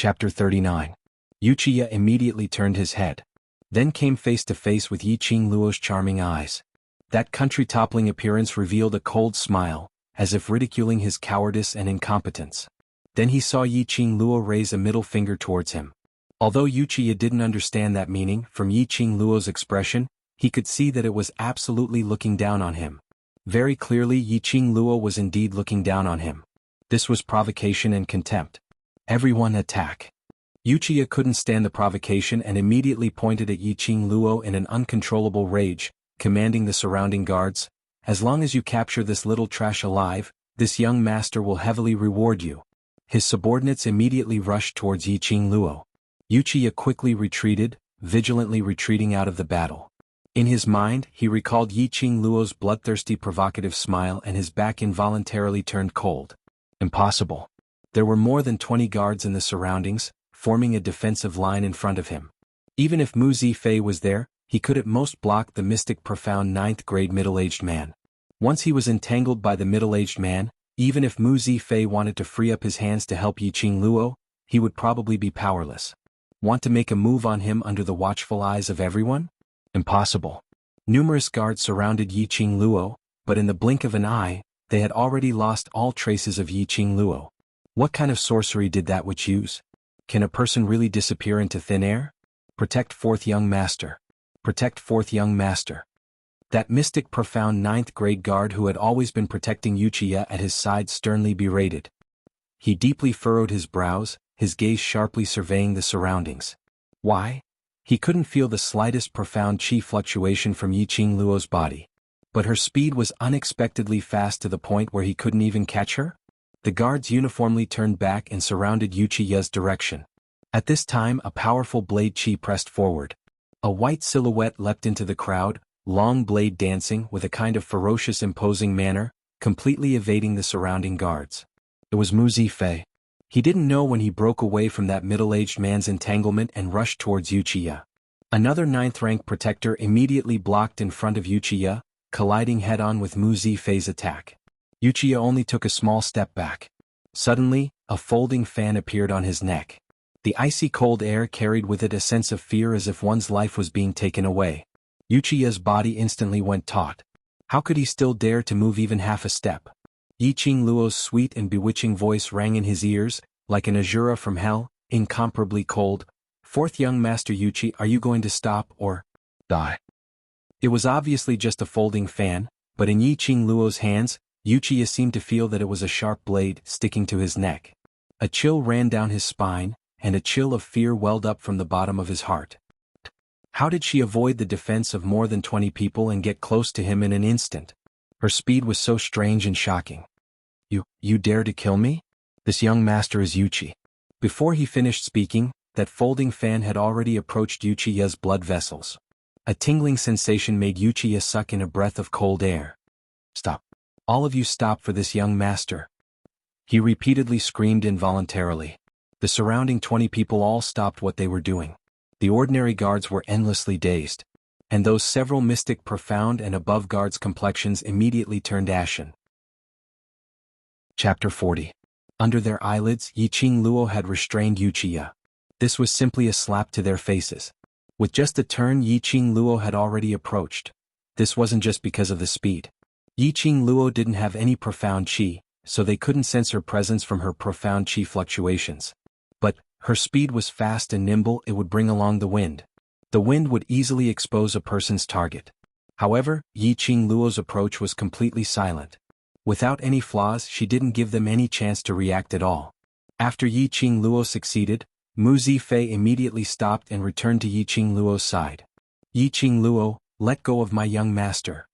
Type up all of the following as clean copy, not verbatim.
Chapter 39. Wuxia immediately turned his head. Then came face to face with Yiqing Luo's charming eyes. That country-toppling appearance revealed a cold smile, as if ridiculing his cowardice and incompetence. Then he saw Yiqing Luo raise a middle finger towards him. Although Wuxia didn't understand that meaning, from Yiqing Luo's expression, he could see that it was absolutely looking down on him. Very clearly Yiqing Luo was indeed looking down on him. This was provocation and contempt. Everyone attack. Wuxia couldn't stand the provocation and immediately pointed at Yiqing Luo in an uncontrollable rage, commanding the surrounding guards, "As long as you capture this little trash alive, this young master will heavily reward you." His subordinates immediately rushed towards Yiqing Luo. Wuxia quickly retreated, vigilantly retreating out of the battle. In his mind, he recalled Yiqing Luo's bloodthirsty provocative smile and his back involuntarily turned cold. Impossible. There were more than 20 guards in the surroundings, forming a defensive line in front of him. Even if Mu Zifei was there, he could at most block the mystic profound 9th grade middle-aged man. Once he was entangled by the middle-aged man, even if Mu Zifei wanted to free up his hands to help Yiqing Luo, he would probably be powerless. Want to make a move on him under the watchful eyes of everyone? Impossible. Numerous guards surrounded Yiqing Luo, but in the blink of an eye, they had already lost all traces of Yiqing Luo. What kind of sorcery did that witch use? Can a person really disappear into thin air? Protect fourth young master. Protect fourth young master. That mystic profound 9th grade guard who had always been protecting Wuxia at his side sternly berated. He deeply furrowed his brows, his gaze sharply surveying the surroundings. Why? He couldn't feel the slightest profound chi fluctuation from Yiqing Luo's body. But her speed was unexpectedly fast to the point where he couldn't even catch her? The guards uniformly turned back and surrounded Wuxia's direction. At this time a powerful blade chi pressed forward. A white silhouette leapt into the crowd, long blade dancing with a kind of ferocious imposing manner, completely evading the surrounding guards. It was Mu Zifei. He didn't know when he broke away from that middle-aged man's entanglement and rushed towards Wuxia. Another 9th-rank protector immediately blocked in front of Wuxia, colliding head-on with Mu Zifei's attack. Wuxia only took a small step back. Suddenly, a folding fan appeared on his neck. The icy cold air carried with it a sense of fear as if one's life was being taken away. Wuxia's body instantly went taut. How could he still dare to move even half a step? Yiqing Luo's sweet and bewitching voice rang in his ears, like an azura from hell, incomparably cold. "Fourth young master Wuxi, are you going to stop or die?" It was obviously just a folding fan, but in Yiqing Luo's hands, Wuxia seemed to feel that it was a sharp blade sticking to his neck. A chill ran down his spine, and a chill of fear welled up from the bottom of his heart. How did she avoid the defense of more than 20 people and get close to him in an instant? Her speed was so strange and shocking. You dare to kill me? This young master is Wuxi." Before he finished speaking, that folding fan had already approached Wuxia's blood vessels. A tingling sensation made Wuxia suck in a breath of cold air. "Stop. All of you stop for this young master." He repeatedly screamed involuntarily. The surrounding 20 people all stopped what they were doing. The ordinary guards were endlessly dazed. And those several mystic profound and above guards' complexions immediately turned ashen. Chapter 40. Under their eyelids, Yiqing Luo had restrained Wuxia. This was simply a slap to their faces. With just a turn, Yiqing Luo had already approached. This wasn't just because of the speed. Yiqing Luo didn't have any profound chi, so they couldn't sense her presence from her profound chi fluctuations. But her speed was fast and nimble. It would bring along the wind. The wind would easily expose a person's target. However, Yiqing Luo's approach was completely silent. Without any flaws, she didn't give them any chance to react at all. After Yiqing Luo succeeded, Mu Zifei immediately stopped and returned to Yiqing Luo's side. "Yiqing Luo, let go of my young master."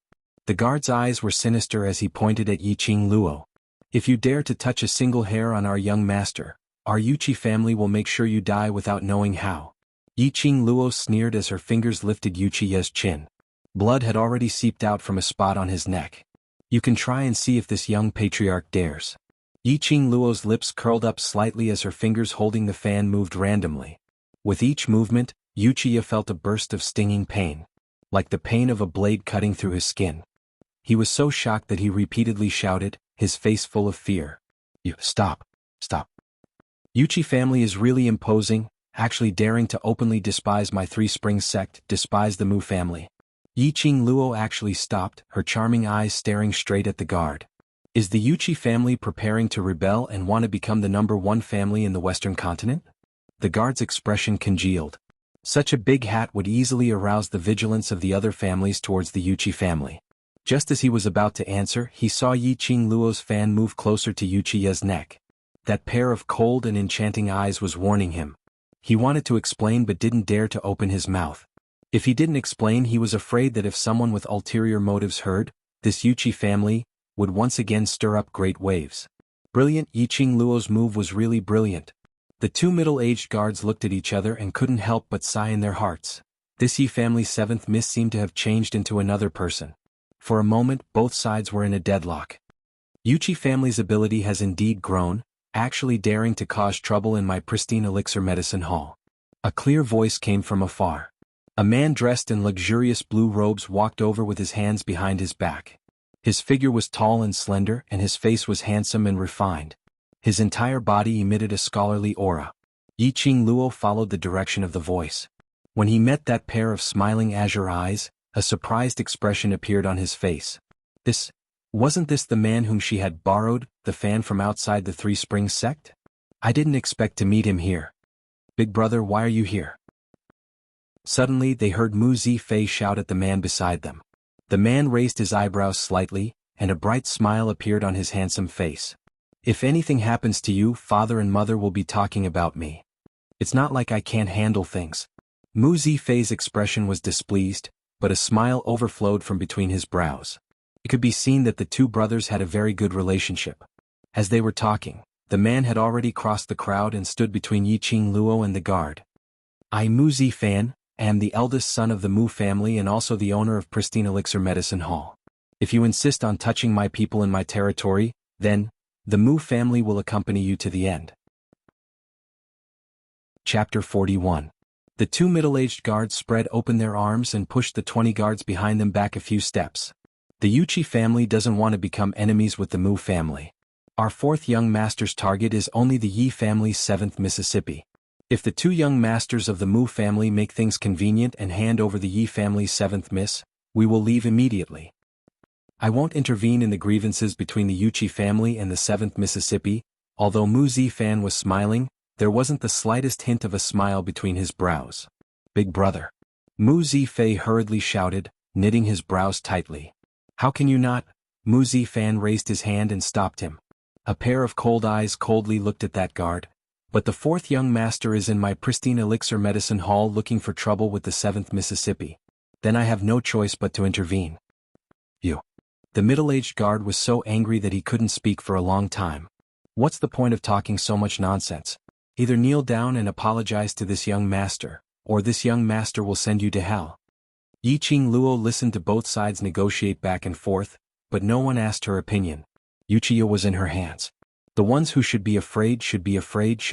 The guard's eyes were sinister as he pointed at Yiqing Luo. "If you dare to touch a single hair on our young master, our Wuxi family will make sure you die without knowing how." Yiqing Luo sneered as her fingers lifted Wuxia's chin. Blood had already seeped out from a spot on his neck. "You can try and see if this young patriarch dares." Yiqing Luo's lips curled up slightly as her fingers holding the fan moved randomly. With each movement, Wuxia felt a burst of stinging pain, like the pain of a blade cutting through his skin. He was so shocked that he repeatedly shouted, his face full of fear. "You, stop, stop." Yuchi family is really imposing, actually daring to openly despise my Three Springs sect, despise the Mu family. Yiqing Luo actually stopped, her charming eyes staring straight at the guard. Is the Yuchi family preparing to rebel and want to become the #1 family in the Western continent? The guard's expression congealed. Such a big hat would easily arouse the vigilance of the other families towards the Yuchi family. Just as he was about to answer, he saw Yiqing Luo's fan move closer to Yuchiya's neck. That pair of cold and enchanting eyes was warning him. He wanted to explain but didn't dare to open his mouth. If he didn't explain, he was afraid that if someone with ulterior motives heard, this Yuchi family would once again stir up great waves. Brilliant. Yiqing Luo's move was really brilliant. The two middle-aged guards looked at each other and couldn't help but sigh in their hearts. This Yi family's 7th miss seemed to have changed into another person. For a moment, both sides were in a deadlock. Yuchi family's ability has indeed grown, actually daring to cause trouble in my pristine elixir medicine hall. A clear voice came from afar. A man dressed in luxurious blue robes walked over with his hands behind his back. His figure was tall and slender, and his face was handsome and refined. His entire body emitted a scholarly aura. Yiqing Luo followed the direction of the voice. When he met that pair of smiling azure eyes, a surprised expression appeared on his face. Wasn't this the man whom she had borrowed, the fan from outside the Three Springs sect? I didn't expect to meet him here. Big brother, why are you here? Suddenly they heard Mu Zifei shout at the man beside them. The man raised his eyebrows slightly, and a bright smile appeared on his handsome face. If anything happens to you, father and mother will be talking about me. It's not like I can't handle things. Mu Zifei's expression was displeased, but a smile overflowed from between his brows. It could be seen that the two brothers had a very good relationship. As they were talking, the man had already crossed the crowd and stood between Yiqing Luo and the guard. I, Mu Zifan, am the eldest son of the Mu family and also the owner of Pristine Elixir Medicine Hall. If you insist on touching my people in my territory, then the Mu family will accompany you to the end. Chapter 41. The two middle-aged guards spread open their arms and pushed the 20 guards behind them back a few steps. The Yuchi family doesn't want to become enemies with the Mu family. Our 4th young master's target is only the Yi family's 7th Mississippi. If the two young masters of the Mu family make things convenient and hand over the Yi family's 7th miss, we will leave immediately. I won't intervene in the grievances between the Yuchi family and the 7th Mississippi. Although Mu Zifan was smiling, there wasn't the slightest hint of a smile between his brows. Big brother. Mu Zifei hurriedly shouted, knitting his brows tightly. How can you not? Mu Zifan raised his hand and stopped him. A pair of cold eyes coldly looked at that guard. But the 4th young master is in my Pristine Elixir Medicine Hall looking for trouble with the 7th Mississippi. Then I have no choice but to intervene. You. The middle-aged guard was so angry that he couldn't speak for a long time. What's the point of talking so much nonsense? Either kneel down and apologize to this young master, or this young master will send you to hell. Yiqing Luo listened to both sides negotiate back and forth, but no one asked her opinion. Yuchiya was in her hands. The ones who should be afraid, should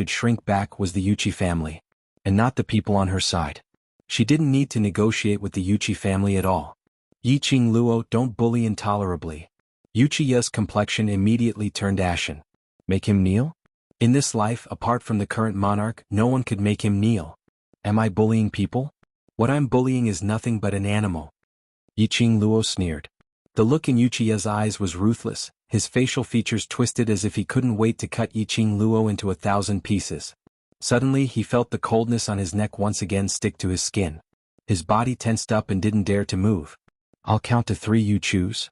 shrink back was the Yuchi family, and not the people on her side. She didn't need to negotiate with the Yuchi family at all. Yiqing Luo, don't bully intolerably. Yuchiya's complexion immediately turned ashen. Make him kneel? In this life, apart from the current monarch, no one could make him kneel. Am I bullying people? What I'm bullying is nothing but an animal. Yiqing Luo sneered. The look in Yuchiya's eyes was ruthless, his facial features twisted as if he couldn't wait to cut Yiqing Luo into 1,000 pieces. Suddenly he felt the coldness on his neck once again stick to his skin. His body tensed up and didn't dare to move. I'll count to 3, you choose?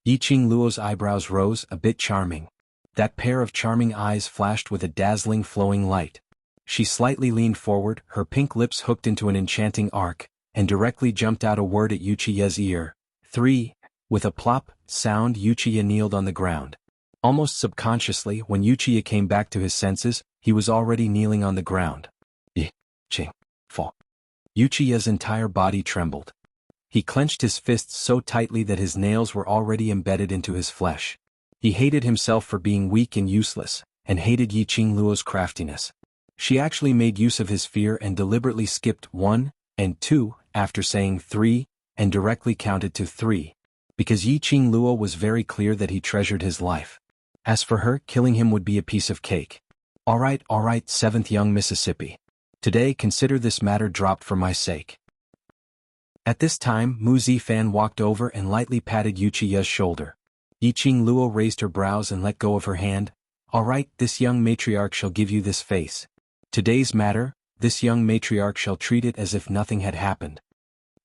Yiqing Luo's eyebrows rose, a bit charming. That pair of charming eyes flashed with a dazzling flowing light. She slightly leaned forward, her pink lips hooked into an enchanting arc, and directly jumped out a word at Yuchiya's ear. 3. With a plop sound, Yuchiya kneeled on the ground. Almost subconsciously, when Yuchiya came back to his senses, he was already kneeling on the ground. Ching. Fall. Yuchiya's entire body trembled. He clenched his fists so tightly that his nails were already embedded into his flesh. He hated himself for being weak and useless, and hated Yiqing Luo's craftiness. She actually made use of his fear and deliberately skipped 1 and 2 after saying 3, and directly counted to 3. Because Yiqing Luo was very clear that he treasured his life. As for her, killing him would be a piece of cake. Alright, 7th young Mississippi. Today consider this matter dropped for my sake. At this time, Mu Zifan walked over and lightly patted Wuxia's shoulder. Yiqing Luo raised her brows and let go of her hand. Alright, this young matriarch shall give you this face. Today's matter, this young matriarch shall treat it as if nothing had happened.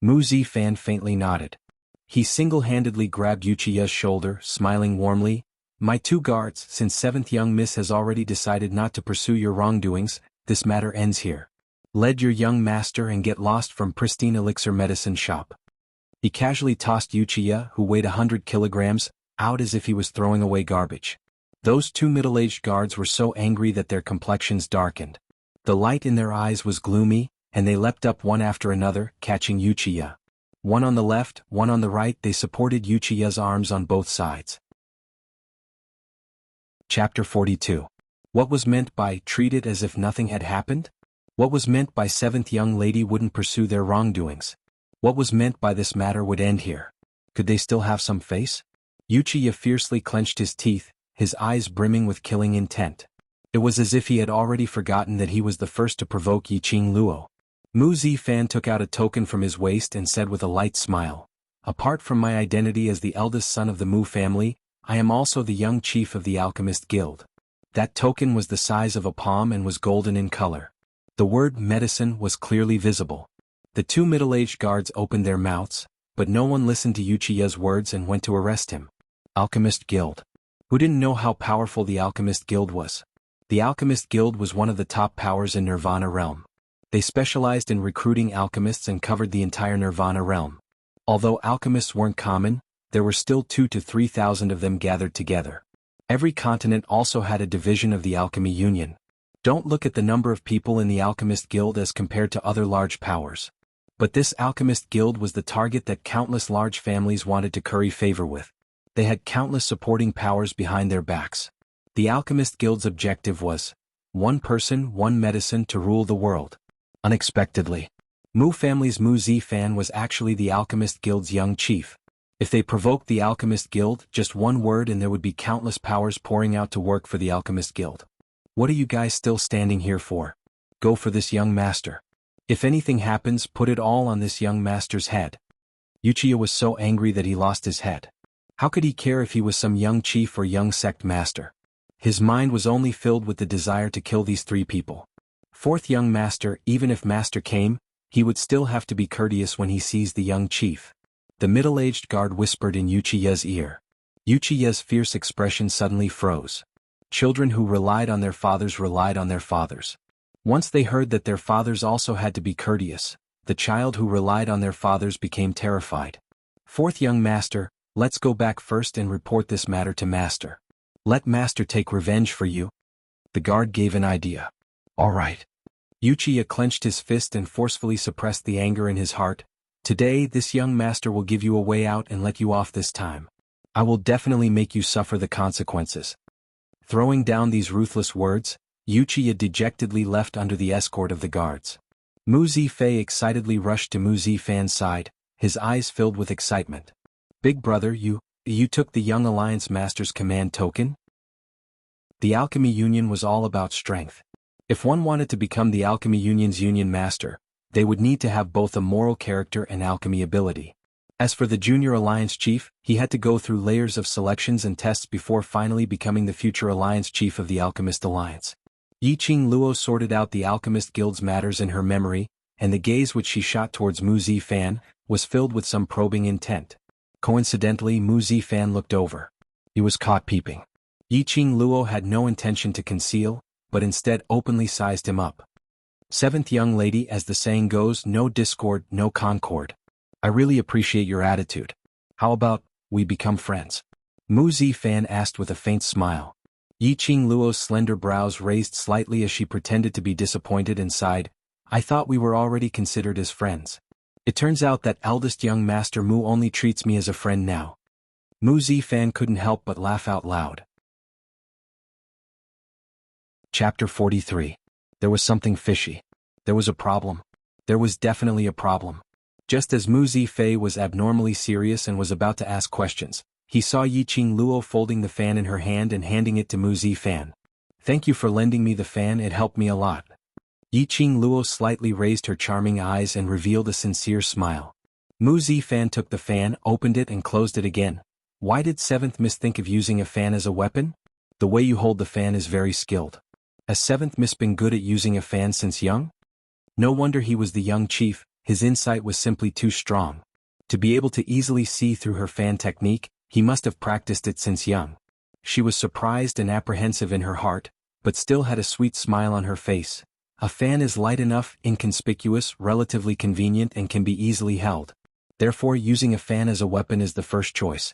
Mu Zifan faintly nodded. He single-handedly grabbed Wuxia's shoulder, smiling warmly. My two guards, since 7th young miss has already decided not to pursue your wrongdoings, this matter ends here. Lead your young master and get lost from pristine elixir medicine shop. He casually tossed Wuxia, who weighed 100 kilograms, out as if he was throwing away garbage. Those two middle-aged guards were so angry that their complexions darkened. The light in their eyes was gloomy, and they leapt up one after another, catching Wuxia. One on the left, one on the right, they supported Wuxia's arms on both sides. Chapter 42. What was meant by treat it as if nothing had happened? What was meant by 7th young lady wouldn't pursue their wrongdoings? What was meant by this matter would end here? Could they still have some face? Wuxia fiercely clenched his teeth, his eyes brimming with killing intent. It was as if he had already forgotten that he was the first to provoke Yiqing Luo. Mu Zifan took out a token from his waist and said with a light smile, apart from my identity as the eldest son of the Mu family, I am also the young chief of the Alchemist Guild. That token was the size of a palm and was golden in color. The word medicine was clearly visible. The two middle-aged guards opened their mouths, but no one listened to Wuxia's words and went to arrest him. Alchemist Guild. Who didn't know how powerful the Alchemist Guild was? The Alchemist Guild was one of the top powers in Nirvana realm. They specialized in recruiting alchemists and covered the entire Nirvana realm. Although alchemists weren't common, there were still 2,000 to 3,000 of them gathered together. Every continent also had a division of the Alchemy Union. Don't look at the number of people in the Alchemist Guild as compared to other large powers. But this Alchemist Guild was the target that countless large families wanted to curry favor with. They had countless supporting powers behind their backs. The Alchemist Guild's objective was, one person, one medicine to rule the world. Unexpectedly, Mu family's Mu Zifan was actually the Alchemist Guild's young chief. If they provoked the Alchemist Guild, just one word and there would be countless powers pouring out to work for the Alchemist Guild. What are you guys still standing here for? Go for this young master. If anything happens, put it all on this young master's head. Wuxia was so angry that he lost his head. How could he care if he was some young chief or young sect master? His mind was only filled with the desire to kill these three people. 4th young master, even if master came, he would still have to be courteous when he sees the young chief. The middle-aged guard whispered in Wuxia's ear. Wuxia's fierce expression suddenly froze. Children who relied on their fathers relied on their fathers. Once they heard that their fathers also had to be courteous, the child who relied on their fathers became terrified. 4th young master, let's go back first and report this matter to master. Let master take revenge for you. The guard gave an idea. All right. Wuxia clenched his fist and forcefully suppressed the anger in his heart. Today, this young master will give you a way out and let you off this time. I will definitely make you suffer the consequences. Throwing down these ruthless words, Wuxia dejectedly left under the escort of the guards. Mu Zifei excitedly rushed to Mu Zifan's side, his eyes filled with excitement. Big brother, you took the young Alliance Master's command token? The Alchemy Union was all about strength. If one wanted to become the Alchemy Union's Union Master, they would need to have both a moral character and alchemy ability. As for the Junior Alliance Chief, he had to go through layers of selections and tests before finally becoming the future Alliance Chief of the Alchemist Alliance. Yiqing Luo sorted out the Alchemist Guild's matters in her memory, and the gaze which she shot towards Mu Zifan was filled with some probing intent. Coincidentally, Mu Zifan looked over. He was caught peeping. Yiqing Luo had no intention to conceal, but instead openly sized him up. 7th young lady, as the saying goes, no discord, no concord. I really appreciate your attitude. How about, we become friends? Mu Zifan asked with a faint smile. Yiqing Luo's slender brows raised slightly as she pretended to be disappointed and sighed. I thought we were already considered as friends. It turns out that eldest young master Mu only treats me as a friend now. Mu Zifan couldn't help but laugh out loud. Chapter 43. There was something fishy. There was a problem. There was definitely a problem. Just as Mu Zifei was abnormally serious and was about to ask questions, he saw Yiqing Luo folding the fan in her hand and handing it to Mu Zifan. Thank you for lending me the fan, it helped me a lot. Yiqing Luo slightly raised her charming eyes and revealed a sincere smile. Mu Zifan took the fan, opened it and closed it again. Why did 7th Miss think of using a fan as a weapon? The way you hold the fan is very skilled. Has 7th Miss been good at using a fan since young? No wonder he was the young chief, his insight was simply too strong. To be able to easily see through her fan technique, he must have practiced it since young. She was surprised and apprehensive in her heart, but still had a sweet smile on her face. A fan is light enough, inconspicuous, relatively convenient and can be easily held. Therefore using a fan as a weapon is the first choice.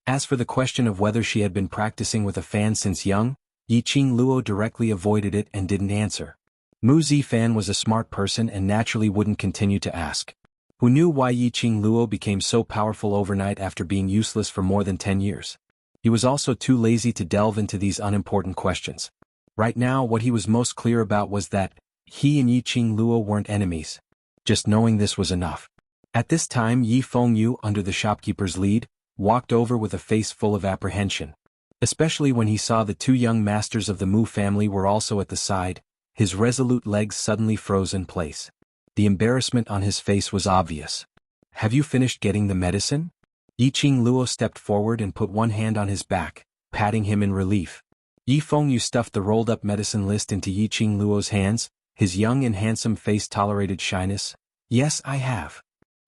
As for the question of whether she had been practicing with a fan since young, Yiqing Luo directly avoided it and didn't answer. Mu Zifan was a smart person and naturally wouldn't continue to ask. Who knew why Yiqing Luo became so powerful overnight after being useless for more than 10 years? He was also too lazy to delve into these unimportant questions. Right now what he was most clear about was that he and Yiqing Luo weren't enemies. Just knowing this was enough. At this time Yi Fengyu, under the shopkeeper's lead, walked over with a face full of apprehension. Especially when he saw the two young masters of the Mu family were also at the side, his resolute legs suddenly froze in place. The embarrassment on his face was obvious. Have you finished getting the medicine? Yiqing Luo stepped forward and put one hand on his back, patting him in relief. Yi Fengyu stuffed the rolled-up medicine list into Yiqing Luo's hands, his young and handsome face tolerated shyness. Yes, I have.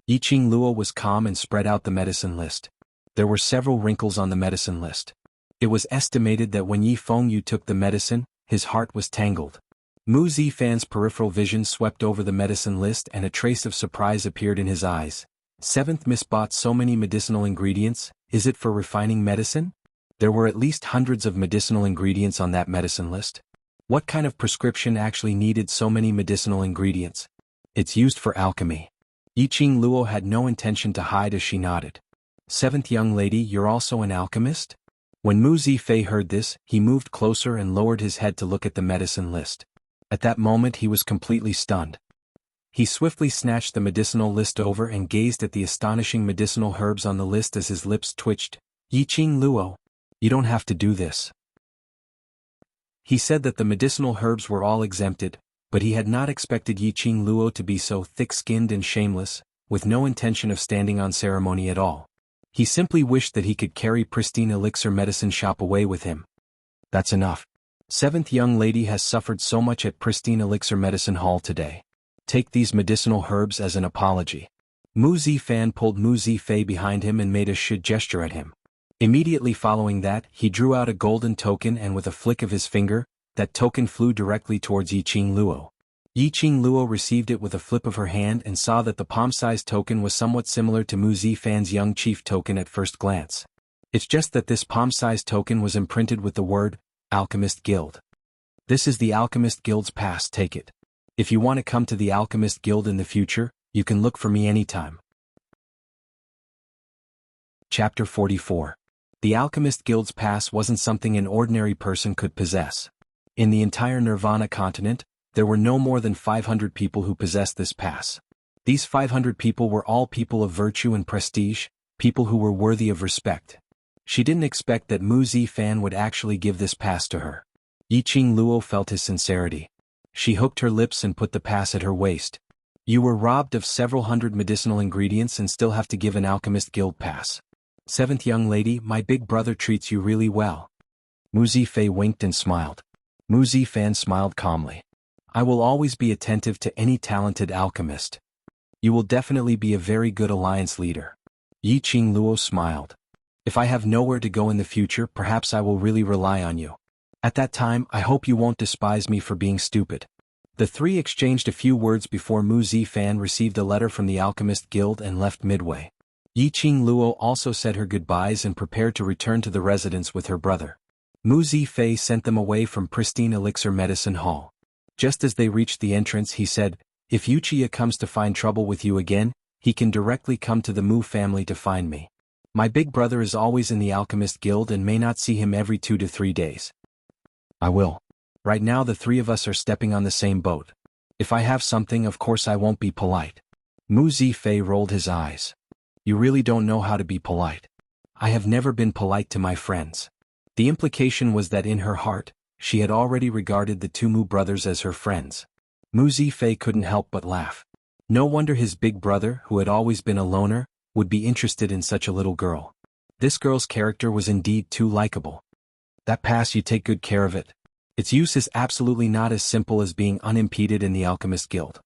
Yiqing Luo was calm and spread out the medicine list. There were several wrinkles on the medicine list. It was estimated that when Yi Fengyu took the medicine, his heart was tangled. Mu Zifan's peripheral vision swept over the medicine list and a trace of surprise appeared in his eyes. 7th Miss bought so many medicinal ingredients, is it for refining medicine? There were at least hundreds of medicinal ingredients on that medicine list. What kind of prescription actually needed so many medicinal ingredients? It's used for alchemy. Yiqing Luo had no intention to hide as she nodded. 7th young lady, you're also an alchemist? When Mu Zifei heard this, he moved closer and lowered his head to look at the medicine list. At that moment he was completely stunned. He swiftly snatched the medicinal list over and gazed at the astonishing medicinal herbs on the list as his lips twitched. Yiqing Luo, you don't have to do this. He said that the medicinal herbs were all exempted, but he had not expected Yiqing Luo to be so thick-skinned and shameless, with no intention of standing on ceremony at all. He simply wished that he could carry pristine elixir medicine shop away with him. That's enough. 7th young lady has suffered so much at pristine elixir medicine hall today. Take these medicinal herbs as an apology. Mu Zifan pulled Mu Zifei behind him and made a gesture at him. Immediately following that, he drew out a golden token and with a flick of his finger, that token flew directly towards Yiqing Luo. Yiqing Luo received it with a flip of her hand and saw that the palm-sized token was somewhat similar to Mu Zifan's young chief token at first glance. It's just that this palm-sized token was imprinted with the word, Alchemist Guild. This is the Alchemist Guild's pass, take it. If you want to come to the Alchemist Guild in the future, you can look for me anytime. Chapter 44. The Alchemist Guild's pass wasn't something an ordinary person could possess. In the entire Nirvana continent, there were no more than 500 people who possessed this pass. These 500 people were all people of virtue and prestige, people who were worthy of respect. She didn't expect that Mu Zifan would actually give this pass to her. Yiqing Luo felt his sincerity. She hooked her lips and put the pass at her waist. You were robbed of several hundred medicinal ingredients and still have to give an Alchemist Guild pass. 7th young lady, my big brother treats you really well. Mu Zifei winked and smiled. Mu Zifan smiled calmly. I will always be attentive to any talented alchemist. You will definitely be a very good alliance leader. Yiqing Luo smiled. If I have nowhere to go in the future, perhaps I will really rely on you. At that time, I hope you won't despise me for being stupid. The three exchanged a few words before Mu Zifan received a letter from the Alchemist Guild and left midway. Yiqing Luo also said her goodbyes and prepared to return to the residence with her brother. Mu Zifei sent them away from pristine elixir medicine hall. Just as they reached the entrance, he said, if Wuxia comes to find trouble with you again, he can directly come to the Mu family to find me. My big brother is always in the Alchemist Guild and may not see him every 2 to 3 days. I will. Right now the three of us are stepping on the same boat. If I have something, of course I won't be polite. Mu Zifei rolled his eyes. You really don't know how to be polite. I have never been polite to my friends. The implication was that in her heart, she had already regarded the two Mu brothers as her friends. Mu Zifei couldn't help but laugh. No wonder his big brother, who had always been a loner, would be interested in such a little girl. This girl's character was indeed too likable. That pass, you take good care of it. Its use is absolutely not as simple as being unimpeded in the Alchemist Guild.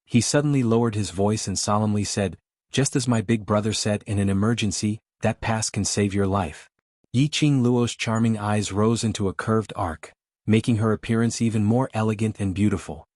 He suddenly lowered his voice and solemnly said, just as my big brother said, in an emergency, that pass can save your life. Yiqing Luo's charming eyes rose into a curved arc, making her appearance even more elegant and beautiful.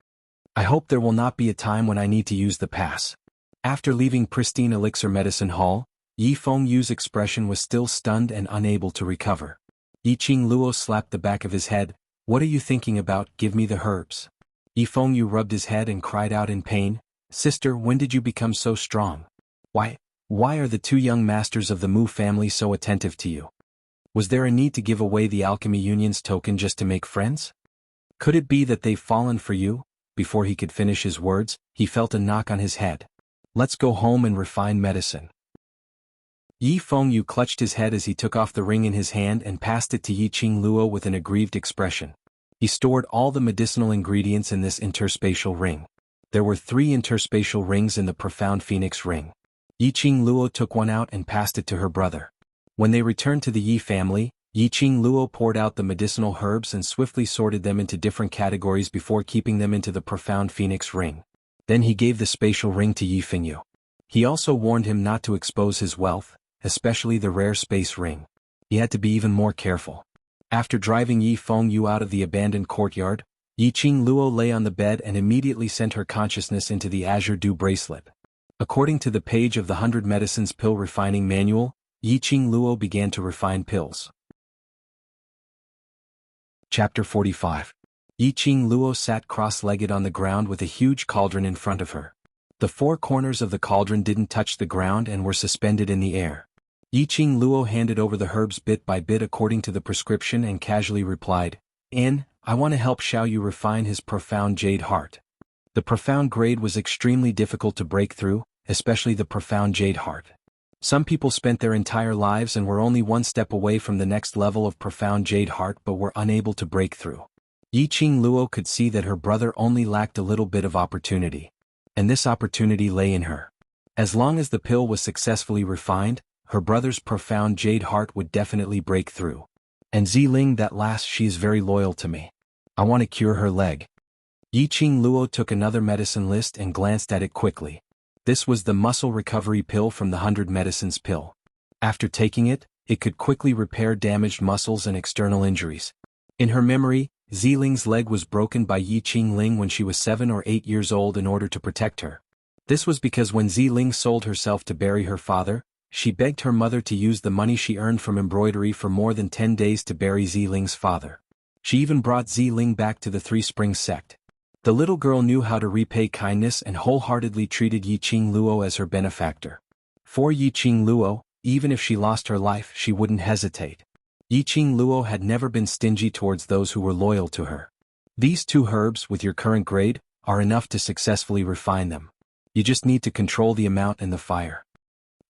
I hope there will not be a time when I need to use the pass. After leaving pristine elixir medicine hall, Yi Fengyu's expression was still stunned and unable to recover. Yiqing Luo slapped the back of his head. What are you thinking about? Give me the herbs. Yi Fengyu rubbed his head and cried out in pain. Sister, when did you become so strong? Why are the two young masters of the Mu family so attentive to you? Was there a need to give away the Alchemy Union's token just to make friends? Could it be that they've fallen for you? Before he could finish his words, he felt a knock on his head. Let's go home and refine medicine. Yi Fengyu clutched his head as he took off the ring in his hand and passed it to Yiqing Luo with an aggrieved expression. He stored all the medicinal ingredients in this interspatial ring. There were 3 interspatial rings in the profound phoenix ring. Yiqing Luo took one out and passed it to her brother. When they returned to the Yi family, Yiqing Luo poured out the medicinal herbs and swiftly sorted them into different categories before keeping them into the profound phoenix ring. Then he gave the spatial ring to Yi Fengyu. He also warned him not to expose his wealth, especially the rare space ring. He had to be even more careful. After driving Yi Fengyu out of the abandoned courtyard, Yiqing Luo lay on the bed and immediately sent her consciousness into the Azure Dew bracelet. According to the page of the 100 Medicines Pill Refining Manual, Yiqing Luo began to refine pills. Chapter 45. Yiqing Luo sat cross-legged on the ground with a huge cauldron in front of her. The 4 corners of the cauldron didn't touch the ground and were suspended in the air. Yiqing Luo handed over the herbs bit by bit according to the prescription and casually replied, I want to help Xiao Yu refine his profound jade heart. The profound grade was extremely difficult to break through, especially the profound jade heart. Some people spent their entire lives and were only one step away from the next level of profound jade heart but were unable to break through. Yiqing Luo could see that her brother only lacked a little bit of opportunity. And this opportunity lay in her. As long as the pill was successfully refined, her brother's profound jade heart would definitely break through. And Ziling, that last, she is very loyal to me. I want to cure her leg. Yiqing Luo took another medicine list and glanced at it quickly. This was the muscle recovery pill from the 100 Medicines pill. After taking it, it could quickly repair damaged muscles and external injuries. In her memory, Ziling's leg was broken by Yiqing Ling when she was 7 or 8 years old in order to protect her. This was because when Ziling sold herself to bury her father, she begged her mother to use the money she earned from embroidery for more than 10 days to bury Ziling's father. She even brought Ziling back to the Three Springs sect. The little girl knew how to repay kindness and wholeheartedly treated Yiqing Luo as her benefactor. For Yiqing Luo, even if she lost her life, she wouldn't hesitate. Yiqing Luo had never been stingy towards those who were loyal to her. These 2 herbs, with your current grade, are enough to successfully refine them. You just need to control the amount and the fire.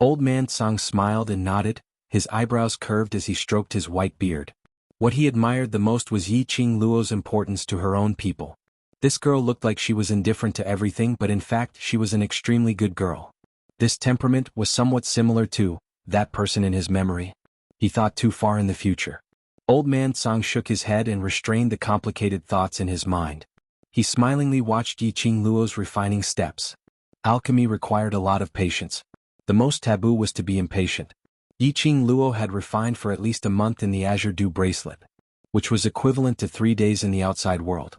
Old man Tsang smiled and nodded, his eyebrows curved as he stroked his white beard. What he admired the most was Yiqing Luo's importance to her own people. This girl looked like she was indifferent to everything, but in fact she was an extremely good girl. This temperament was somewhat similar to that person in his memory. He thought too far in the future. Old man Tsang shook his head and restrained the complicated thoughts in his mind. He smilingly watched Yiqing Luo's refining steps. Alchemy required a lot of patience. The most taboo was to be impatient. Yiqing Luo had refined for at least a month in the Azure Dew bracelet, which was equivalent to 3 days in the outside world.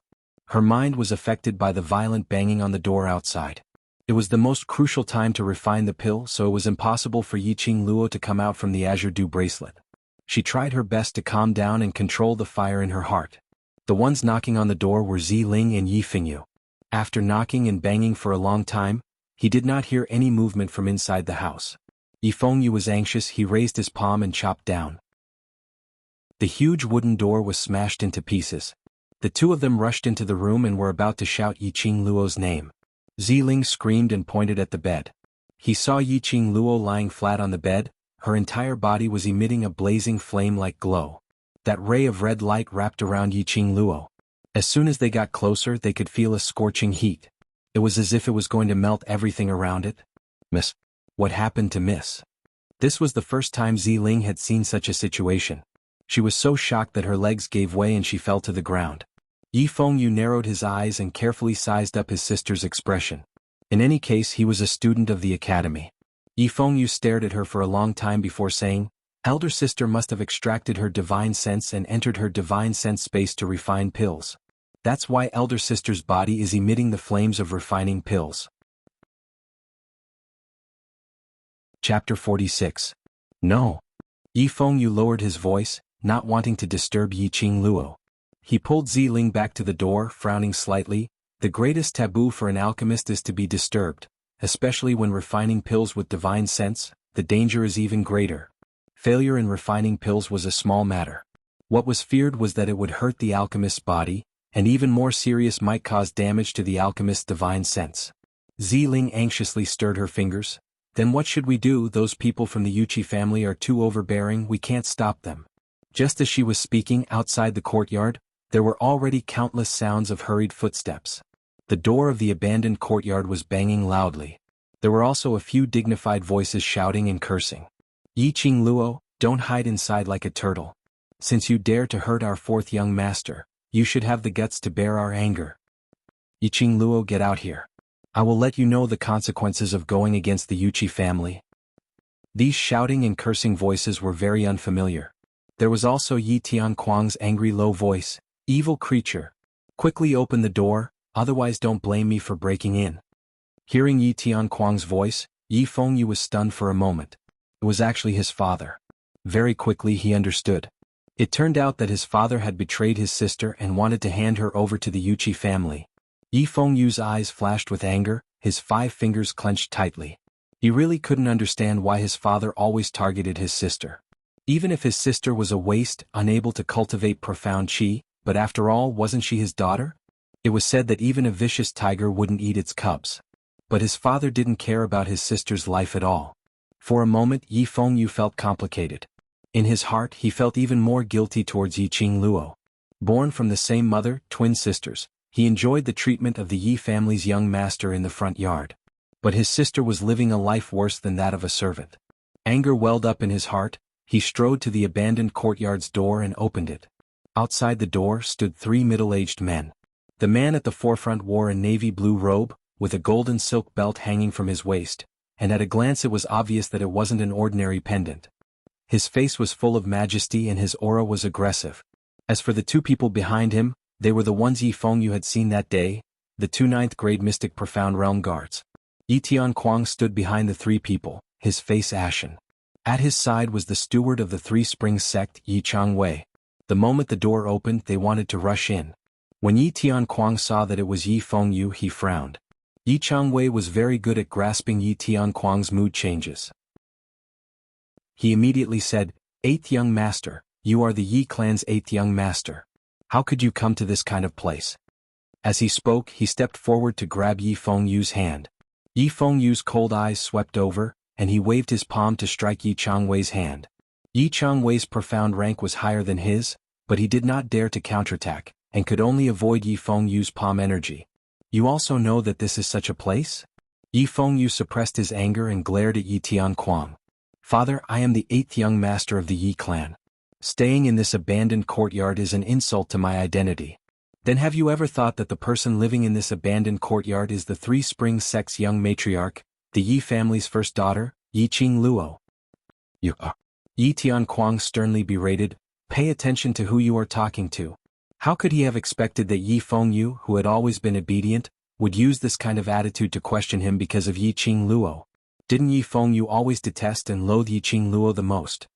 Her mind was affected by the violent banging on the door outside. It was the most crucial time to refine the pill, so it was impossible for Yiqing Luo to come out from the Azure Dew bracelet. She tried her best to calm down and control the fire in her heart. The ones knocking on the door were Ziling and Yi Fengyu. After knocking and banging for a long time, he did not hear any movement from inside the house. Yi Fengyu was anxious. He raised his palm and chopped down. The huge wooden door was smashed into pieces. The 2 of them rushed into the room and were about to shout Yiqing Luo's name. Ziling screamed and pointed at the bed. He saw Yiqing Luo lying flat on the bed. Her entire body was emitting a blazing flame-like glow. That ray of red light wrapped around Yiqing Luo. As soon as they got closer, they could feel a scorching heat. It was as if it was going to melt everything around it. Miss. What happened to Miss? This was the first time Ziling had seen such a situation. She was so shocked that her legs gave way and she fell to the ground. Yi Fengyu narrowed his eyes and carefully sized up his sister's expression. In any case, he was a student of the academy. Yi Fengyu stared at her for a long time before saying, "Elder sister must have extracted her divine sense and entered her divine sense space to refine pills. That's why elder sister's body is emitting the flames of refining pills." Chapter 46. No. Yi Fengyu lowered his voice, not wanting to disturb Yiqing Luo. He pulled Ziling back to the door, frowning slightly. The greatest taboo for an alchemist is to be disturbed, especially when refining pills with divine sense. The danger is even greater. Failure in refining pills was a small matter. What was feared was that it would hurt the alchemist's body, and even more serious might cause damage to the alchemist's divine sense. Ziling anxiously stirred her fingers. Then what should we do? Those people from the Yuchi family are too overbearing, we can't stop them. Just as she was speaking, outside the courtyard, there were already countless sounds of hurried footsteps. The door of the abandoned courtyard was banging loudly. There were also a few dignified voices shouting and cursing. "Yiqing Luo, don't hide inside like a turtle. Since you dare to hurt our fourth young master, you should have the guts to bear our anger. Yiqing Luo, get out here. I will let you know the consequences of going against the Yuchi family." These shouting and cursing voices were very unfamiliar. There was also Yi Tianquang's angry low voice, "Evil creature. Quickly open the door, otherwise don't blame me for breaking in." Hearing Yi Tianquang's voice, Yi Fengyu was stunned for a moment. It was actually his father. Very quickly he understood. It turned out that his father had betrayed his sister and wanted to hand her over to the Yuchi family. Yi Fengyu's eyes flashed with anger, his 5 fingers clenched tightly. He really couldn't understand why his father always targeted his sister. Even if his sister was a waste, unable to cultivate profound qi, but after all, wasn't she his daughter? It was said that even a vicious tiger wouldn't eat its cubs. But his father didn't care about his sister's life at all. For a moment, Yi Fengyu felt complicated. In his heart, he felt even more guilty towards Yiqing Luo. Born from the same mother, twin sisters, he enjoyed the treatment of the Yi family's young master in the front yard. But his sister was living a life worse than that of a servant. Anger welled up in his heart. He strode to the abandoned courtyard's door and opened it. Outside the door stood 3 middle-aged men. The man at the forefront wore a navy blue robe, with a golden silk belt hanging from his waist, and at a glance it was obvious that it wasn't an ordinary pendant. His face was full of majesty and his aura was aggressive. As for the 2 people behind him, they were the ones Yi Fengyu had seen that day, the 2 9th-grade Mystic Profound Realm Guards. Yi Tianquang stood behind the 3 people, his face ashen. At his side was the steward of the 3 Springs sect, Yi Changwei. The moment the door opened, they wanted to rush in. When Yi Tianquang saw that it was Yi Fengyu, he frowned. Yi Changwei was very good at grasping Yi Tianquang's mood changes. He immediately said, "8th young master, you are the Yi clan's 8th young master. How could you come to this kind of place?" As he spoke, he stepped forward to grab Yi Fengyu's hand. Yi Fengyu's cold eyes swept over, and he waved his palm to strike Yi Changwei's hand. Yi Changwei's profound rank was higher than his, but he did not dare to counterattack, and could only avoid Yi Fengyu's palm energy. "You also know that this is such a place?" Yi Fengyu suppressed his anger and glared at Yi Tianquang. "Father, I am the 8th young master of the Yi clan. Staying in this abandoned courtyard is an insult to my identity. Then have you ever thought that the person living in this abandoned courtyard is the 3 Springs sect's young matriarch, the Yi family's first daughter, Yiqing Luo?" "You are." Yi Tianquang sternly berated, "Pay attention to who you are talking to." How could he have expected that Yi Fengyu, who had always been obedient, would use this kind of attitude to question him because of Yiqing Luo? Didn't Yi Fengyu always detest and loathe Yiqing Luo the most?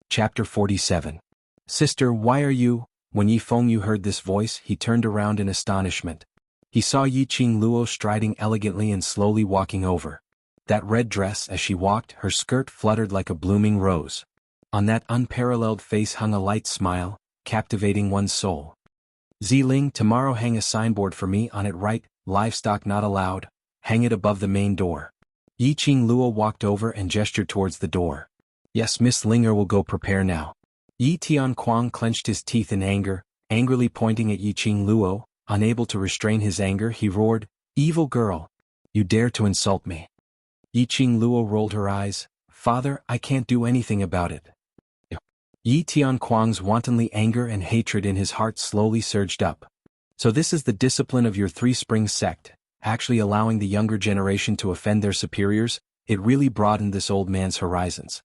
Chapter 47. "Sister, why are you?" When Yi Fengyu heard this voice, he turned around in astonishment. He saw Yiqing Luo striding elegantly and slowly walking over. That red dress, as she walked, her skirt fluttered like a blooming rose. On that unparalleled face hung a light smile, captivating one's soul. "Ziling, tomorrow hang a signboard for me, on it write, 'Livestock not allowed,' hang it above the main door." Yiqing Luo walked over and gestured towards the door. Yes, Miss Linger will go prepare now. Yi Tianquang clenched his teeth in anger, angrily pointing at Yiqing Luo. Unable to restrain his anger, he roared, "Evil girl! You dare to insult me!" Yiqing Luo rolled her eyes. "Father, I can't do anything about it." Yi Tianquang's wantonly anger and hatred in his heart slowly surged up. So this is the discipline of your Three Springs sect, actually allowing the younger generation to offend their superiors? It really broadened this old man's horizons.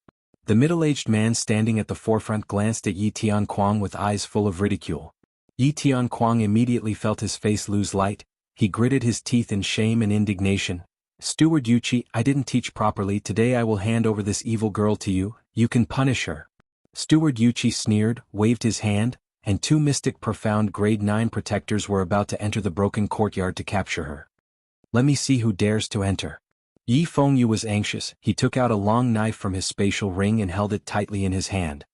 The middle-aged man standing at the forefront glanced at Yi Tianquang with eyes full of ridicule. Yi Tianquang immediately felt his face lose light. He gritted his teeth in shame and indignation. "Steward Yuchi, I didn't teach properly. Today I will hand over this evil girl to you. You can punish her." Steward Yuchi sneered, waved his hand, and two mystic profound grade 9 protectors were about to enter the broken courtyard to capture her. "Let me see who dares to enter." Yi Fengyu was anxious. He took out a long knife from his spatial ring and held it tightly in his hand.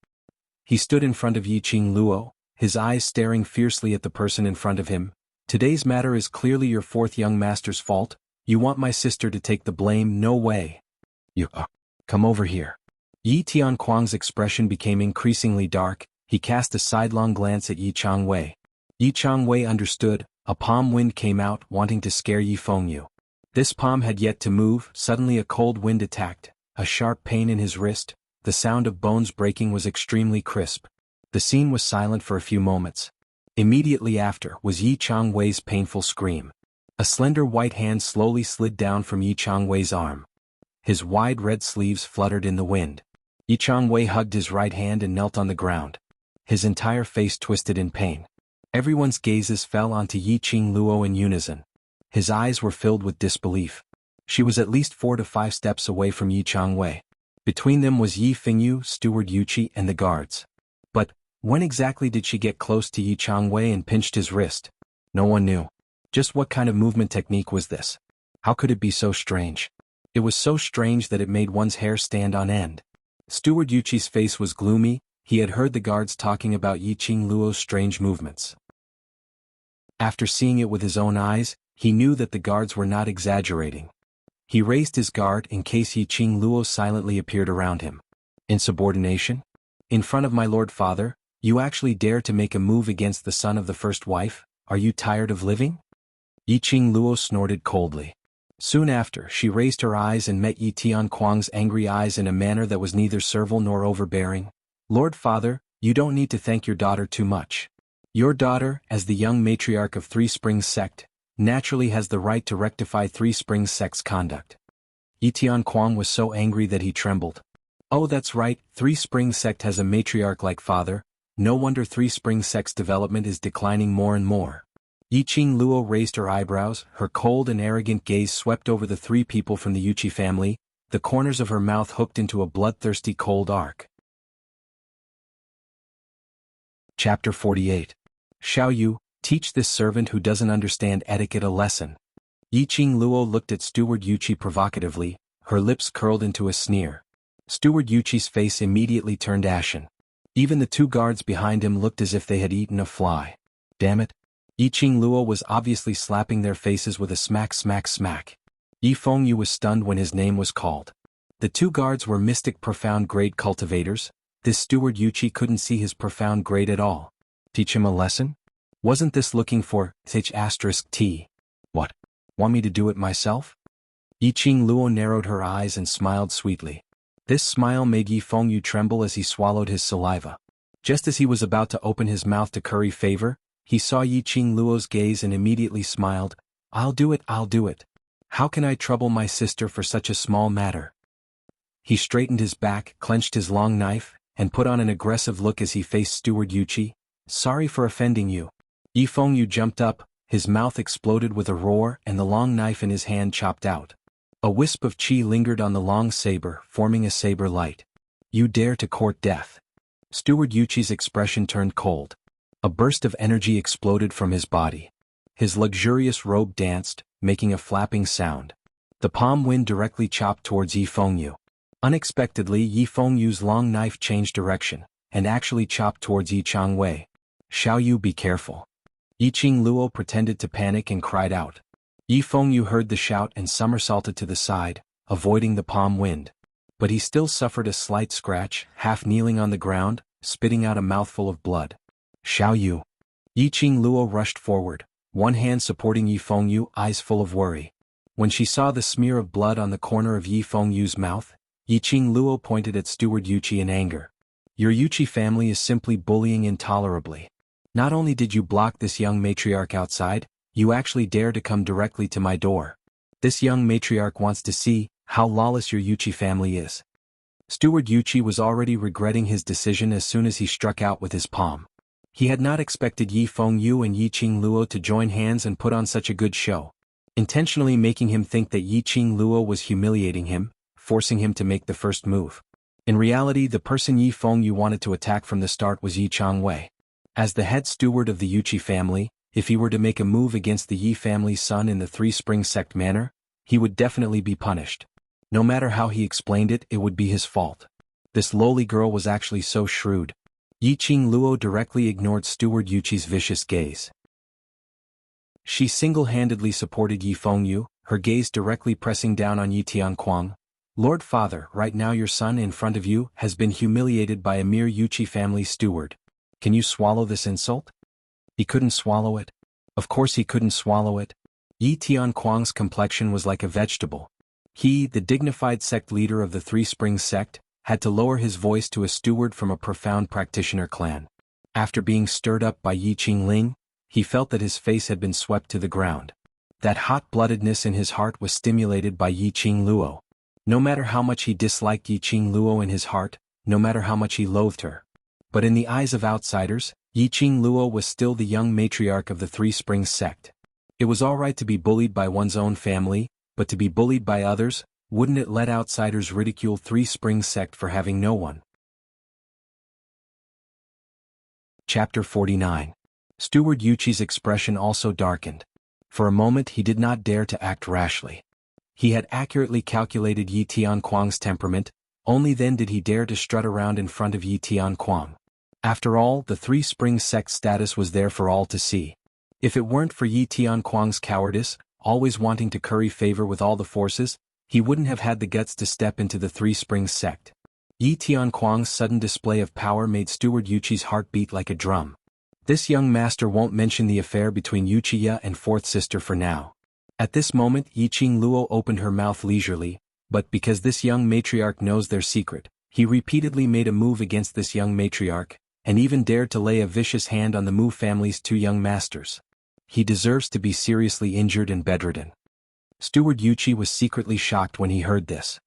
He stood in front of Yiqing Luo, his eyes staring fiercely at the person in front of him. "Today's matter is clearly your fourth young master's fault. You want my sister to take the blame? No way. You, come over here." Yi Tianquang's expression became increasingly dark. He cast a sidelong glance at Yi Changwei. Yi Changwei understood. A palm wind came out, wanting to scare Yi Fengyu. This palm had yet to move. Suddenly a cold wind attacked, a sharp pain in his wrist. The sound of bones breaking was extremely crisp. The scene was silent for a few moments. Immediately after was Yi Changwei's painful scream. A slender white hand slowly slid down from Yi Changwei's arm. His wide red sleeves fluttered in the wind. Yi Changwei hugged his right hand and knelt on the ground. His entire face twisted in pain. Everyone's gazes fell onto Yiqing Luo in unison. His eyes were filled with disbelief. She was at least 4 to 5 steps away from Yi Changwei. Between them was Yi Fengyu, Steward Yuchi, and the guards. But when exactly did she get close to Yi Changwei and pinched his wrist? No one knew. Just what kind of movement technique was this? How could it be so strange? It was so strange that it made one's hair stand on end. Steward Yuchi's face was gloomy. He had heard the guards talking about Yiqing Luo's strange movements. After seeing it with his own eyes, he knew that the guards were not exaggerating. He raised his guard in case Yiqing Luo silently appeared around him. Insubordination? In front of my lord father, you actually dare to make a move against the son of the first wife? Are you tired of living? Yiqing Luo snorted coldly. Soon after, she raised her eyes and met Yi Tianquang's angry eyes in a manner that was neither servile nor overbearing. "Lord Father, you don't need to thank your daughter too much. Your daughter, as the young matriarch of Three Springs sect, naturally has the right to rectify Three Springs sect's conduct." Yi Tianquang was so angry that he trembled. "Oh, that's right, Three Springs sect has a matriarch like father. No wonder Three Springs sect's development is declining more and more." Yiqing Luo raised her eyebrows. Her cold and arrogant gaze swept over the three people from the Yuchi family, the corners of her mouth hooked into a bloodthirsty cold arc. Chapter 48. Xiao Yu, teach this servant who doesn't understand etiquette a lesson. Yiqing Luo looked at Steward Yuchi provocatively, her lips curled into a sneer. Steward Yuchi's face immediately turned ashen. Even the two guards behind him looked as if they had eaten a fly. Damn it. Yiqing Luo was obviously slapping their faces with a smack smack smack. Yi Fengyu was stunned when his name was called. The two guards were mystic profound grade cultivators. This Steward Yuchi couldn't see his profound grade at all. Teach him a lesson? Wasn't this looking for T? What? Want me to do it myself? Yiqing Luo narrowed her eyes and smiled sweetly. This smile made Yi Fengyu tremble as he swallowed his saliva. Just as he was about to open his mouth to curry favor, he saw Yiqing Luo's gaze and immediately smiled. I'll do it. How can I trouble my sister for such a small matter? He straightened his back, clenched his long knife, and put on an aggressive look as he faced Steward Yuchi. Sorry for offending you. Yi Fengyu jumped up, his mouth exploded with a roar and the long knife in his hand chopped out. A wisp of chi lingered on the long saber, forming a saber light. You dare to court death? Steward Yuchi's expression turned cold. A burst of energy exploded from his body. His luxurious robe danced, making a flapping sound. The palm wind directly chopped towards Yi Fengyu. Unexpectedly, Yi Fengyu's long knife changed direction, and actually chopped towards Yi Changwei. Xiao Yu, be careful. Yiqing Luo pretended to panic and cried out. Yi Fengyu heard the shout and somersaulted to the side, avoiding the palm wind. but he still suffered a slight scratch, half kneeling on the ground, spitting out a mouthful of blood. Xiao Yu. Yiqing Luo rushed forward, one hand supporting Yi Fengyu, eyes full of worry. When she saw the smear of blood on the corner of Yi Fengyu's mouth, Yiqing Luo pointed at Steward Yuqi in anger. Your Yuqi family is simply bullying intolerably. Not only did you block this young matriarch outside, you actually dare to come directly to my door. This young matriarch wants to see how lawless your Yuqi family is. Steward Yuqi was already regretting his decision as soon as he struck out with his palm. He had not expected Yi Fengyu and Yiqing Luo to join hands and put on such a good show, intentionally making him think that Yiqing Luo was humiliating him, forcing him to make the first move. In reality, the person Yi Fengyu wanted to attack from the start was Yi Changwei. As the head steward of the Yuqi family, if he were to make a move against the Yi family's son in the Three Springs sect manner, he would definitely be punished. No matter how he explained it, it would be his fault. This lowly girl was actually so shrewd. Yiqing Luo directly ignored Steward Yuqi's vicious gaze. She single-handedly supported Yi Fengyu, her gaze directly pressing down on Yi Tianquang. Lord Father, right now your son in front of you has been humiliated by a mere Yuqi family steward. Can you swallow this insult? He couldn't swallow it. Of course he couldn't swallow it. Yi Tianquang's complexion was like a vegetable. He, the dignified sect leader of the Three Springs sect, had to lower his voice to a steward from a profound practitioner clan. After being stirred up by Yi Qingling, he felt that his face had been swept to the ground. That hot-bloodedness in his heart was stimulated by Yiqing Luo. No matter how much he disliked Yiqing Luo in his heart, no matter how much he loathed her. But in the eyes of outsiders, Yiqing Luo was still the young matriarch of the Three Springs sect. It was alright to be bullied by one's own family, but to be bullied by others, wouldn't it let outsiders ridicule Three Springs sect for having no one? Chapter 49. Steward Yuqi's expression also darkened. For a moment he did not dare to act rashly. He had accurately calculated Yi Tianquang's temperament, only then did he dare to strut around in front of Yi Tianquang. After all, the Three Springs sect status was there for all to see. If it weren't for Yi Tianquang's cowardice, always wanting to curry favor with all the forces, he wouldn't have had the guts to step into the Three Springs sect. Yi Tianquang's sudden display of power made Steward Yuqi's heart beat like a drum. This young master won't mention the affair between Wuxia and fourth sister for now. At this moment Yiqing Luo opened her mouth leisurely, but because this young matriarch knows their secret, he repeatedly made a move against this young matriarch, and even dared to lay a vicious hand on the Mu family's two young masters. He deserves to be seriously injured and bedridden. Steward Yuqi was secretly shocked when he heard this.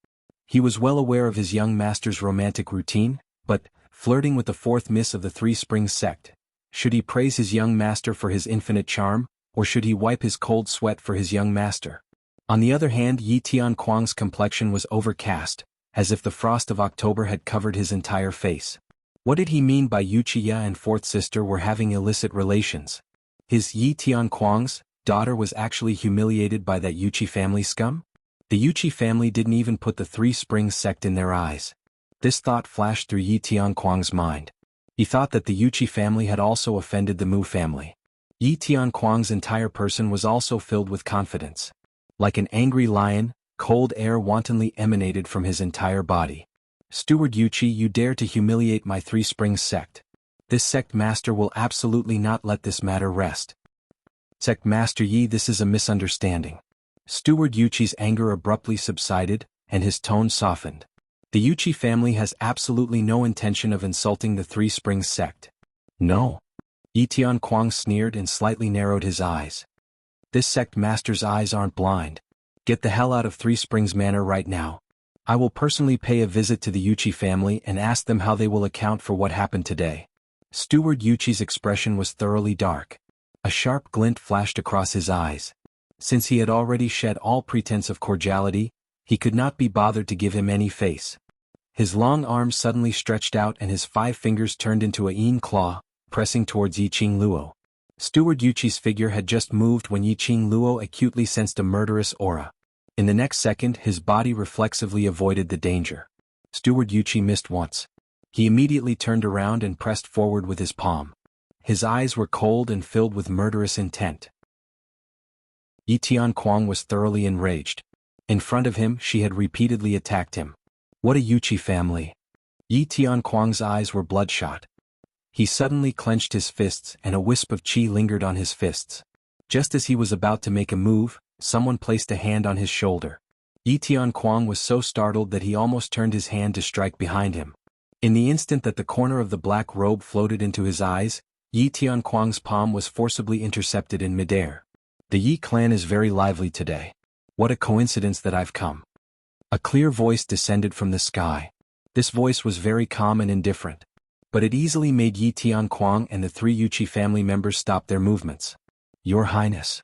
He was well aware of his young master's romantic routine, but, flirting with the fourth miss of the Three Springs sect, should he praise his young master for his infinite charm, or should he wipe his cold sweat for his young master? On the other hand, Yi Tianquang's complexion was overcast, as if the frost of October had covered his entire face. What did he mean by Wuxia and fourth sister were having illicit relations? His Yi Tianquang's daughter was actually humiliated by that Yuqi family scum? The Yuqi family didn't even put the Three Springs sect in their eyes. This thought flashed through Yi Tianquang's mind. He thought that the Yuqi family had also offended the Mu family. Yi Tianquang's entire person was also filled with confidence. Like an angry lion, cold air wantonly emanated from his entire body. Steward Yuqi, you dare to humiliate my Three Springs sect. This sect master will absolutely not let this matter rest. Sect Master Yi, this is a misunderstanding. Steward Yuqi's anger abruptly subsided, and his tone softened. The Yuqi family has absolutely no intention of insulting the Three Springs sect. No. Yi Tianquang sneered and slightly narrowed his eyes. This sect master's eyes aren't blind. Get the hell out of Three Springs Manor right now. I will personally pay a visit to the Yuqi family and ask them how they will account for what happened today. Steward Yuqi's expression was thoroughly dark. A sharp glint flashed across his eyes. Since he had already shed all pretense of cordiality, he could not be bothered to give him any face. His long arms suddenly stretched out and his 5 fingers turned into a yin claw, pressing towards Yiqing Luo. Steward Yuqi's figure had just moved when Yiqing Luo acutely sensed a murderous aura. In the next second his body reflexively avoided the danger. Steward Yuqi missed once. He immediately turned around and pressed forward with his palm. His eyes were cold and filled with murderous intent. Yi Tianquang was thoroughly enraged. In front of him she had repeatedly attacked him. What a Yuchi family. Yi Tianquang's eyes were bloodshot. He suddenly clenched his fists and a wisp of qi lingered on his fists. Just as he was about to make a move, someone placed a hand on his shoulder. Yi Tianquang was so startled that he almost turned his hand to strike behind him. In the instant that the corner of the black robe floated into his eyes, Yi Tianquang's palm was forcibly intercepted in midair. The Yi clan is very lively today. What a coincidence that I've come. A clear voice descended from the sky. This voice was very calm and indifferent. But it easily made Yi Tianquang and the 3 Yuchi family members stop their movements. Your Highness.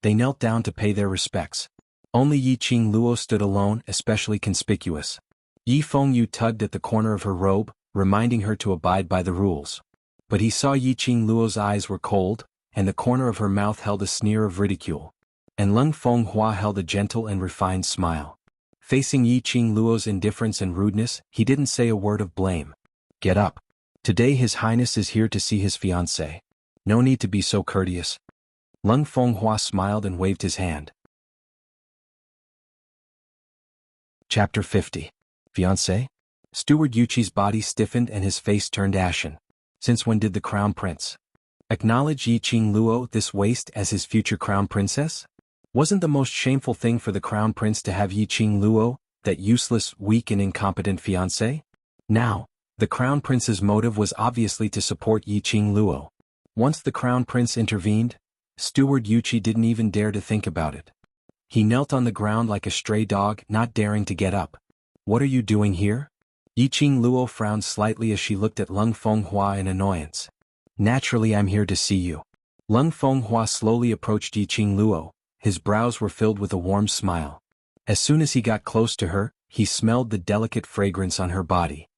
They knelt down to pay their respects. Only Yi Qing Luo stood alone, especially conspicuous. Yi Fengyu tugged at the corner of her robe, reminding her to abide by the rules. But he saw Yi Qing Luo's eyes were cold, and the corner of her mouth held a sneer of ridicule. And Leng Fenghua held a gentle and refined smile. Facing Yi Qing Luo's indifference and rudeness, he didn't say a word of blame. Get up. Today His Highness is here to see his fiancée. No need to be so courteous. Leng Fenghua smiled and waved his hand. Chapter 50. Fiancé? Steward Yuchi's body stiffened and his face turned ashen. Since when did the crown prince acknowledge Yi Qing Luo, this waste, as his future crown princess? Wasn't the most shameful thing for the crown prince to have Yi Qing Luo, that useless, weak and incompetent fiancé? Now, the crown prince's motive was obviously to support Yi Qing Luo. Once the crown prince intervened, Steward Yuchi didn't even dare to think about it. He knelt on the ground like a stray dog, not daring to get up. What are you doing here? Yi Qing Luo frowned slightly as she looked at Leng Fenghua in annoyance. Naturally, I'm here to see you. Leng Fenghua slowly approached Yi Qing Luo. His brows were filled with a warm smile. As soon as he got close to her, he smelled the delicate fragrance on her body.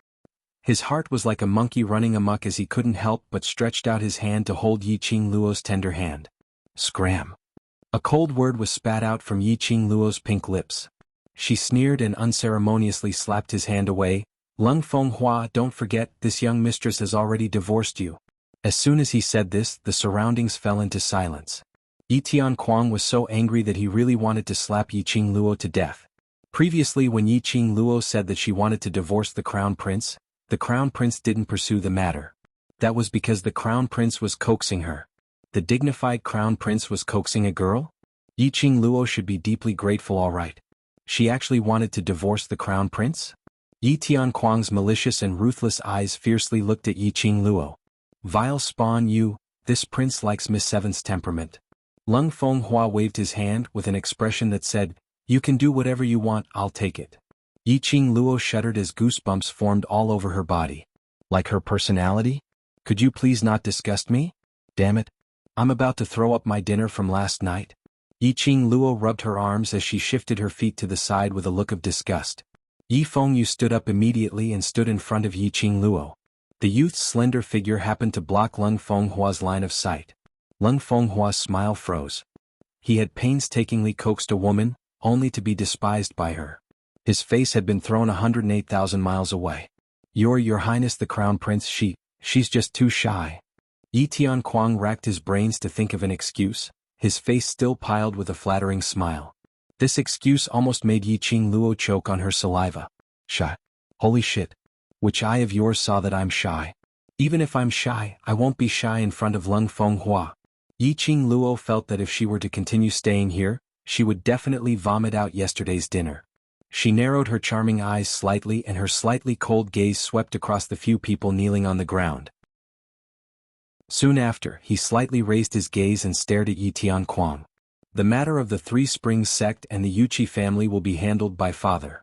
His heart was like a monkey running amok as he couldn't help but stretched out his hand to hold Yi Qing Luo's tender hand. Scram. A cold word was spat out from Yi Qing Luo's pink lips. She sneered and unceremoniously slapped his hand away. Leng Fenghua, don't forget, this young mistress has already divorced you. As soon as he said this, the surroundings fell into silence. Yi Tianquang was so angry that he really wanted to slap Yi Qing Luo to death. Previously, when Yi Qing Luo said that she wanted to divorce the crown prince didn't pursue the matter. That was because the crown prince was coaxing her. The dignified crown prince was coaxing a girl? Yi Qing Luo should be deeply grateful, all right. She actually wanted to divorce the crown prince? Yi Tianquang's malicious and ruthless eyes fiercely looked at Yi Qing Luo. Vile spawn, you, this prince likes Miss Seven's temperament. Leng Fenghua waved his hand with an expression that said, you can do whatever you want, I'll take it. Yi Qing Luo shuddered as goosebumps formed all over her body. Like her personality? Could you please not disgust me? Damn it. I'm about to throw up my dinner from last night. Yi Qing Luo rubbed her arms as she shifted her feet to the side with a look of disgust. Yi Fengyu stood up immediately and stood in front of Yi Qing Luo. The youth's slender figure happened to block Leng Fenghua's line of sight. Leng Fenghua's smile froze. He had painstakingly coaxed a woman, only to be despised by her. His face had been thrown 108,000 miles away. Your Highness the Crown Prince, she's just too shy. Yi Tianquang racked his brains to think of an excuse, his face still piled with a flattering smile. This excuse almost made Yi Qing Luo choke on her saliva. Shy. Holy shit. Which eye of yours saw that I'm shy? Even if I'm shy, I won't be shy in front of Leng Fenghua. Yi Qing Luo felt that if she were to continue staying here, she would definitely vomit out yesterday's dinner. She narrowed her charming eyes slightly and her slightly cold gaze swept across the few people kneeling on the ground. Soon after, he slightly raised his gaze and stared at Yi Tianquang. The matter of the Three Springs sect and the Yuchi family will be handled by Father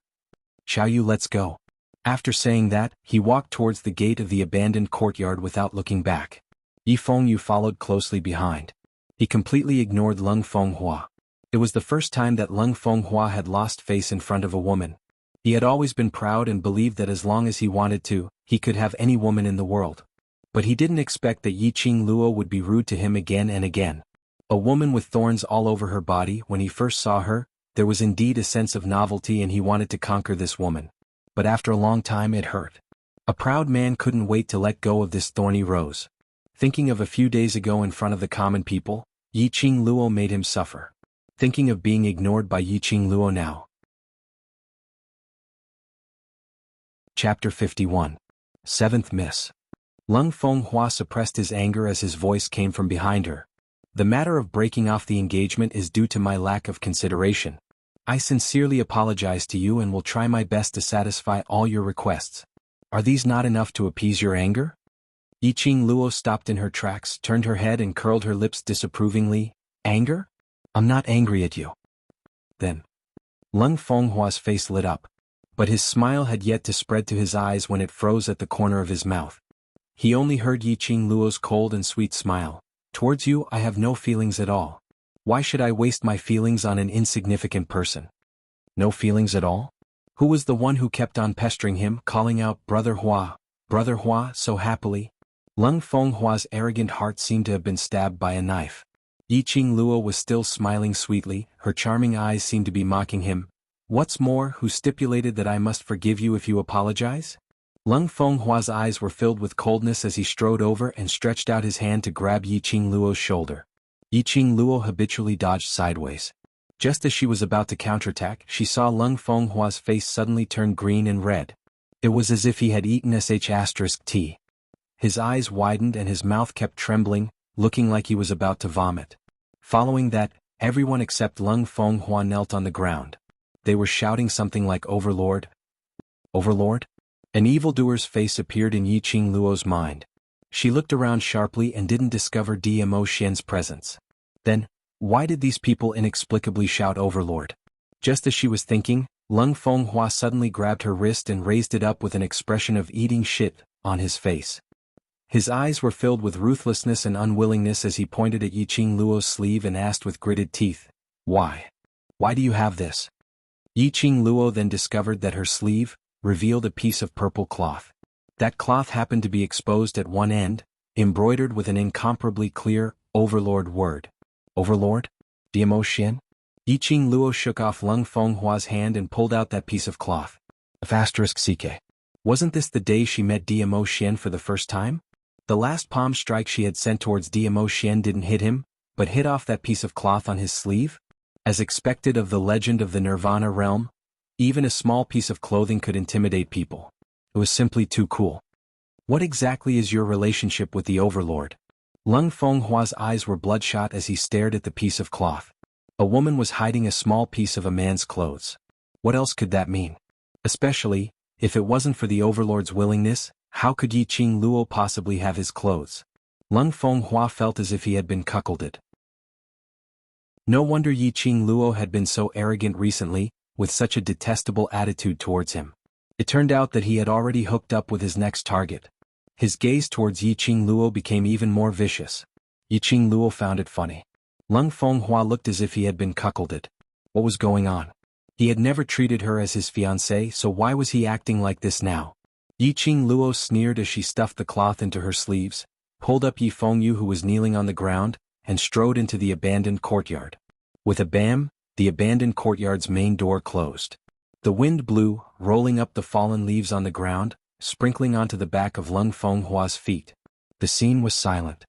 Xiaoyu. Let's go. After saying that, he walked towards the gate of the abandoned courtyard without looking back. Yi Fengyu followed closely behind. He completely ignored Leng Fenghua. It was the first time that Leng Fenghua had lost face in front of a woman. He had always been proud and believed that as long as he wanted to, he could have any woman in the world. But he didn't expect that Yi Qing Luo would be rude to him again and again. A woman with thorns all over her body. When he first saw her, there was indeed a sense of novelty and he wanted to conquer this woman. But after a long time it hurt. A proud man couldn't wait to let go of this thorny rose. Thinking of a few days ago in front of the common people, Yi Qing Luo made him suffer. Thinking of being ignored by Yi Qing Luo now, Chapter 51. Seventh Miss. Lung Fenghua suppressed his anger as his voice came from behind her. The matter of breaking off the engagement is due to my lack of consideration. I sincerely apologize to you and will try my best to satisfy all your requests. Are these not enough to appease your anger? Yiqing Luo stopped in her tracks, turned her head and curled her lips disapprovingly. Anger? I'm not angry at you. Then. Lung Fenghua's face lit up. But his smile had yet to spread to his eyes when it froze at the corner of his mouth. He only heard Yiqing Luo's cold and sweet smile. Towards you I have no feelings at all. Why should I waste my feelings on an insignificant person? No feelings at all? Who was the one who kept on pestering him, calling out Brother Hua, so happily? Lung Fenghua's arrogant heart seemed to have been stabbed by a knife. Yiqing Luo was still smiling sweetly, her charming eyes seemed to be mocking him. What's more, who stipulated that I must forgive you if you apologize? Lung Fenghua's eyes were filled with coldness as he strode over and stretched out his hand to grab Yiqing Luo's shoulder. Yiqing Luo habitually dodged sideways. Just as she was about to counterattack, she saw Lung Fenghua's face suddenly turn green and red. It was as if he had eaten *T. His eyes widened and his mouth kept trembling, looking like he was about to vomit. Following that, everyone except Lung Fenghua knelt on the ground. They were shouting something like Overlord. Overlord? An evildoer's face appeared in Yiqing Luo's mind. She looked around sharply and didn't discover Dmo Xian's presence. Then, why did these people inexplicably shout Overlord? Just as she was thinking, Lung Fenghua suddenly grabbed her wrist and raised it up with an expression of eating shit on his face. His eyes were filled with ruthlessness and unwillingness as he pointed at Yiqing Luo's sleeve and asked with gritted teeth, Why? Why do you have this? Yiqing Luo then discovered that her sleeve revealed a piece of purple cloth. That cloth happened to be exposed at one end, embroidered with an incomparably clear, Overlord word. Overlord? Dmo Xian? Yiqing Luo shook off Lung Fenghua's hand and pulled out that piece of cloth. *CK. Wasn't this the day she met Dmo Xian for the first time? The last palm strike she had sent towards Dmo Xian didn't hit him, but hit off that piece of cloth on his sleeve? As expected of the legend of the Nirvana realm, even a small piece of clothing could intimidate people. It was simply too cool. What exactly is your relationship with the Overlord? Lung Fenghua's eyes were bloodshot as he stared at the piece of cloth. A woman was hiding a small piece of a man's clothes. What else could that mean? Especially, if it wasn't for the Overlord's willingness, how could Yiqing Luo possibly have his clothes? Lung Fenghua felt as if he had been cuckolded. No wonder Yiqing Luo had been so arrogant recently, with such a detestable attitude towards him. It turned out that he had already hooked up with his next target. His gaze towards Yiqing Luo became even more vicious. Yiqing Luo found it funny. Lung Fenghua looked as if he had been cuckolded. What was going on? He had never treated her as his fiancée, so why was he acting like this now? Yiqing Luo sneered as she stuffed the cloth into her sleeves, pulled up Yi Fengyu who was kneeling on the ground, and strode into the abandoned courtyard. With a bam, the abandoned courtyard's main door closed. The wind blew, rolling up the fallen leaves on the ground, sprinkling onto the back of Lung Fenghua's feet. The scene was silent.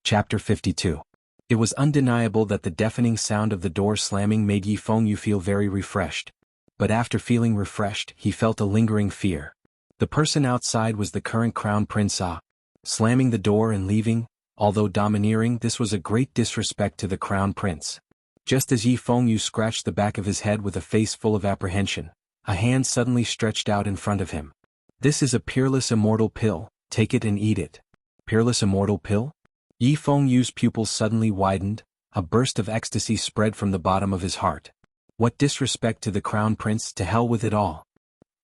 Chapter 52. It was undeniable that the deafening sound of the door slamming made Yi Fengyu feel very refreshed. But after feeling refreshed, he felt a lingering fear. The person outside was the current crown prince Slamming the door and leaving, although domineering, this was a great disrespect to the crown prince. Just as Yi Fengyu scratched the back of his head with a face full of apprehension, a hand suddenly stretched out in front of him. This is a peerless immortal pill, take it and eat it. Peerless immortal pill? Yi Fengyu's pupils suddenly widened, a burst of ecstasy spread from the bottom of his heart. What disrespect to the crown prince, to hell with it all.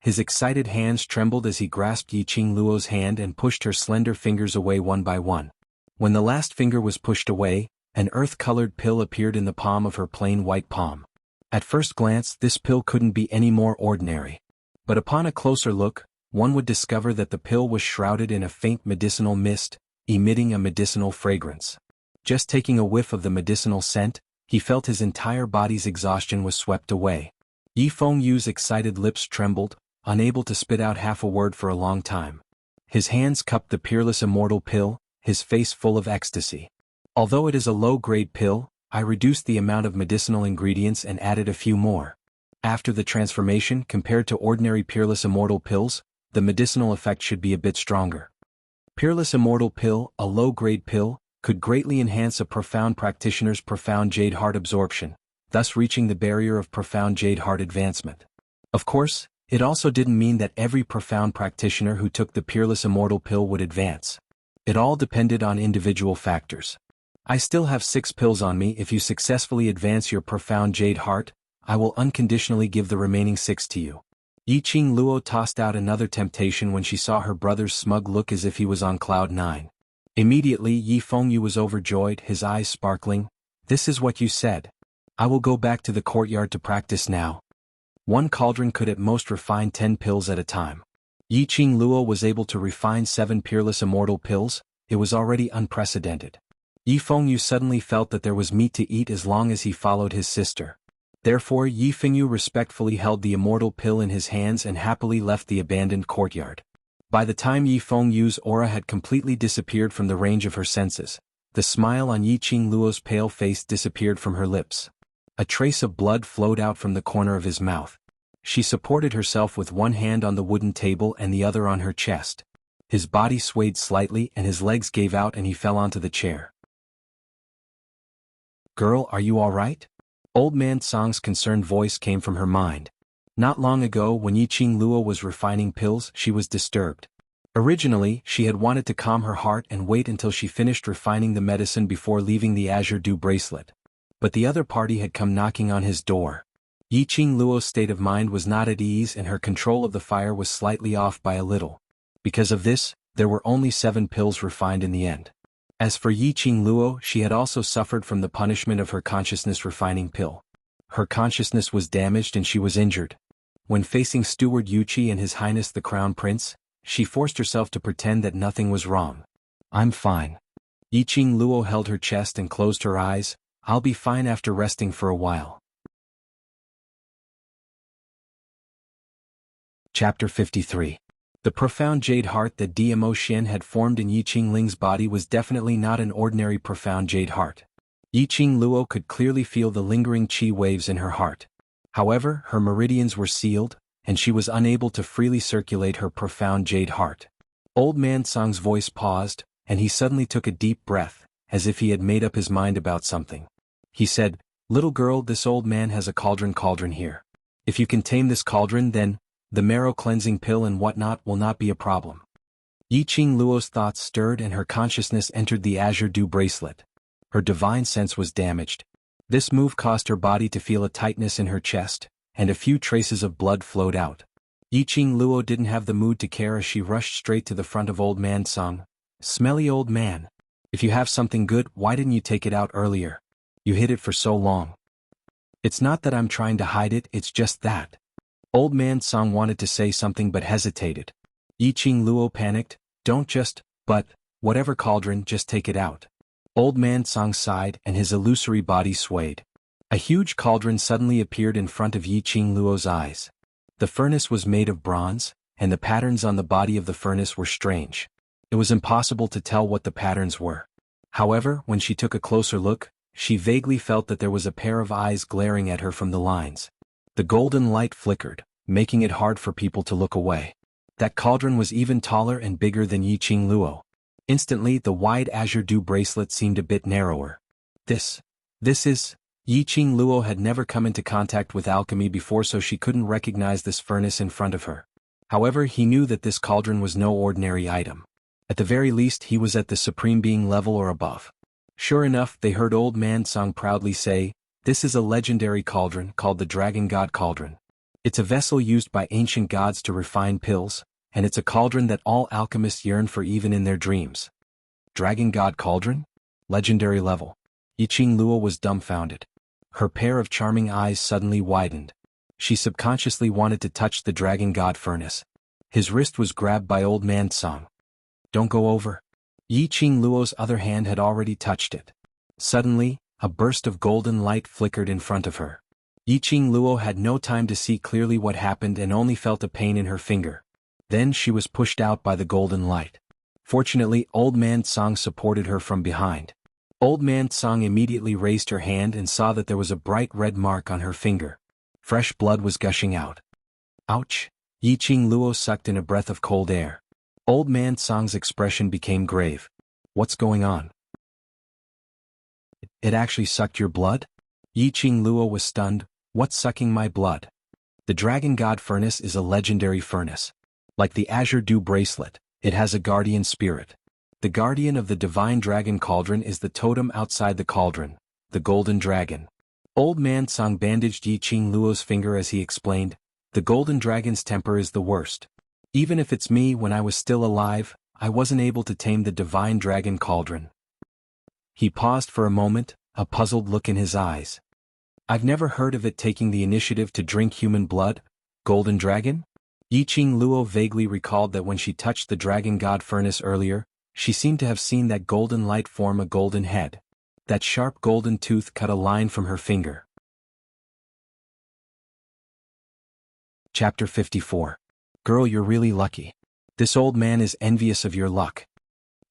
His excited hands trembled as he grasped Yiqing Luo's hand and pushed her slender fingers away one by one. When the last finger was pushed away, an earth-colored pill appeared in the palm of her plain white palm. At first glance, this pill couldn't be any more ordinary. But upon a closer look, one would discover that the pill was shrouded in a faint medicinal mist, emitting a medicinal fragrance. Just taking a whiff of the medicinal scent, he felt his entire body's exhaustion was swept away. Yi Fengyu's excited lips trembled, unable to spit out half a word for a long time. His hands cupped the peerless immortal pill, his face full of ecstasy. Although it is a low-grade pill, I reduced the amount of medicinal ingredients and added a few more. After the transformation, compared to ordinary Peerless Immortal pills, the medicinal effect should be a bit stronger. Peerless Immortal pill, a low-grade pill, could greatly enhance a profound practitioner's profound Jade Heart absorption, thus reaching the barrier of profound Jade Heart advancement. Of course, it also didn't mean that every profound practitioner who took the Peerless Immortal pill would advance. It all depended on individual factors. I still have 6 pills on me. If you successfully advance your profound Jade Heart, I will unconditionally give the remaining 6 to you. Yiqing Luo tossed out another temptation when she saw her brother's smug look as if he was on cloud 9. Immediately Yi Fengyu was overjoyed, his eyes sparkling. This is what you said. I will go back to the courtyard to practice now. One cauldron could at most refine 10 pills at a time. Yiqing Luo was able to refine 7 Peerless Immortal pills. It was already unprecedented. Yi Fengyu suddenly felt that there was meat to eat as long as he followed his sister. Therefore Yi Fengyu respectfully held the immortal pill in his hands and happily left the abandoned courtyard. By the time Yi Fengyu's aura had completely disappeared from the range of her senses, the smile on Yiqing Luo's pale face disappeared from her lips. A trace of blood flowed out from the corner of his mouth. She supported herself with one hand on the wooden table and the other on her chest. His body swayed slightly and his legs gave out and he fell onto the chair. Girl, are you all right? Old Man Song's concerned voice came from her mind. Not long ago when Yiqing Luo was refining pills, she was disturbed. Originally, she had wanted to calm her heart and wait until she finished refining the medicine before leaving the Azure Dew bracelet. But the other party had come knocking on his door. Yiqing Luo's state of mind was not at ease and her control of the fire was slightly off by a little. Because of this, there were only 7 pills refined in the end. As for Yiqing Luo, she had also suffered from the punishment of her consciousness refining pill. Her consciousness was damaged and she was injured. When facing Steward Yuqi and His Highness the Crown Prince, she forced herself to pretend that nothing was wrong. I'm fine. Yiqing Luo held her chest and closed her eyes. I'll be fine after resting for a while. Chapter 53. The profound jade heart that Dmo Shen had formed in Yiqing Ling's body was definitely not an ordinary profound jade heart. Yiqing Luo could clearly feel the lingering qi waves in her heart. However, her meridians were sealed, and she was unable to freely circulate her profound jade heart. Old Man Song's voice paused, and he suddenly took a deep breath, as if he had made up his mind about something. He said, "Little girl, this old man has a cauldron here. If you can tame this cauldron, then the marrow cleansing pill and whatnot will not be a problem." Yiqing Luo's thoughts stirred and her consciousness entered the Azure Dew bracelet. Her divine sense was damaged. This move caused her body to feel a tightness in her chest, and a few traces of blood flowed out. Yiqing Luo didn't have the mood to care as she rushed straight to the front of Old Man Song. "Smelly old man. If you have something good, why didn't you take it out earlier? You hid it for so long." "It's not that I'm trying to hide it, it's just that." Old Man Song wanted to say something but hesitated. Yiqing Luo panicked, "Don't just, but, whatever cauldron, just take it out." Old Man Song sighed and his illusory body swayed. A huge cauldron suddenly appeared in front of Yiqing Luo's eyes. The furnace was made of bronze, and the patterns on the body of the furnace were strange. It was impossible to tell what the patterns were. However, when she took a closer look, she vaguely felt that there was a pair of eyes glaring at her from the lines. The golden light flickered, making it hard for people to look away. That cauldron was even taller and bigger than Yiqing Luo. Instantly, the wide Azure Dew bracelet seemed a bit narrower. This is... Yiqing Luo had never come into contact with alchemy before, so she couldn't recognize this furnace in front of her. However, he knew that this cauldron was no ordinary item. At the very least, he was at the Supreme Being level or above. Sure enough, they heard Old Man Song proudly say, "This is a legendary cauldron called the Dragon God Cauldron. It's a vessel used by ancient gods to refine pills, and it's a cauldron that all alchemists yearn for even in their dreams." Dragon God Cauldron? Legendary level. Yiqing Luo was dumbfounded. Her pair of charming eyes suddenly widened. She subconsciously wanted to touch the Dragon God furnace. His wrist was grabbed by Old Man Song. "Don't go over." Yiqing Luo's other hand had already touched it. Suddenly, a burst of golden light flickered in front of her. Yiqing Luo had no time to see clearly what happened and only felt a pain in her finger. Then she was pushed out by the golden light. Fortunately, Old Man Song supported her from behind. Old Man Song immediately raised her hand and saw that there was a bright red mark on her finger. Fresh blood was gushing out. Ouch! Yi Qing Luo sucked in a breath of cold air. Old Man Song's expression became grave. What's going on? It actually sucked your blood? Yi Qing Luo was stunned. What's sucking my blood? The Dragon God Furnace is a legendary furnace. Like the Azure Dew Bracelet, it has a guardian spirit. The guardian of the Divine Dragon Cauldron is the totem outside the cauldron, the Golden Dragon. Old Man Song bandaged Yi Qing Luo's finger as he explained, the Golden Dragon's temper is the worst. Even if it's me when I was still alive, I wasn't able to tame the Divine Dragon Cauldron. He paused for a moment, a puzzled look in his eyes. I've never heard of it taking the initiative to drink human blood. Golden Dragon? Yi Qing Luo vaguely recalled that when she touched the Dragon God Furnace earlier, she seemed to have seen that golden light form a golden head. That sharp golden tooth cut a line from her finger. Chapter 54. Girl, you're really lucky. This old man is envious of your luck.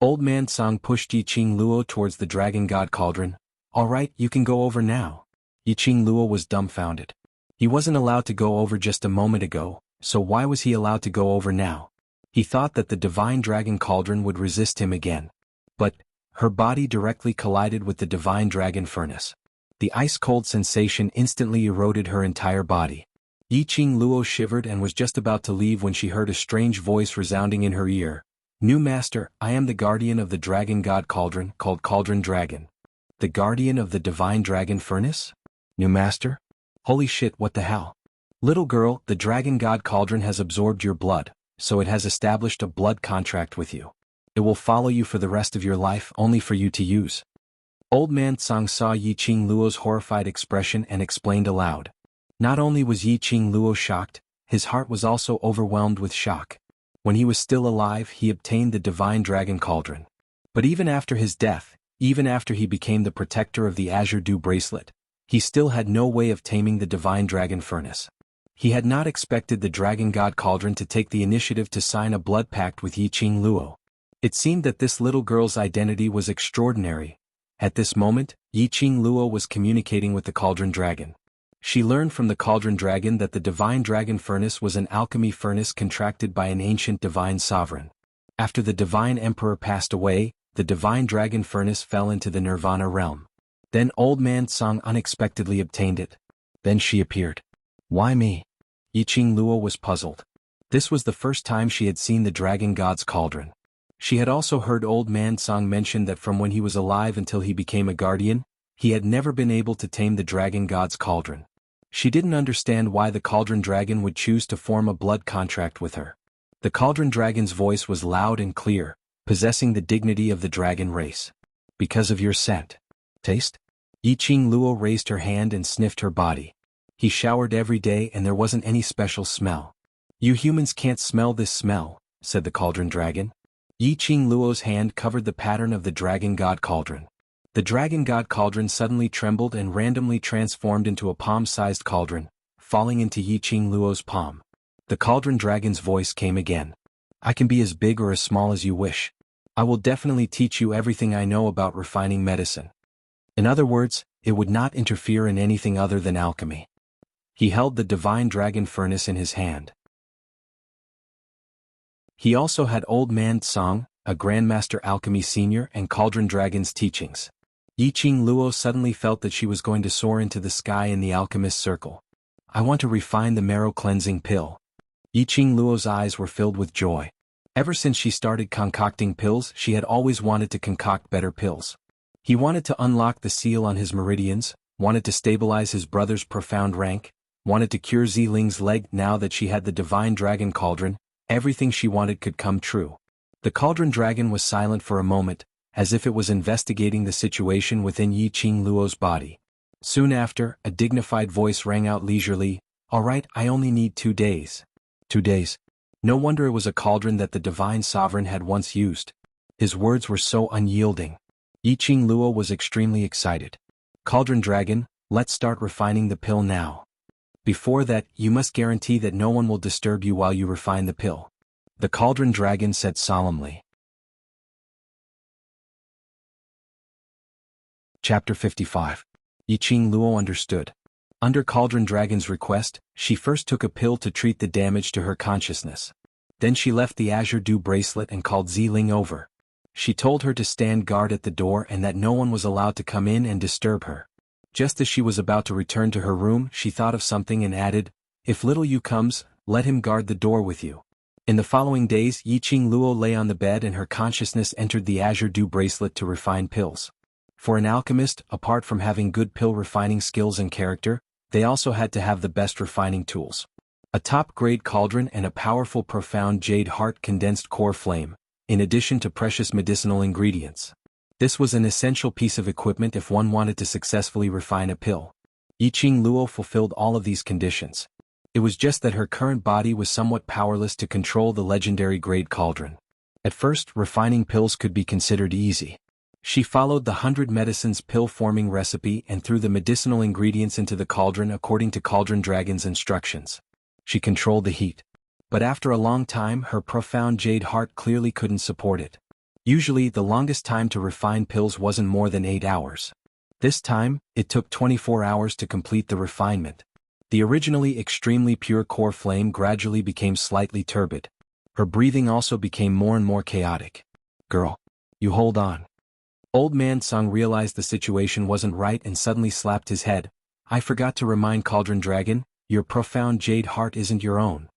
Old Man Song pushed Yi Qing Luo towards the Dragon God Cauldron. All right, you can go over now. Yi Qing Luo was dumbfounded. He wasn't allowed to go over just a moment ago, so why was he allowed to go over now? He thought that the Divine Dragon Cauldron would resist him again. But her body directly collided with the Divine Dragon Furnace. The ice-cold sensation instantly eroded her entire body. Yi Qing Luo shivered and was just about to leave when she heard a strange voice resounding in her ear. New Master, I am the guardian of the Dragon God Cauldron, called Cauldron Dragon. The guardian of the Divine Dragon Furnace? New Master? Holy shit, what the hell? Little girl, the Dragon God Cauldron has absorbed your blood, so it has established a blood contract with you. It will follow you for the rest of your life, only for you to use. Old Man Song saw Yi Qing Luo's horrified expression and explained aloud. Not only was Yi Qing Luo shocked, his heart was also overwhelmed with shock. When he was still alive, he obtained the Divine Dragon Cauldron. But even after his death, even after he became the protector of the Azure Dew Bracelet, he still had no way of taming the Divine Dragon Furnace. He had not expected the Dragon God Cauldron to take the initiative to sign a blood pact with Yi Qing Luo. It seemed that this little girl's identity was extraordinary. At this moment, Yi Qing Luo was communicating with the Cauldron Dragon. She learned from the Cauldron Dragon that the Divine Dragon Furnace was an alchemy furnace contracted by an ancient divine sovereign. After the Divine Emperor passed away, the Divine Dragon Furnace fell into the Nirvana realm. Then Old Man Song unexpectedly obtained it. Then she appeared. Why me? Yi Qing Luo was puzzled. This was the first time she had seen the Dragon God's Cauldron. She had also heard Old Man Song mention that from when he was alive until he became a guardian, he had never been able to tame the Dragon God's Cauldron. She didn't understand why the Cauldron Dragon would choose to form a blood contract with her. The Cauldron Dragon's voice was loud and clear, possessing the dignity of the dragon race. Because of your scent. Taste? Yi Qing Luo raised her hand and sniffed her body. He showered every day and there wasn't any special smell. You humans can't smell this smell, said the Cauldron Dragon. Yi Qing Luo's hand covered the pattern of the Dragon God Cauldron. The Dragon God Cauldron suddenly trembled and randomly transformed into a palm-sized cauldron, falling into Yi Qing Luo's palm. The Cauldron Dragon's voice came again. I can be as big or as small as you wish. I will definitely teach you everything I know about refining medicine. In other words, it would not interfere in anything other than alchemy. He held the Divine Dragon Furnace in his hand. He also had Old Man Song, a Grandmaster Alchemy Senior, and Cauldron Dragon's teachings. Yi Qing Luo suddenly felt that she was going to soar into the sky in the alchemist's circle. I want to refine the marrow cleansing pill. Yi Qing Luo's eyes were filled with joy. Ever since she started concocting pills, she had always wanted to concoct better pills. He wanted to unlock the seal on his meridians, wanted to stabilize his brother's profound rank, wanted to cure Ziling's leg. Now that she had the Divine Dragon Cauldron, everything she wanted could come true. The Cauldron Dragon was silent for a moment, as if it was investigating the situation within Yi Qing Luo's body. Soon after, a dignified voice rang out leisurely, All right, I only need 2 days. 2 days. No wonder it was a cauldron that the Divine Sovereign had once used. His words were so unyielding. Yi Qing Luo was extremely excited. Cauldron Dragon, let's start refining the pill now. Before that, you must guarantee that no one will disturb you while you refine the pill. The Cauldron Dragon said solemnly. Chapter 55. Yi Qing Luo understood. Under Cauldron Dragon's request, she first took a pill to treat the damage to her consciousness. Then she left the Azure Dew bracelet and called Ziling over. She told her to stand guard at the door and that no one was allowed to come in and disturb her. Just as she was about to return to her room, she thought of something and added, "If little Yu comes, let him guard the door with you." In the following days, Yiqing Luo lay on the bed and her consciousness entered the Azure Dew bracelet to refine pills. For an alchemist, apart from having good pill refining skills and character, they also had to have the best refining tools. A top-grade cauldron and a powerful profound jade heart condensed core flame, in addition to precious medicinal ingredients. This was an essential piece of equipment if one wanted to successfully refine a pill. Yiqing Luo fulfilled all of these conditions. It was just that her current body was somewhat powerless to control the legendary grade cauldron. At first, refining pills could be considered easy. She followed the 100 medicines pill-forming recipe and threw the medicinal ingredients into the cauldron according to Cauldron Dragon's instructions. She controlled the heat. But after a long time, her profound jade heart clearly couldn't support it. Usually, the longest time to refine pills wasn't more than 8 hours. This time, it took 24 hours to complete the refinement. The originally extremely pure core flame gradually became slightly turbid. Her breathing also became more and more chaotic. "Girl, you hold on." Old Man Sung realized the situation wasn't right and suddenly slapped his head. "I forgot to remind Cauldron Dragon, your profound jade heart isn't your own."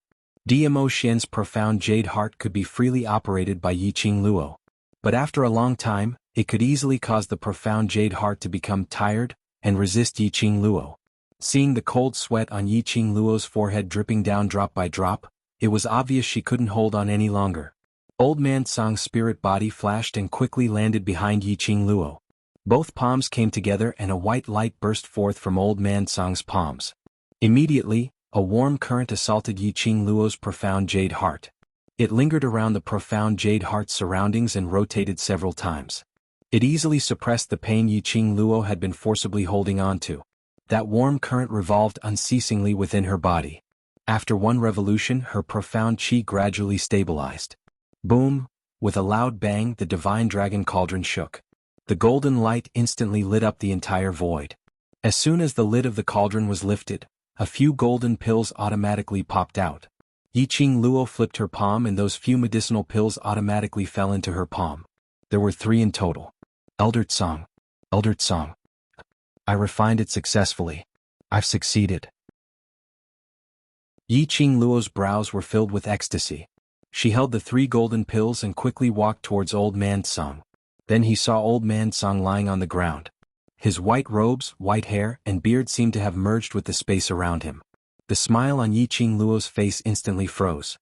Dmo Xian's profound jade heart could be freely operated by Yiqing Luo. But after a long time, it could easily cause the profound jade heart to become tired and resist Yiqing Luo. Seeing the cold sweat on Yiqing Luo's forehead dripping down drop by drop, it was obvious she couldn't hold on any longer. Old Man Song's spirit body flashed and quickly landed behind Yiqing Luo. Both palms came together and a white light burst forth from Old Man Song's palms. Immediately, a warm current assaulted Yiqing Luo's profound jade heart. It lingered around the profound jade heart's surroundings and rotated several times. It easily suppressed the pain Yiqing Luo had been forcibly holding on to. That warm current revolved unceasingly within her body. After one revolution, her profound qi gradually stabilized. Boom! With a loud bang, the divine dragon cauldron shook. The golden light instantly lit up the entire void. As soon as the lid of the cauldron was lifted, a few golden pills automatically popped out. Yiqing Luo flipped her palm and those few medicinal pills automatically fell into her palm. There were 3 in total. Elder Tsong. Elder Tsong. I refined it successfully. I've succeeded. Yiqing Luo's brows were filled with ecstasy. She held the 3 golden pills and quickly walked towards Old Man Song. Then he saw Old Man Song lying on the ground. His white robes, white hair, and beard seemed to have merged with the space around him. The smile on Yiqing Luo's face instantly froze.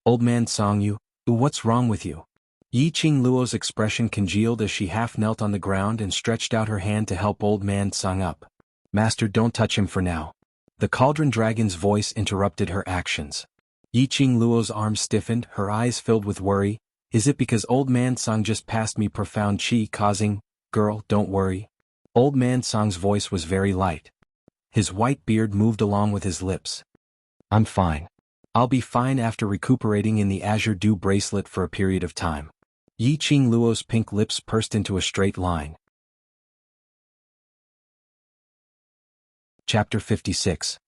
"Old Man Song, what's wrong with you?" Yiqing Luo's expression congealed as she half knelt on the ground and stretched out her hand to help Old Man Song up. "Master, don't touch him for now." The Cauldron Dragon's voice interrupted her actions. Yiqing Luo's arms stiffened, her eyes filled with worry. "Is it because Old Man Song just passed me profound qi causing—" "Girl, don't worry." Old Man Song's voice was very light. His white beard moved along with his lips. "I'm fine. I'll be fine after recuperating in the Azure Dew bracelet for a period of time." Yiqing Luo's pink lips pursed into a straight line. Chapter 56.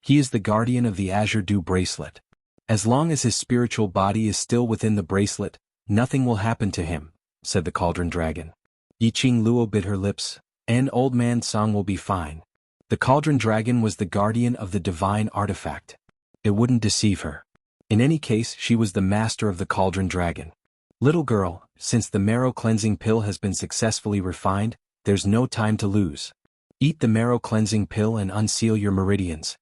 He is the guardian of the Azure Dew bracelet. As long as his spiritual body is still within the bracelet, nothing will happen to him, said the Cauldron Dragon. Yiqing Luo bit her lips, and Old Man Song will be fine. The Cauldron Dragon was the guardian of the divine artifact. It wouldn't deceive her. In any case, she was the master of the Cauldron Dragon. "Little girl, since the marrow cleansing pill has been successfully refined, there's no time to lose. Eat the marrow cleansing pill and unseal your meridians."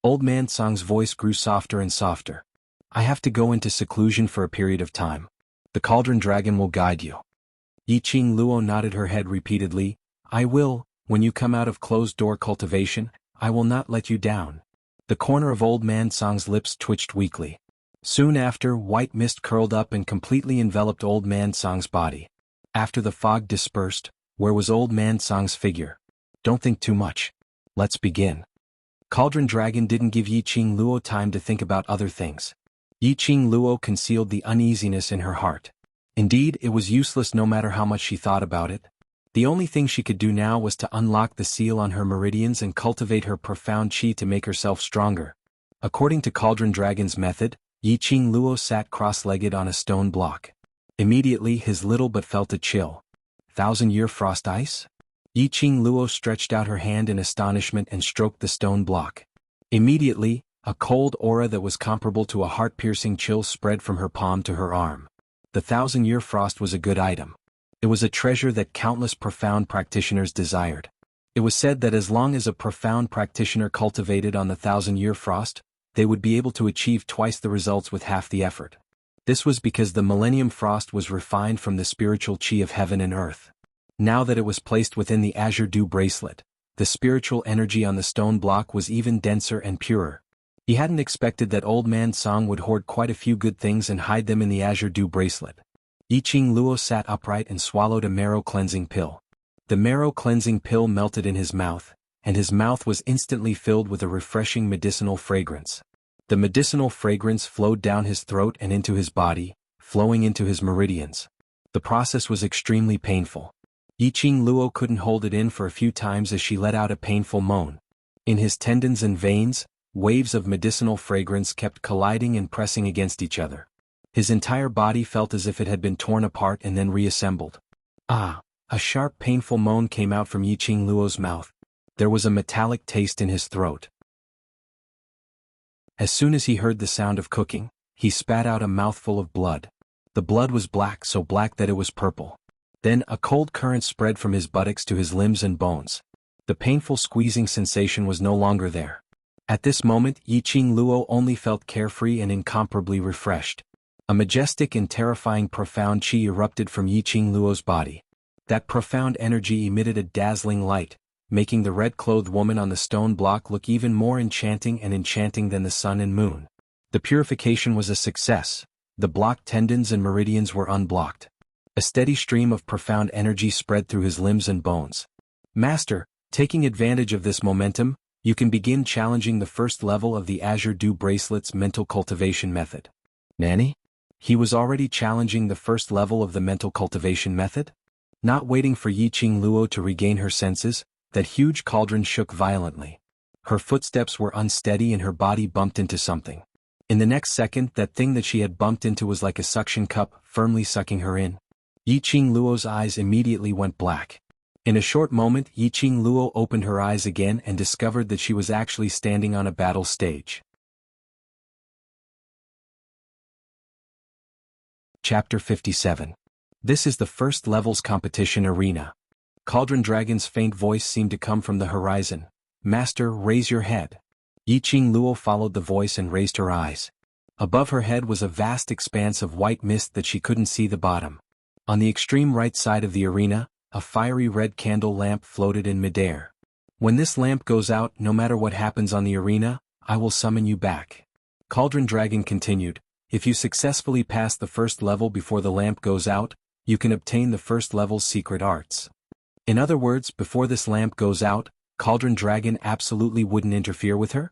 Old Man Song's voice grew softer and softer. "I have to go into seclusion for a period of time. The Cauldron Dragon will guide you." Yiqing Luo nodded her head repeatedly. "I will. When you come out of closed-door cultivation, I will not let you down." The corner of Old Man Song's lips twitched weakly. Soon after, white mist curled up and completely enveloped Old Man Song's body. After the fog dispersed, where was Old Man Song's figure? "Don't think too much. Let's begin." Cauldron Dragon didn't give Yiqing Luo time to think about other things. Yiqing Luo concealed the uneasiness in her heart. Indeed, it was useless no matter how much she thought about it. The only thing she could do now was to unlock the seal on her meridians and cultivate her profound qi to make herself stronger. According to Cauldron Dragon's method, Yiqing Luo sat cross-legged on a stone block. Immediately his little but felt a chill. 1,000-year frost ice? Yiqing Luo stretched out her hand in astonishment and stroked the stone block. Immediately, a cold aura that was comparable to a heart-piercing chill spread from her palm to her arm. The 1,000-year frost was a good item. It was a treasure that countless profound practitioners desired. It was said that as long as a profound practitioner cultivated on the 1,000-year frost, they would be able to achieve twice the results with half the effort. This was because the Millennium Frost was refined from the spiritual qi of heaven and earth. Now that it was placed within the Azure Dew bracelet, the spiritual energy on the stone block was even denser and purer. He hadn't expected that Old Man Song would hoard quite a few good things and hide them in the Azure Dew bracelet. Yiqing Luo sat upright and swallowed a marrow-cleansing pill. The marrow-cleansing pill melted in his mouth, and his mouth was instantly filled with a refreshing medicinal fragrance. The medicinal fragrance flowed down his throat and into his body, flowing into his meridians. The process was extremely painful. Yiqing Luo couldn't hold it in for a few times as she let out a painful moan. In his tendons and veins, waves of medicinal fragrance kept colliding and pressing against each other. His entire body felt as if it had been torn apart and then reassembled. Ah! A sharp painful moan came out from Yiqing Luo's mouth. There was a metallic taste in his throat. As soon as he heard the sound of cooking, he spat out a mouthful of blood. The blood was black, so black that it was purple. Then a cold current spread from his buttocks to his limbs and bones. The painful squeezing sensation was no longer there. At this moment, Yiqing Luo only felt carefree and incomparably refreshed. A majestic and terrifying profound qi erupted from Yiqing Luo's body. That profound energy emitted a dazzling light, making the red-clothed woman on the stone block look even more enchanting than the sun and moon. The purification was a success. The blocked tendons and meridians were unblocked. A steady stream of profound energy spread through his limbs and bones. Master, taking advantage of this momentum, you can begin challenging the first level of the Azure Dew Bracelet's mental cultivation method. Nanny? He was already challenging the first level of the mental cultivation method? Not waiting for Yiqing Luo to regain her senses, that huge cauldron shook violently. Her footsteps were unsteady and her body bumped into something. In the next second, that thing that she had bumped into was like a suction cup, firmly sucking her in. Yiqing Luo's eyes immediately went black. In a short moment, Yiqing Luo opened her eyes again and discovered that she was actually standing on a battle stage. Chapter 57. This is the first level's competition arena. Cauldron Dragon's faint voice seemed to come from the horizon. Master, raise your head. Yiqing Luo followed the voice and raised her eyes. Above her head was a vast expanse of white mist that she couldn't see the bottom. On the extreme right side of the arena, a fiery red candle lamp floated in midair. When this lamp goes out, no matter what happens on the arena, I will summon you back. Cauldron Dragon continued, if you successfully pass the first level before the lamp goes out, you can obtain the first level's secret arts. In other words, before this lamp goes out, Cauldron Dragon absolutely wouldn't interfere with her?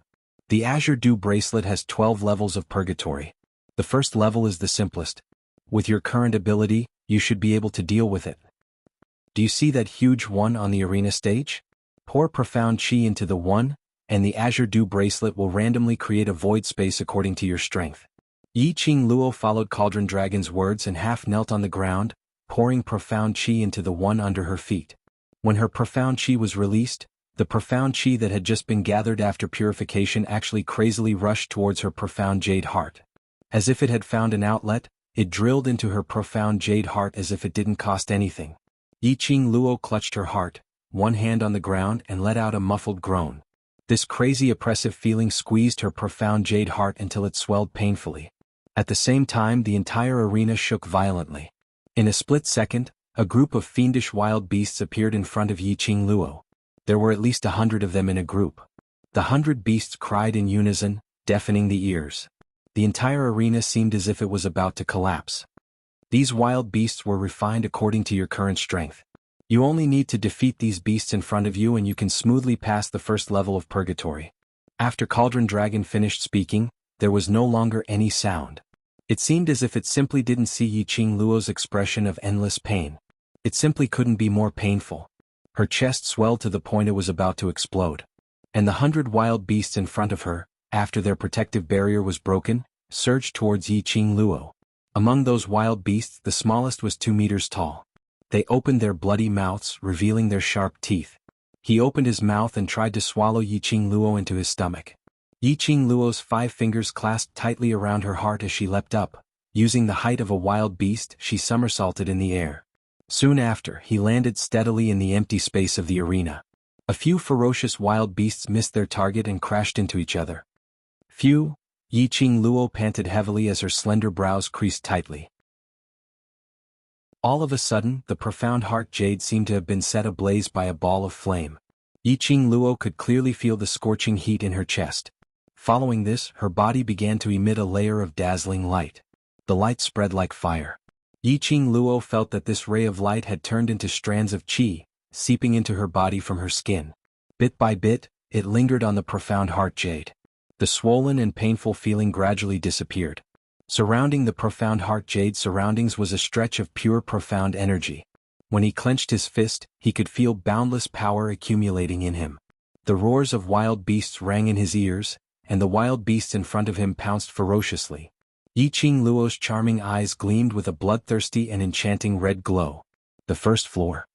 The Azure Dew bracelet has 12 levels of purgatory. The first level is the simplest. With your current ability, you should be able to deal with it. Do you see that huge one on the arena stage? Pour profound qi into the one, and the Azure Dew bracelet will randomly create a void space according to your strength. Yiqing Luo followed Cauldron Dragon's words and half knelt on the ground, pouring profound qi into the one under her feet. When her profound qi was released, the profound qi that had just been gathered after purification actually crazily rushed towards her profound jade heart. As if it had found an outlet, it drilled into her profound jade heart as if it didn't cost anything. Yiqing Luo clutched her heart, one hand on the ground, and let out a muffled groan. This crazy oppressive feeling squeezed her profound jade heart until it swelled painfully. At the same time, the entire arena shook violently. In a split second, a group of fiendish wild beasts appeared in front of Yiqing Luo. There were at least 100 of them in a group. The 100 beasts cried in unison, deafening the ears. The entire arena seemed as if it was about to collapse. These wild beasts were refined according to your current strength. You only need to defeat these beasts in front of you and you can smoothly pass the first level of purgatory. After Cauldron Dragon finished speaking, there was no longer any sound. It seemed as if it simply didn't see Yiqing Luo's expression of endless pain. It simply couldn't be more painful. Her chest swelled to the point it was about to explode. And the 100 wild beasts in front of her, after their protective barrier was broken, surged towards Yiqing Luo. Among those wild beasts, the smallest was 2 meters tall. They opened their bloody mouths, revealing their sharp teeth. He opened his mouth and tried to swallow Yiqing Luo into his stomach. Yiqing Luo's 5 fingers clasped tightly around her heart as she leapt up. Using the height of a wild beast, she somersaulted in the air. Soon after, he landed steadily in the empty space of the arena. A few ferocious wild beasts missed their target and crashed into each other. Phew! Yiqing Luo panted heavily as her slender brows creased tightly. All of a sudden, the profound heart jade seemed to have been set ablaze by a ball of flame. Yiqing Luo could clearly feel the scorching heat in her chest. Following this, her body began to emit a layer of dazzling light. The light spread like fire. Yiqing Luo felt that this ray of light had turned into strands of qi, seeping into her body from her skin. Bit by bit, it lingered on the profound heart jade. The swollen and painful feeling gradually disappeared. Surrounding the profound heart jade surroundings was a stretch of pure profound energy. When he clenched his fist, he could feel boundless power accumulating in him. The roars of wild beasts rang in his ears, and the wild beasts in front of him pounced ferociously. Yiqing Luo's charming eyes gleamed with a bloodthirsty and enchanting red glow. The first floor.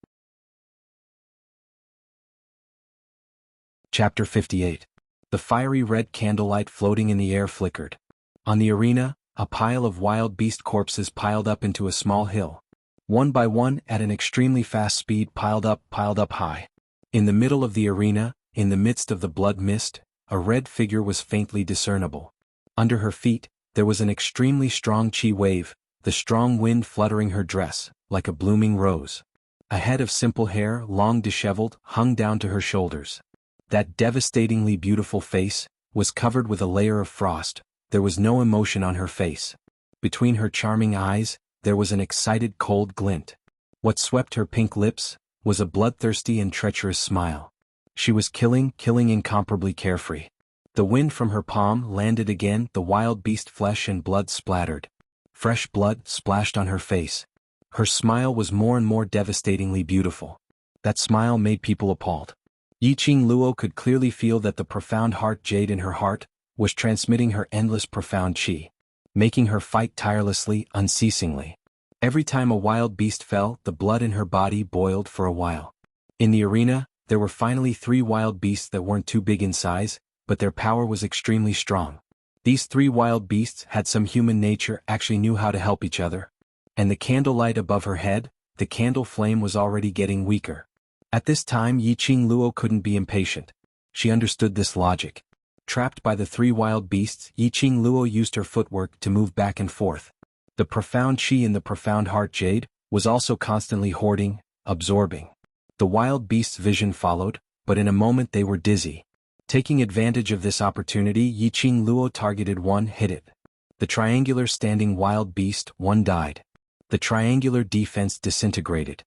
Chapter 58. The fiery red candlelight floating in the air flickered. On the arena, a pile of wild beast corpses piled up into a small hill. One by one, at an extremely fast speed, piled up high. In the middle of the arena, in the midst of the blood mist, a red figure was faintly discernible. Under her feet, there was an extremely strong qi wave, the strong wind fluttering her dress, like a blooming rose. A head of simple hair, long disheveled, hung down to her shoulders. That devastatingly beautiful face was covered with a layer of frost. There was no emotion on her face. Between her charming eyes, there was an excited cold glint. What swept her pink lips was a bloodthirsty and treacherous smile. She was killing incomparably carefree. The wind from her palm landed again, the wild beast flesh and blood splattered. Fresh blood splashed on her face. Her smile was more and more devastatingly beautiful. That smile made people appalled. Yiqing Luo could clearly feel that the profound heart jade in her heart was transmitting her endless profound qi, making her fight tirelessly, unceasingly. Every time a wild beast fell, the blood in her body boiled for a while. In the arena, there were finally 3 wild beasts that weren't too big in size, but their power was extremely strong. These 3 wild beasts had some human nature, actually knew how to help each other. And the candlelight above her head, the candle flame was already getting weaker. At this time Yiqing Luo couldn't be impatient. She understood this logic. Trapped by the 3 wild beasts, Yiqing Luo used her footwork to move back and forth. The profound qi in the profound heart jade was also constantly hoarding, absorbing. The wild beasts' vision followed, but in a moment they were dizzy. Taking advantage of this opportunity, Yiqing Luo targeted one, hit it. The triangular standing wild beast, one died. The triangular defense disintegrated.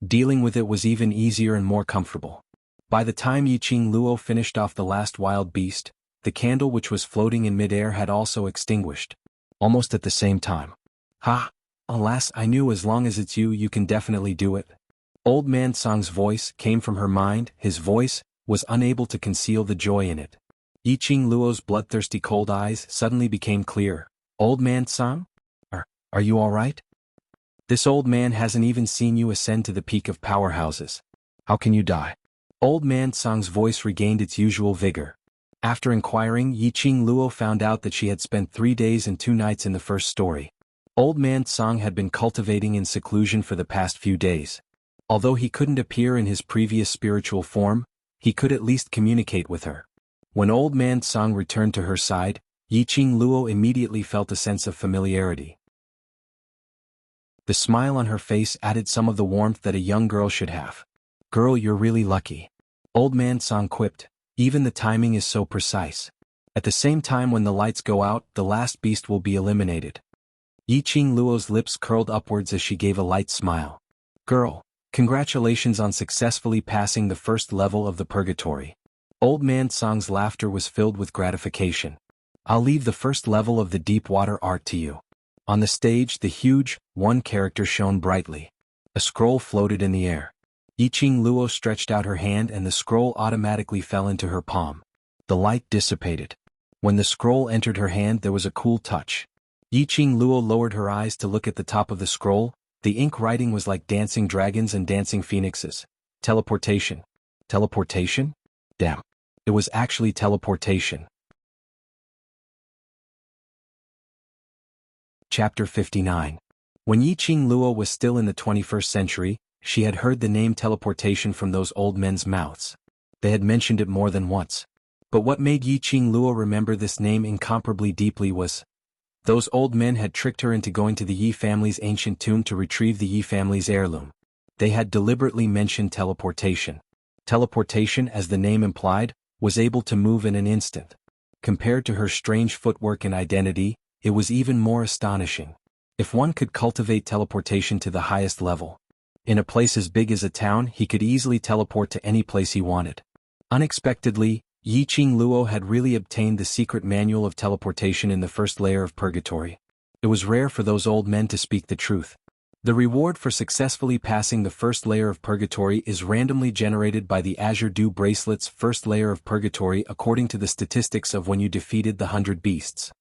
Dealing with it was even easier and more comfortable. By the time Yiqing Luo finished off the last wild beast, the candle which was floating in midair had also extinguished. Almost at the same time. Ha! Alas, I knew as long as it's you, you can definitely do it. Old Man Song's voice came from her mind. His voice was unable to conceal the joy in it. Yiqing Luo's bloodthirsty cold eyes suddenly became clear. Old Man Song? Are you all right? This old man hasn't even seen you ascend to the peak of powerhouses. How can you die? Old Man Song's voice regained its usual vigor. After inquiring, Yiqing Luo found out that she had spent 3 days and 2 nights in the first story. Old Man Song had been cultivating in seclusion for the past few days. Although he couldn't appear in his previous spiritual form, he could at least communicate with her. When Old Man Song returned to her side, Yiqing Luo immediately felt a sense of familiarity. The smile on her face added some of the warmth that a young girl should have. Girl, you're really lucky. Old Man Song quipped. Even the timing is so precise. At the same time when the lights go out, the last beast will be eliminated. Yiqing Luo's lips curled upwards as she gave a light smile. Girl, congratulations on successfully passing the first level of the purgatory. Old Man Song's laughter was filled with gratification. I'll leave the first level of the deep water art to you. On the stage, the huge, one character shone brightly. A scroll floated in the air. Yiqing Luo stretched out her hand and the scroll automatically fell into her palm. The light dissipated. When the scroll entered her hand there was a cool touch. Yiqing Luo lowered her eyes to look at the top of the scroll. The ink writing was like dancing dragons and dancing phoenixes. Teleportation. Teleportation? Damn. It was actually teleportation. Chapter 59. When Yiqing Luo was still in the 21st century, she had heard the name teleportation from those old men's mouths. They had mentioned it more than once. But what made Yiqing Luo remember this name incomparably deeply was, those old men had tricked her into going to the Yi family's ancient tomb to retrieve the Yi family's heirloom. They had deliberately mentioned teleportation. Teleportation, as the name implied, was able to move in an instant. Compared to her strange footwork and identity, it was even more astonishing. If one could cultivate teleportation to the highest level, in a place as big as a town, he could easily teleport to any place he wanted. Unexpectedly, Yiqing Luo had really obtained the secret manual of teleportation in the first layer of purgatory. It was rare for those old men to speak the truth. The reward for successfully passing the first layer of purgatory is randomly generated by the Azure Dew Bracelet's first layer of purgatory according to the statistics of when you defeated the 100 beasts.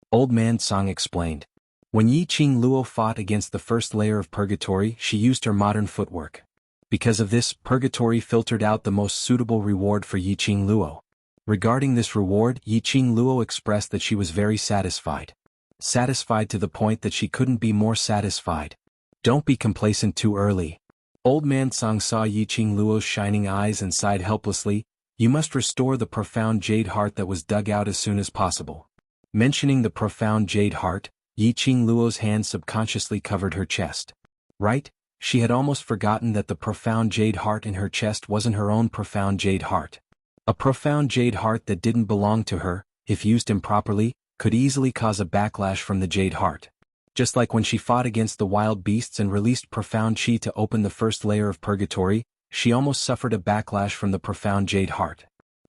Old Man Song explained. When Yiqing Luo fought against the first layer of purgatory, she used her modern footwork. Because of this, purgatory filtered out the most suitable reward for Yiqing Luo. Regarding this reward, Yiqing Luo expressed that she was very satisfied. Satisfied to the point that she couldn't be more satisfied. Don't be complacent too early. Old Man Song saw Yiqing Luo's shining eyes and sighed helplessly. You must restore the profound jade heart that was dug out as soon as possible. Mentioning the profound jade heart, Yiqing Luo's hand subconsciously covered her chest. Right? She had almost forgotten that the profound jade heart in her chest wasn't her own profound jade heart. A profound jade heart that didn't belong to her, if used improperly, could easily cause a backlash from the jade heart. Just like when she fought against the wild beasts and released profound chi to open the first layer of purgatory, she almost suffered a backlash from the profound jade heart.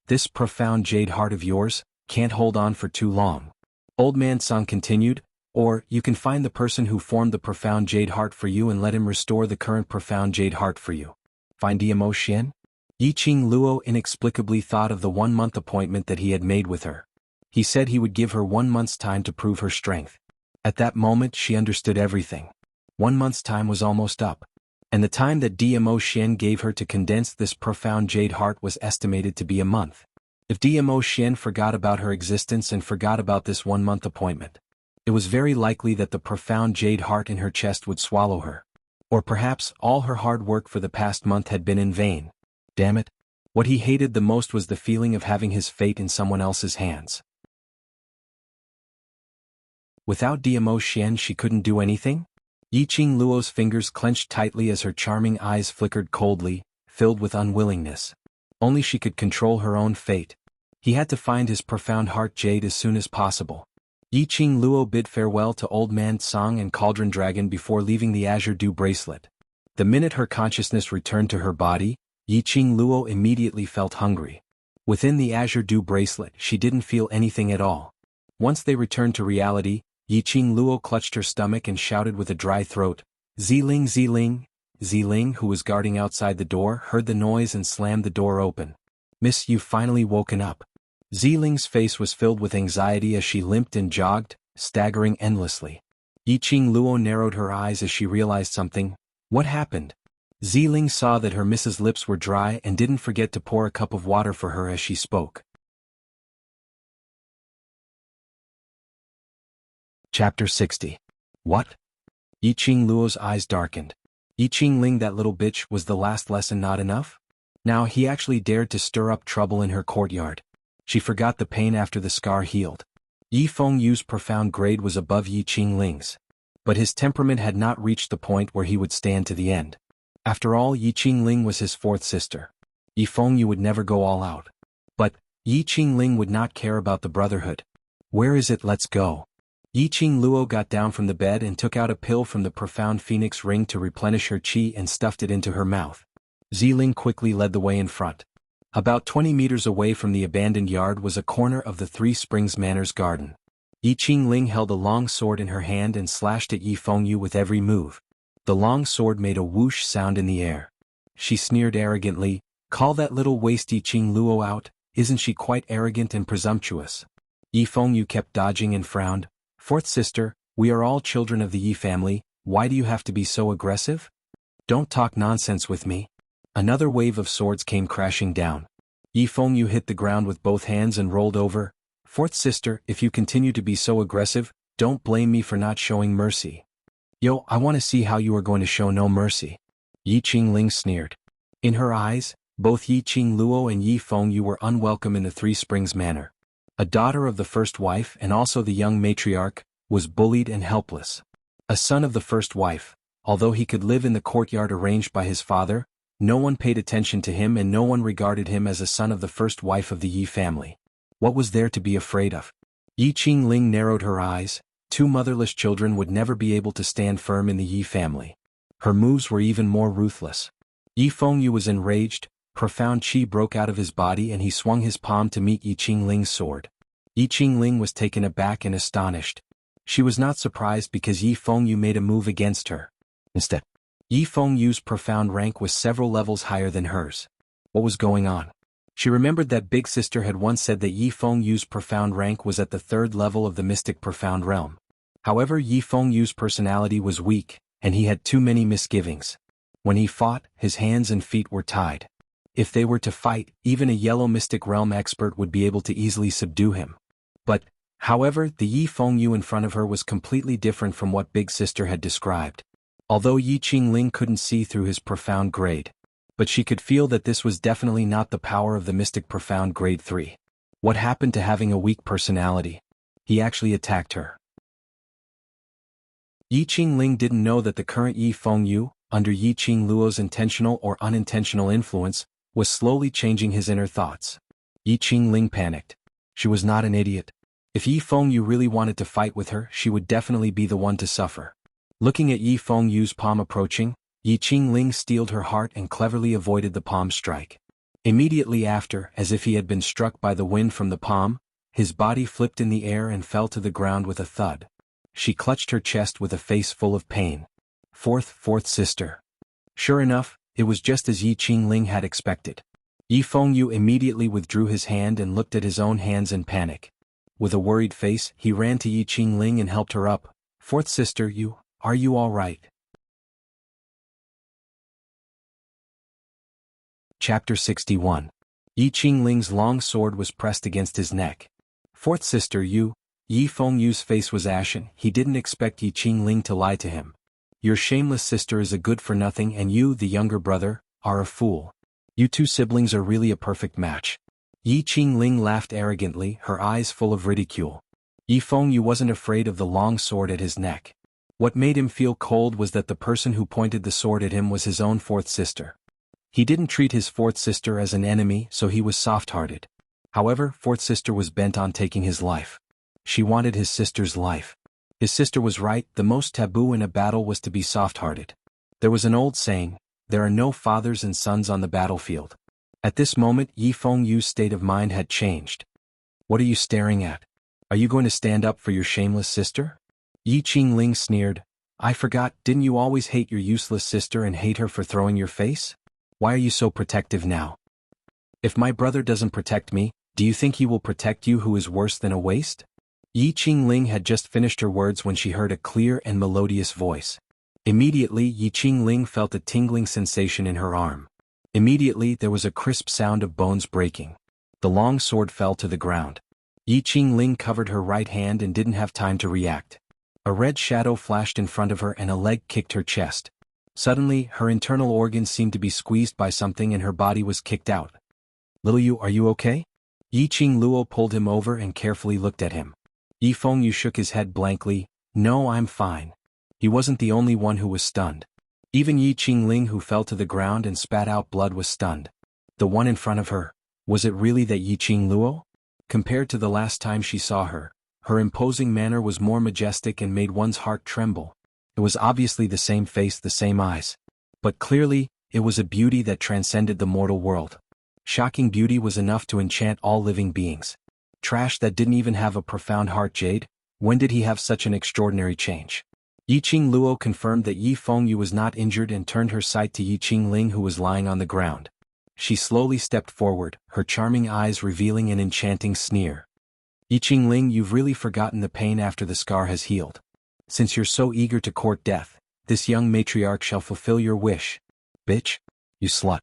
This profound jade heart of yours can't hold on for too long. Old Man Song continued, or you can find the person who formed the profound jade heart for you and let him restore the current profound jade heart for you. Find Diamo Xian? Yiqing Luo inexplicably thought of the 1-month appointment that he had made with her. He said he would give her 1 month's time to prove her strength. At that moment she understood everything. 1 month's time was almost up. And the time that Diamo Xian gave her to condense this profound jade heart was estimated to be a month. If Diamo Xian forgot about her existence and forgot about this 1-month appointment, it was very likely that the profound jade heart in her chest would swallow her. Or perhaps all her hard work for the past month had been in vain. Damn it. What he hated the most was the feeling of having his fate in someone else's hands. Without Diamo Xian she couldn't do anything? Yiqing Luo's fingers clenched tightly as her charming eyes flickered coldly, filled with unwillingness. Only she could control her own fate. He had to find his profound heart jade as soon as possible. Yiqing Luo bid farewell to Old Man Song and Cauldron Dragon before leaving the Azure Dew Bracelet. The minute her consciousness returned to her body, Yiqing Luo immediately felt hungry. Within the Azure Dew Bracelet she didn't feel anything at all. Once they returned to reality, Yiqing Luo clutched her stomach and shouted with a dry throat, Ziling Ziling! Ziling, who was guarding outside the door, heard the noise and slammed the door open. Miss, you've finally woken up. Ziling's face was filled with anxiety as she limped and jogged, staggering endlessly. Yiqing Luo narrowed her eyes as she realized something. What happened? Ziling saw that her Mrs. lips were dry and didn't forget to pour a cup of water for her as she spoke. Chapter 60. What? Yiqing Luo's eyes darkened. Yiqing Ling, that little bitch, was the last lesson not enough? Now he actually dared to stir up trouble in her courtyard. She forgot the pain after the scar healed. Yi Fengyu's profound grade was above Yiqing Ling's. But his temperament had not reached the point where he would stand to the end. After all, Yiqing Ling was his fourth sister. Yi Fengyu would never go all out. But Yiqing Ling would not care about the brotherhood. Where is it? Let's go. Yiqing Luo got down from the bed and took out a pill from the profound phoenix ring to replenish her qi and stuffed it into her mouth. Ziling quickly led the way in front. About 20 meters away from the abandoned yard was a corner of the Three Springs Manor's garden. Yiqing Ling held a long sword in her hand and slashed at Yi Fengyu with every move. The long sword made a whoosh sound in the air. She sneered arrogantly, "Call that little waste Yiqing Luo out, isn't she quite arrogant and presumptuous?" Yi Fengyu kept dodging and frowned. "Fourth sister, we are all children of the Yi family, why do you have to be so aggressive? Don't talk nonsense with me." Another wave of swords came crashing down. Yi Fengyu hit the ground with both hands and rolled over. "Fourth sister, if you continue to be so aggressive, don't blame me for not showing mercy." "Yo, I want to see how you are going to show no mercy." Yi Qingling sneered. In her eyes, both Yiqing Luo and Yi Fengyu were unwelcome in the Three Springs manor. A daughter of the first wife and also the young matriarch, was bullied and helpless. A son of the first wife, although he could live in the courtyard arranged by his father, no one paid attention to him and no one regarded him as a son of the first wife of the Yi family. What was there to be afraid of? Yi Qingling narrowed her eyes. Two motherless children would never be able to stand firm in the Yi family. Her moves were even more ruthless. Yi Fengyu was enraged, profound qi broke out of his body and he swung his palm to meet Yi Qingling's sword. Yi Qingling was taken aback and astonished. She was not surprised because Yi Fengyu made a move against her. Instead, Yi Fengyu's profound rank was several levels higher than hers. What was going on? She remembered that Big Sister had once said that Yi Fengyu's profound rank was at the third level of the mystic profound realm. However, Yi Fengyu's personality was weak, and he had too many misgivings. When he fought, his hands and feet were tied. If they were to fight, even a yellow mystic realm expert would be able to easily subdue him. But, however, the Yi Fengyu in front of her was completely different from what Big Sister had described. Although Yi Qingling couldn't see through his profound grade, but she could feel that this was definitely not the power of the mystic profound grade 3. What happened to having a weak personality? He actually attacked her. Yi Qingling didn't know that the current Yi Fengyu, under Yi Qingluo's intentional or unintentional influence, was slowly changing his inner thoughts. Yi Qingling panicked. She was not an idiot. If Yi Fengyu really wanted to fight with her, she would definitely be the one to suffer. Looking at Yi Fengyu's palm approaching, Yi Qingling steeled her heart and cleverly avoided the palm strike. Immediately after, as if he had been struck by the wind from the palm, his body flipped in the air and fell to the ground with a thud. She clutched her chest with a face full of pain. Fourth sister. Sure enough, it was just as Yi Qingling had expected. Yi Fengyu immediately withdrew his hand and looked at his own hands in panic. With a worried face, he ran to Yi Qingling and helped her up. "Fourth sister, are you all right?" Chapter 61. Yi Qingling's long sword was pressed against his neck. "Fourth sister, Yi Fengyu's face was ashen. He didn't expect Yi Qingling to lie to him. "Your shameless sister is a good-for-nothing and you, the younger brother, are a fool. You two siblings are really a perfect match." Yi Qingling laughed arrogantly, her eyes full of ridicule. Yi Fengyu wasn't afraid of the long sword at his neck. What made him feel cold was that the person who pointed the sword at him was his own fourth sister. He didn't treat his fourth sister as an enemy, so he was soft-hearted. However, fourth sister was bent on taking his life. She wanted his sister's life. His sister was right, the most taboo in a battle was to be soft-hearted. There was an old saying, "There are no fathers and sons on the battlefield." At this moment, Yi Fengyu's state of mind had changed. "What are you staring at? Are you going to stand up for your shameless sister?" Yi Qingling sneered. "I forgot, didn't you always hate your useless sister and hate her for throwing your face? Why are you so protective now? If my brother doesn't protect me, do you think he will protect you who is worse than a waste?" Yi Qingling had just finished her words when she heard a clear and melodious voice. Immediately, Yi Qingling felt a tingling sensation in her arm. Immediately, there was a crisp sound of bones breaking. The long sword fell to the ground. Yi Qingling covered her right hand and didn't have time to react. A red shadow flashed in front of her and a leg kicked her chest. Suddenly, her internal organs seemed to be squeezed by something and her body was kicked out. "Little Yu, are you okay?" Yi Qingluo pulled him over and carefully looked at him. Yi Fengyu shook his head blankly. "No, I'm fine." He wasn't the only one who was stunned. Even Yi Qingling, who fell to the ground and spat out blood, was stunned. The one in front of her, was it really that Yi Qingluo? Compared to the last time she saw her, her imposing manner was more majestic and made one's heart tremble. It was obviously the same face, the same eyes. But clearly, it was a beauty that transcended the mortal world. Shocking beauty was enough to enchant all living beings. Trash that didn't even have a profound heart. Jade, when did he have such an extraordinary change? Yiqing Luo confirmed that Yi Fengyu was not injured and turned her sight to Yiqing Ling, who was lying on the ground. She slowly stepped forward, her charming eyes revealing an enchanting sneer. Yiqing Ling, you've really forgotten the pain after the scar has healed. Since you're so eager to court death, this young matriarch shall fulfill your wish. Bitch. You slut.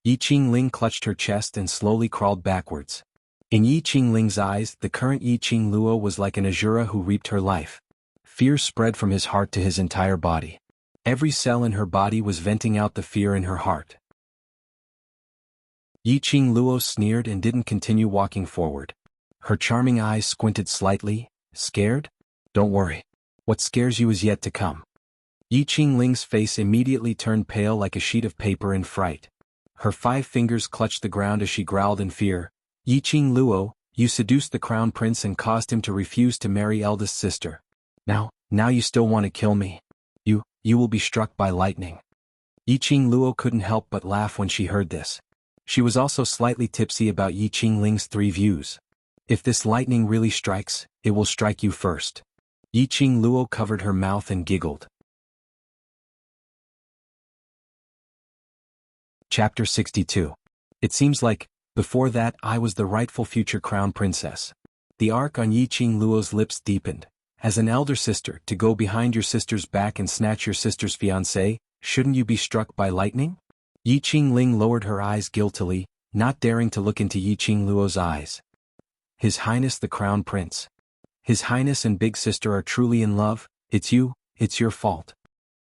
Yiqing Ling clutched her chest and slowly crawled backwards. In Yiqing Ling's eyes, the current Yiqing Luo was like an Azura who reaped her life. Fear spread from his heart to his entire body. Every cell in her body was venting out the fear in her heart. Yiqing Luo sneered and didn't continue walking forward. Her charming eyes squinted slightly. Scared? Don't worry. What scares you is yet to come. Yiqing Ling's face immediately turned pale like a sheet of paper in fright. Her 5 fingers clutched the ground as she growled in fear. Yiqing Luo, you seduced the crown prince and caused him to refuse to marry eldest sister. Now you still want to kill me? You will be struck by lightning. Yiqing Luo couldn't help but laugh when she heard this. She was also slightly tipsy about Yiqing Ling's 3 views. If this lightning really strikes, it will strike you first. Yiqing Luo covered her mouth and giggled. Chapter 62. It seems like, before that, I was the rightful future crown princess. The arc on Yiqing Luo's lips deepened. As an elder sister, to go behind your sister's back and snatch your sister's fiancé, shouldn't you be struck by lightning? Yiqing Ling lowered her eyes guiltily, not daring to look into Yiqing Luo's eyes. His Highness the Crown Prince. His Highness and big sister are truly in love. It's your fault.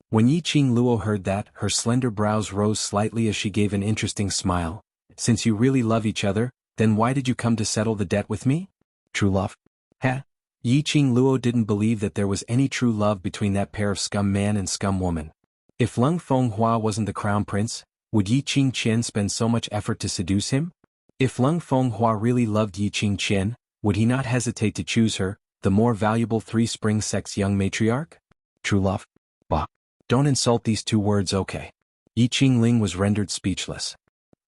When Yiqing Luo heard that, her slender brows rose slightly as she gave an interesting smile. Since you really love each other, then why did you come to settle the debt with me? True love? Heh. Yiqing Luo didn't believe that there was any true love between that pair of scum man and scum woman. If Leng Fenghua wasn't the crown prince, would Yiqing Qian spend so much effort to seduce him? If Leng Fenghua really loved Yiqing Qian, would he not hesitate to choose her, the more valuable 3-spring sex young matriarch? True love? Bah. Don't insult these 2 words, okay? Yiqing Ling was rendered speechless.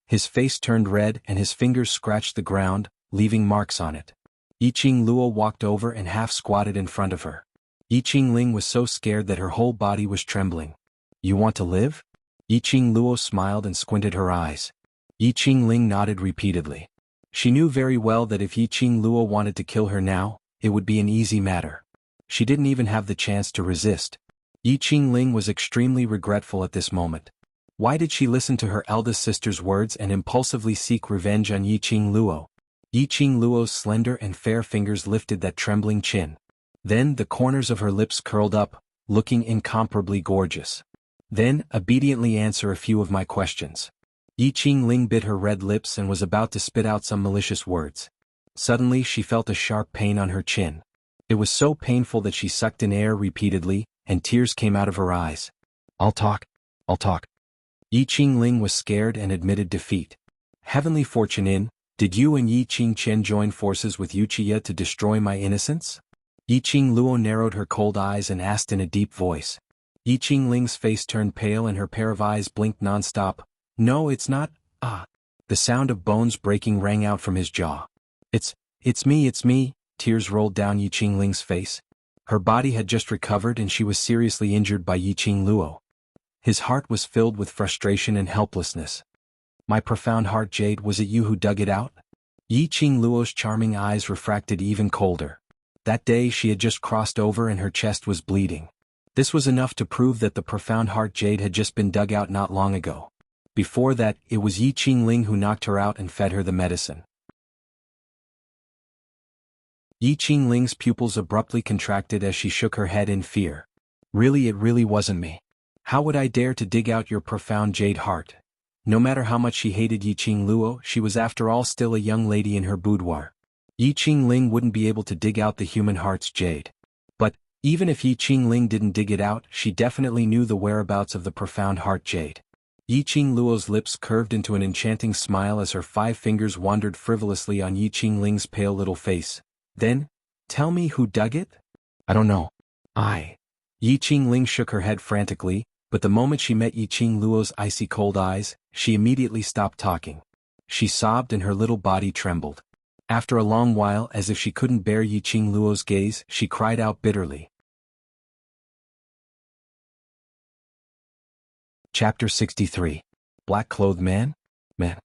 His face turned red and his fingers scratched the ground, leaving marks on it. Yiqing Luo walked over and half squatted in front of her. Yiqing Ling was so scared that her whole body was trembling. You want to live? Yiqing Luo smiled and squinted her eyes. Yiqing Ling nodded repeatedly. She knew very well that if Yiqing Luo wanted to kill her now, it would be an easy matter. She didn't even have the chance to resist. Yiqing Ling was extremely regretful at this moment. Why did she listen to her eldest sister's words and impulsively seek revenge on Yiqing Luo? Yiqing Luo's slender and fair fingers lifted that trembling chin. Then the corners of her lips curled up, looking incomparably gorgeous. Then, obediently answer a few of my questions. Yiqing Ling bit her red lips and was about to spit out some malicious words. Suddenly she felt a sharp pain on her chin. It was so painful that she sucked in air repeatedly, and tears came out of her eyes. I'll talk. Yiqing Ling was scared and admitted defeat. Heavenly fortune in, did you and Yiqing Qian join forces with Wuxia to destroy my innocence? Yiqing Luo narrowed her cold eyes and asked in a deep voice. Yiqing Ling's face turned pale and her pair of eyes blinked non-stop. No, it's not. The sound of bones breaking rang out from his jaw. It's me. Tears rolled down Yiqing Ling's face. Her body had just recovered and she was seriously injured by Yiqing Luo. His heart was filled with frustration and helplessness. My profound heart, Jade, was it you who dug it out? Yiqing Luo's charming eyes refracted even colder. That day she had just crossed over and her chest was bleeding. This was enough to prove that the profound heart jade had just been dug out not long ago. Before that, it was Yiqing Ling who knocked her out and fed her the medicine. Yiqing Ling's pupils abruptly contracted as she shook her head in fear. Really, it really wasn't me. How would I dare to dig out your profound jade heart? No matter how much she hated Yiqing Luo, she was after all still a young lady in her boudoir. Yiqing Ling wouldn't be able to dig out the human heart's jade. But, even if Yiqing Ling didn't dig it out, she definitely knew the whereabouts of the profound heart jade. Yiqing Luo's lips curved into an enchanting smile as her 5 fingers wandered frivolously on Yiqing Ling's pale little face. Then, tell me who dug it? I don't know. Yiqing Ling shook her head frantically, but the moment she met Yiqing Luo's icy cold eyes, she immediately stopped talking. She sobbed and her little body trembled. After a long while, as if she couldn't bear Yiqing Luo's gaze, she cried out bitterly. Chapter 63. Black-Clothed Man? Man.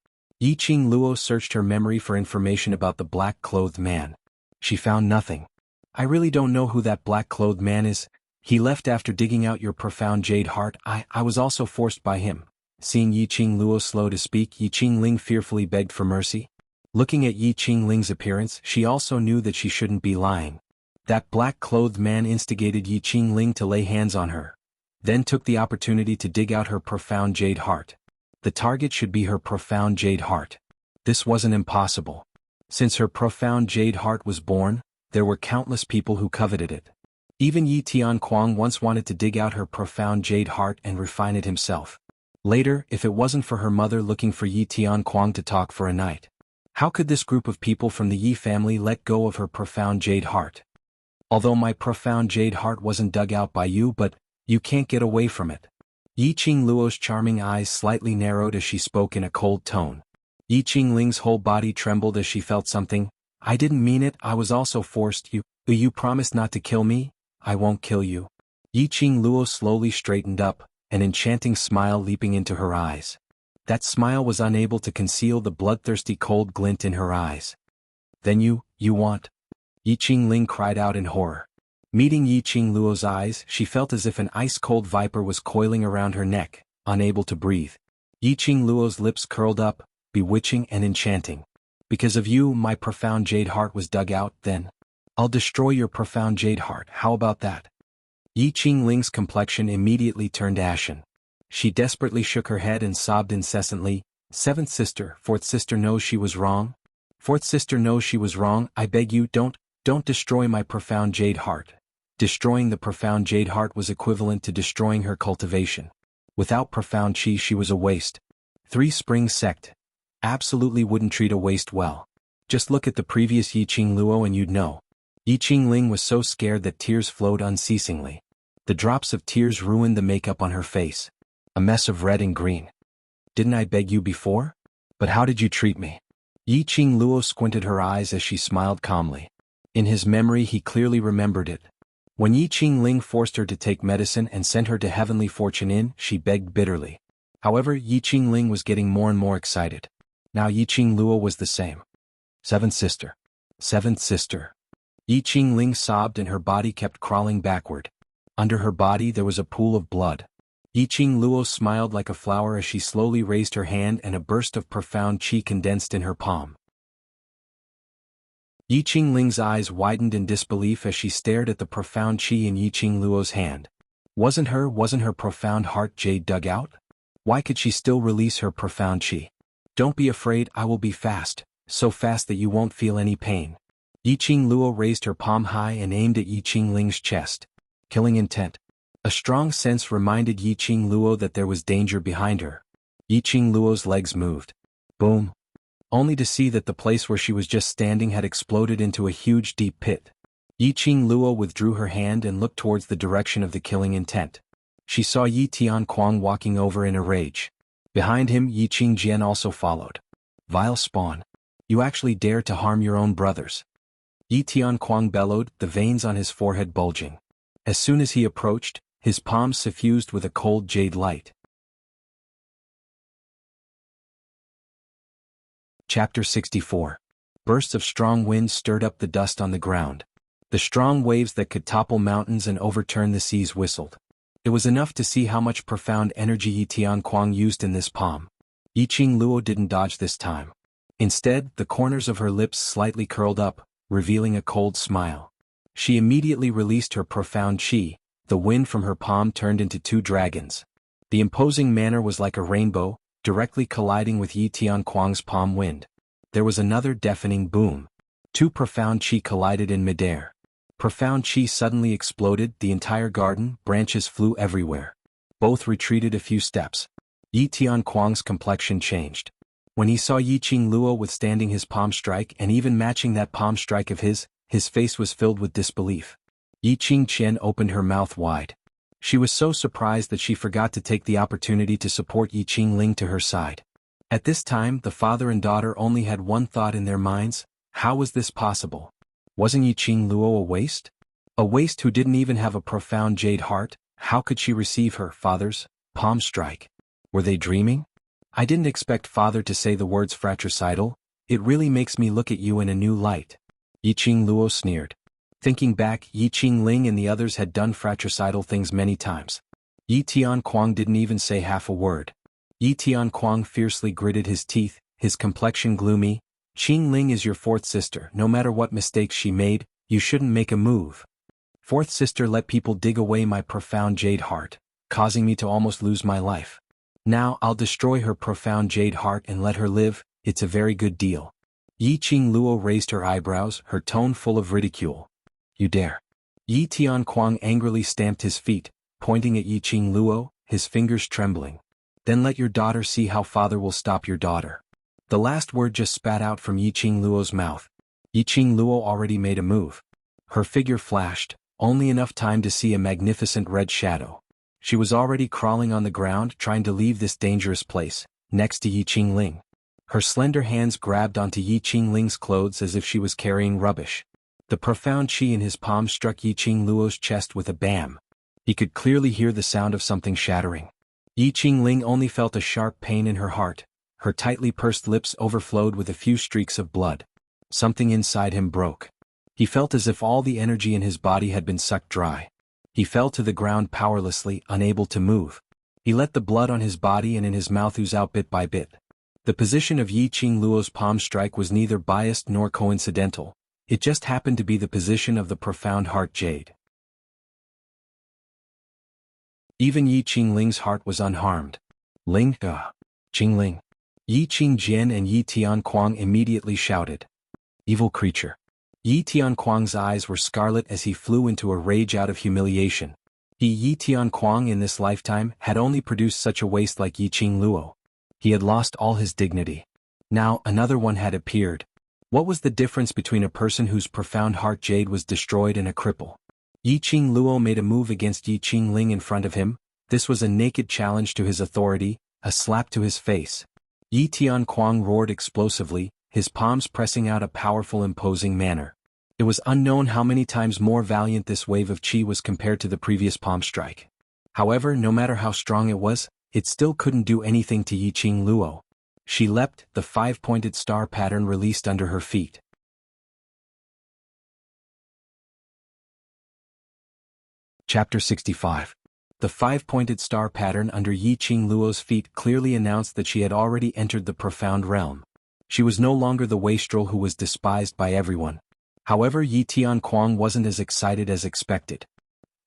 Yiqing Luo searched her memory for information about the black-clothed man. She found nothing. I really don't know who that black-clothed man is. He left after digging out your profound jade heart. I was also forced by him. Seeing Yiqing Luo slow to speak, Yiqing Ling fearfully begged for mercy. Looking at Yiqing Ling's appearance, she also knew that she shouldn't be lying. That black-clothed man instigated Yiqing Ling to lay hands on her, then took the opportunity to dig out her profound jade heart. The target should be her profound jade heart. This wasn't impossible. Since her profound jade heart was born, there were countless people who coveted it. Even Yi Tianquang once wanted to dig out her profound jade heart and refine it himself. Later, if it wasn't for her mother looking for Yi Tianquang to talk for a night, how could this group of people from the Yi family let go of her profound jade heart? Although my profound jade heart wasn't dug out by you, but you can't get away from it. Yiqing Luo's charming eyes slightly narrowed as she spoke in a cold tone. Yiqing Ling's whole body trembled as she felt something. I didn't mean it, I was also forced. You promised not to kill me? I won't kill you. Yiqing Luo slowly straightened up, an enchanting smile leaping into her eyes. That smile was unable to conceal the bloodthirsty cold glint in her eyes. Then you want? Yiqing Ling cried out in horror. Meeting Yiqing Luo's eyes, she felt as if an ice-cold viper was coiling around her neck, unable to breathe. Yiqing Luo's lips curled up, bewitching and enchanting. Because of you, my profound jade heart was dug out, then I'll destroy your profound jade heart, how about that? Yiqing Ling's complexion immediately turned ashen. She desperately shook her head and sobbed incessantly. Seventh sister, fourth sister knows she was wrong. Fourth sister knows she was wrong. I beg you, don't destroy my profound jade heart. Destroying the profound jade heart was equivalent to destroying her cultivation. Without profound chi, she was a waste. Three Springs sect absolutely wouldn't treat a waste well. Just look at the previous Yiqing Luo and you'd know. Yiqing Ling was so scared that tears flowed unceasingly. The drops of tears ruined the makeup on her face. A mess of red and green. Didn't I beg you before? But how did you treat me? Yiqing Luo squinted her eyes as she smiled calmly. In his memory he clearly remembered it. When Yiqing Ling forced her to take medicine and sent her to Heavenly Fortune Inn, she begged bitterly. However, Yiqing Ling was getting more and more excited. Now Yiqing Luo was the same. Seventh sister. Seventh sister. Yiqing Ling sobbed and her body kept crawling backward. Under her body there was a pool of blood. Yiqing Luo smiled like a flower as she slowly raised her hand and a burst of profound chi condensed in her palm. Yiqing Ling's eyes widened in disbelief as she stared at the profound chi in Yiqing Luo's hand. Wasn't her profound heart jade dug out? Why could she still release her profound chi? Don't be afraid, I will be fast, so fast that you won't feel any pain. Yiqing Luo raised her palm high and aimed at Yiqing Ling's chest. Killing intent. A strong sense reminded Yiqing Luo that there was danger behind her. Yiqing Luo's legs moved. Boom. Only to see that the place where she was just standing had exploded into a huge deep pit. Yiqing Luo withdrew her hand and looked towards the direction of the killing intent. She saw Yi Tianquang walking over in a rage. Behind him, Yiqing Jian also followed. Vile spawn. You actually dare to harm your own brothers. Yi Tianquang bellowed, the veins on his forehead bulging. As soon as he approached, his palms suffused with a cold jade light. Chapter 64. Bursts of strong wind stirred up the dust on the ground. The strong waves that could topple mountains and overturn the seas whistled. It was enough to see how much profound energy Yi Tianquang used in this palm. Yiqing Luo didn't dodge this time. Instead, the corners of her lips slightly curled up, revealing a cold smile. She immediately released her profound chi. The wind from her palm turned into two dragons. The imposing manner was like a rainbow, directly colliding with Yi Tianquang's palm wind. There was another deafening boom. Two profound chi collided in midair. Profound chi suddenly exploded, the entire garden, branches flew everywhere. Both retreated a few steps. Yi Tianquang's complexion changed. When he saw Yiqing Luo withstanding his palm strike and even matching that palm strike of his face was filled with disbelief. Yiqing Qian opened her mouth wide. She was so surprised that she forgot to take the opportunity to support Yiqing Ling to her side. At this time, the father and daughter only had one thought in their minds: how was this possible? Wasn't Yiqing Luo a waste? A waste who didn't even have a profound jade heart? How could she receive her father's palm strike? Were they dreaming? I didn't expect father to say the words fratricidal. It really makes me look at you in a new light. Yiqing Luo sneered. Thinking back, Yi Qingling and the others had done fratricidal things many times. Yi Tianquang didn't even say half a word. Yi Tianquang fiercely gritted his teeth, his complexion gloomy. Qingling is your fourth sister. No matter what mistakes she made, you shouldn't make a move. Fourth sister let people dig away my profound jade heart, causing me to almost lose my life. Now I'll destroy her profound jade heart and let her live. It's a very good deal. Yiqing Luo raised her eyebrows, her tone full of ridicule. You dare. Yi Tianquang angrily stamped his feet, pointing at Yiqing Luo, his fingers trembling. Then let your daughter see how father will stop your daughter. The last word just spat out from Yiqing Luo's mouth. Yiqing Luo already made a move. Her figure flashed, only enough time to see a magnificent red shadow. She was already crawling on the ground trying to leave this dangerous place, next to Yi Qingling. Her slender hands grabbed onto Yi Qingling's clothes as if she was carrying rubbish. The profound chi in his palm struck Yiqing Luo's chest with a bam. He could clearly hear the sound of something shattering. Yi Qingling only felt a sharp pain in her heart. Her tightly pursed lips overflowed with a few streaks of blood. Something inside him broke. He felt as if all the energy in his body had been sucked dry. He fell to the ground powerlessly, unable to move. He let the blood on his body and in his mouth ooze out bit by bit. The position of Yiqing Luo's palm strike was neither biased nor coincidental. It just happened to be the position of the profound heart jade. Even Yi Qingling's heart was unharmed. Qingling. Yi Qingjian and Yi Tianquang immediately shouted. Evil creature. Yi Tianquang's eyes were scarlet as he flew into a rage out of humiliation. Yi Tianquang in this lifetime had only produced such a waste like Yiqing Luo. He had lost all his dignity. Now another one had appeared. What was the difference between a person whose profound heart jade was destroyed and a cripple? Yiqing Luo made a move against Yi Qingling in front of him. This was a naked challenge to his authority, a slap to his face. Yi Tianquang roared explosively, his palms pressing out a powerful imposing manner. It was unknown how many times more valiant this wave of chi was compared to the previous palm strike. However, no matter how strong it was, it still couldn't do anything to Yiqing Luo. She leapt, the five-pointed star pattern released under her feet. Chapter 65. The five-pointed star pattern under Yiqing Luo's feet clearly announced that she had already entered the profound realm. She was no longer the wastrel who was despised by everyone. However, Yi Tianquang wasn't as excited as expected.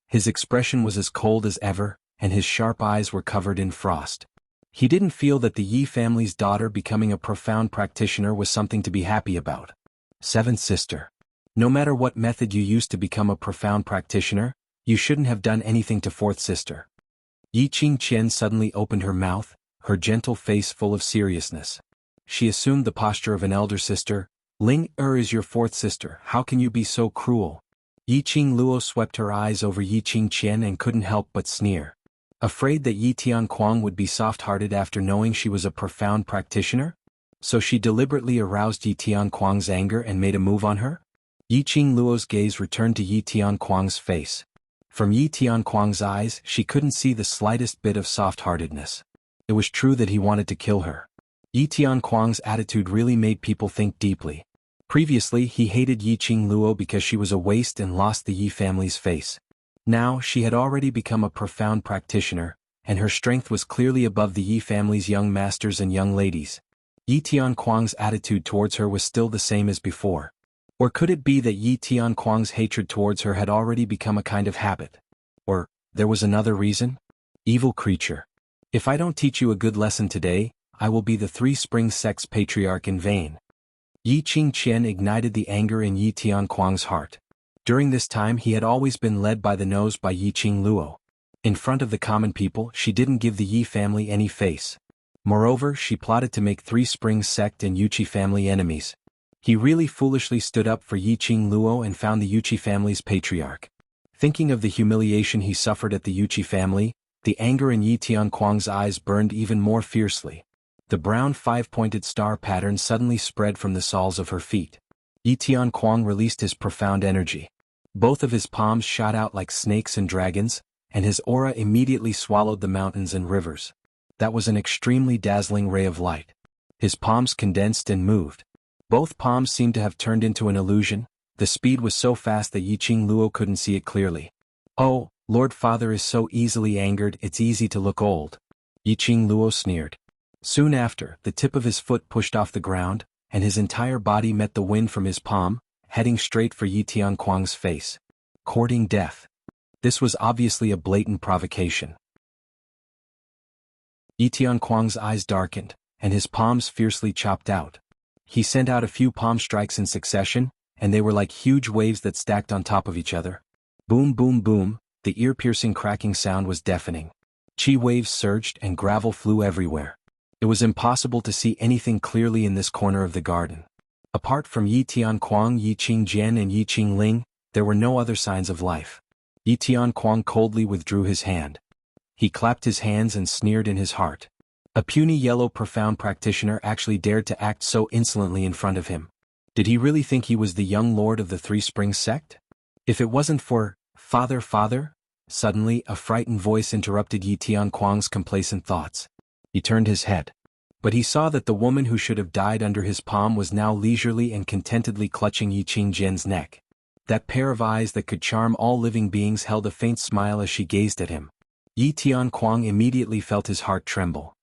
His expression was as cold as ever, and his sharp eyes were covered in frost. He didn't feel that the Yi family's daughter becoming a profound practitioner was something to be happy about. Seventh sister. No matter what method you used to become a profound practitioner, you shouldn't have done anything to fourth sister. Yi Qingqian suddenly opened her mouth, her gentle face full of seriousness. She assumed the posture of an elder sister. Ling is your fourth sister, how can you be so cruel? Yiqing Luo swept her eyes over Yi Qingqian and couldn't help but sneer. Afraid that Yi Tianquang would be soft-hearted after knowing she was a profound practitioner? So she deliberately aroused Yi Tianquang's anger and made a move on her? Yiqing Luo's gaze returned to Yi Tianquang's face. From Yi Tianquang's eyes, she couldn't see the slightest bit of soft-heartedness. It was true that he wanted to kill her. Yi Tianquang's attitude really made people think deeply. Previously, he hated Yiqing Luo because she was a waste and lost the Yi family's face. Now, she had already become a profound practitioner, and her strength was clearly above the Yi family's young masters and young ladies. Yi Tianquang's attitude towards her was still the same as before. Or could it be that Yi Tianquang's hatred towards her had already become a kind of habit? Or, there was another reason? Evil creature. If I don't teach you a good lesson today, I will be the Three Springs sect's patriarch in vain. Yi Qingqian ignited the anger in Yi Tianquang's heart. During this time he had always been led by the nose by Yiqing Luo. In front of the common people she didn't give the Yi family any face. Moreover, she plotted to make Three Springs sect and Yuqi family enemies. He really foolishly stood up for Yiqing Luo and found the Yuqi family's patriarch. Thinking of the humiliation he suffered at the Yuqi family, the anger in Yi Tianquang's eyes burned even more fiercely. The brown five-pointed star pattern suddenly spread from the soles of her feet. Yi Tianquang released his profound energy. Both of his palms shot out like snakes and dragons, and his aura immediately swallowed the mountains and rivers. That was an extremely dazzling ray of light. His palms condensed and moved. Both palms seemed to have turned into an illusion. The speed was so fast that Yiqing Luo couldn't see it clearly. "Oh, Lord Father is so easily angered, it's easy to look old," Yiqing Luo sneered. Soon after, the tip of his foot pushed off the ground, and his entire body met the wind from his palm, heading straight for Yi Tianquang's face. Courting death. This was obviously a blatant provocation. Yi Tianquang's eyes darkened, and his palms fiercely chopped out. He sent out a few palm strikes in succession, and they were like huge waves that stacked on top of each other. Boom boom boom, the ear-piercing cracking sound was deafening. Qi waves surged and gravel flew everywhere. It was impossible to see anything clearly in this corner of the garden. Apart from Yi Tianquang, Yi Qingjian and Yi Qingling, there were no other signs of life. Yi Tianquang coldly withdrew his hand. He clapped his hands and sneered in his heart. A puny yellow profound practitioner actually dared to act so insolently in front of him. Did he really think he was the young lord of the Three Springs sect? If it wasn't for, Father. Suddenly, a frightened voice interrupted Yi Tianquang's complacent thoughts. He turned his head. But he saw that the woman who should have died under his palm was now leisurely and contentedly clutching Yi Qingjian's neck. That pair of eyes that could charm all living beings held a faint smile as she gazed at him. Yi Tianquang immediately felt his heart tremble.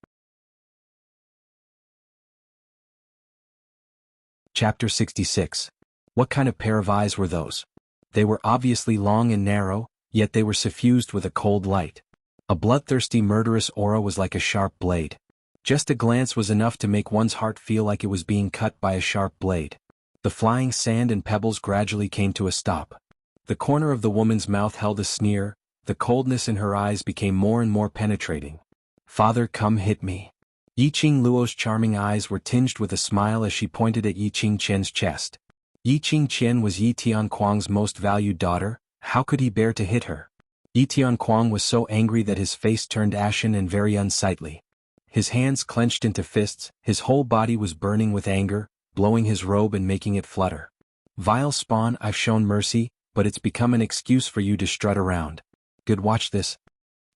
Chapter 66. What kind of pair of eyes were those? They were obviously long and narrow, yet they were suffused with a cold light. A bloodthirsty murderous aura was like a sharp blade. Just a glance was enough to make one's heart feel like it was being cut by a sharp blade. The flying sand and pebbles gradually came to a stop. The corner of the woman's mouth held a sneer, the coldness in her eyes became more and more penetrating. "Father, come hit me." Yiqing Luo's charming eyes were tinged with a smile as she pointed at Yi Qingqian's chest. Yi Qingqian was Yi Tianquang's most valued daughter. How could he bear to hit her? Yi Tianquang was so angry that his face turned ashen and very unsightly. His hands clenched into fists, his whole body was burning with anger, blowing his robe and making it flutter. "Vile spawn, I've shown mercy, but it's become an excuse for you to strut around. Good, watch this."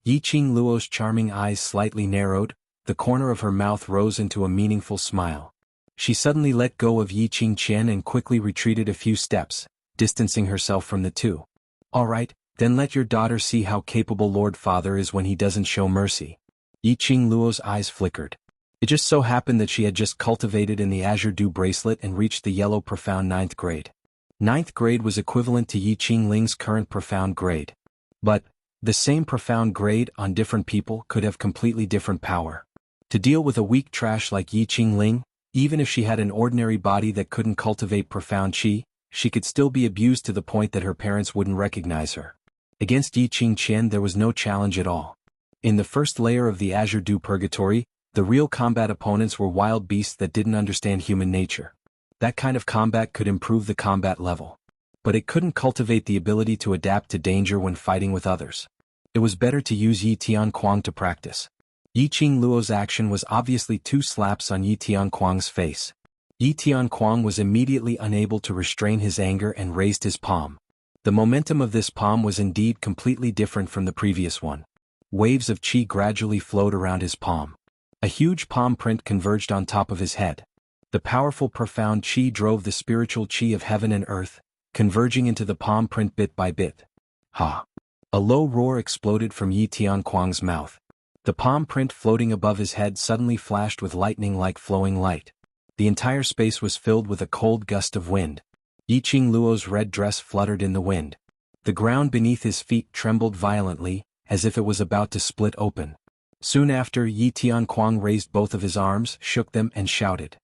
Yiqing Luo's charming eyes slightly narrowed, the corner of her mouth rose into a meaningful smile. She suddenly let go of Yi Qingqian and quickly retreated a few steps, distancing herself from the two. "All right, then let your daughter see how capable Lord Father is when he doesn't show mercy." Yiqing Luo's eyes flickered. It just so happened that she had just cultivated in the Azure Dew bracelet and reached the yellow profound 9th grade. 9th grade was equivalent to Yi Qingling's current profound grade. But, the same profound grade on different people could have completely different power. To deal with a weak trash like Yi Qingling, even if she had an ordinary body that couldn't cultivate profound qi, she could still be abused to the point that her parents wouldn't recognize her. Against Yi Qingqian there was no challenge at all. In the first layer of the Azure Dew Purgatory, the real combat opponents were wild beasts that didn't understand human nature. That kind of combat could improve the combat level. But it couldn't cultivate the ability to adapt to danger when fighting with others. It was better to use Yi Tianquang to practice. Yiqing Luo's action was obviously 2 slaps on Yi Tianquang's face. Yi Tianquang was immediately unable to restrain his anger and raised his palm. The momentum of this palm was indeed completely different from the previous one. Waves of qi gradually flowed around his palm. A huge palm print converged on top of his head. The powerful profound qi drove the spiritual qi of heaven and earth, converging into the palm print bit by bit. Ha! A low roar exploded from Yi Tianquang's mouth. The palm print floating above his head suddenly flashed with lightning-like flowing light. The entire space was filled with a cold gust of wind. Yiqing Luo's red dress fluttered in the wind. The ground beneath his feet trembled violently, as if it was about to split open. Soon after, Yi Tianquang raised both of his arms, shook them and shouted.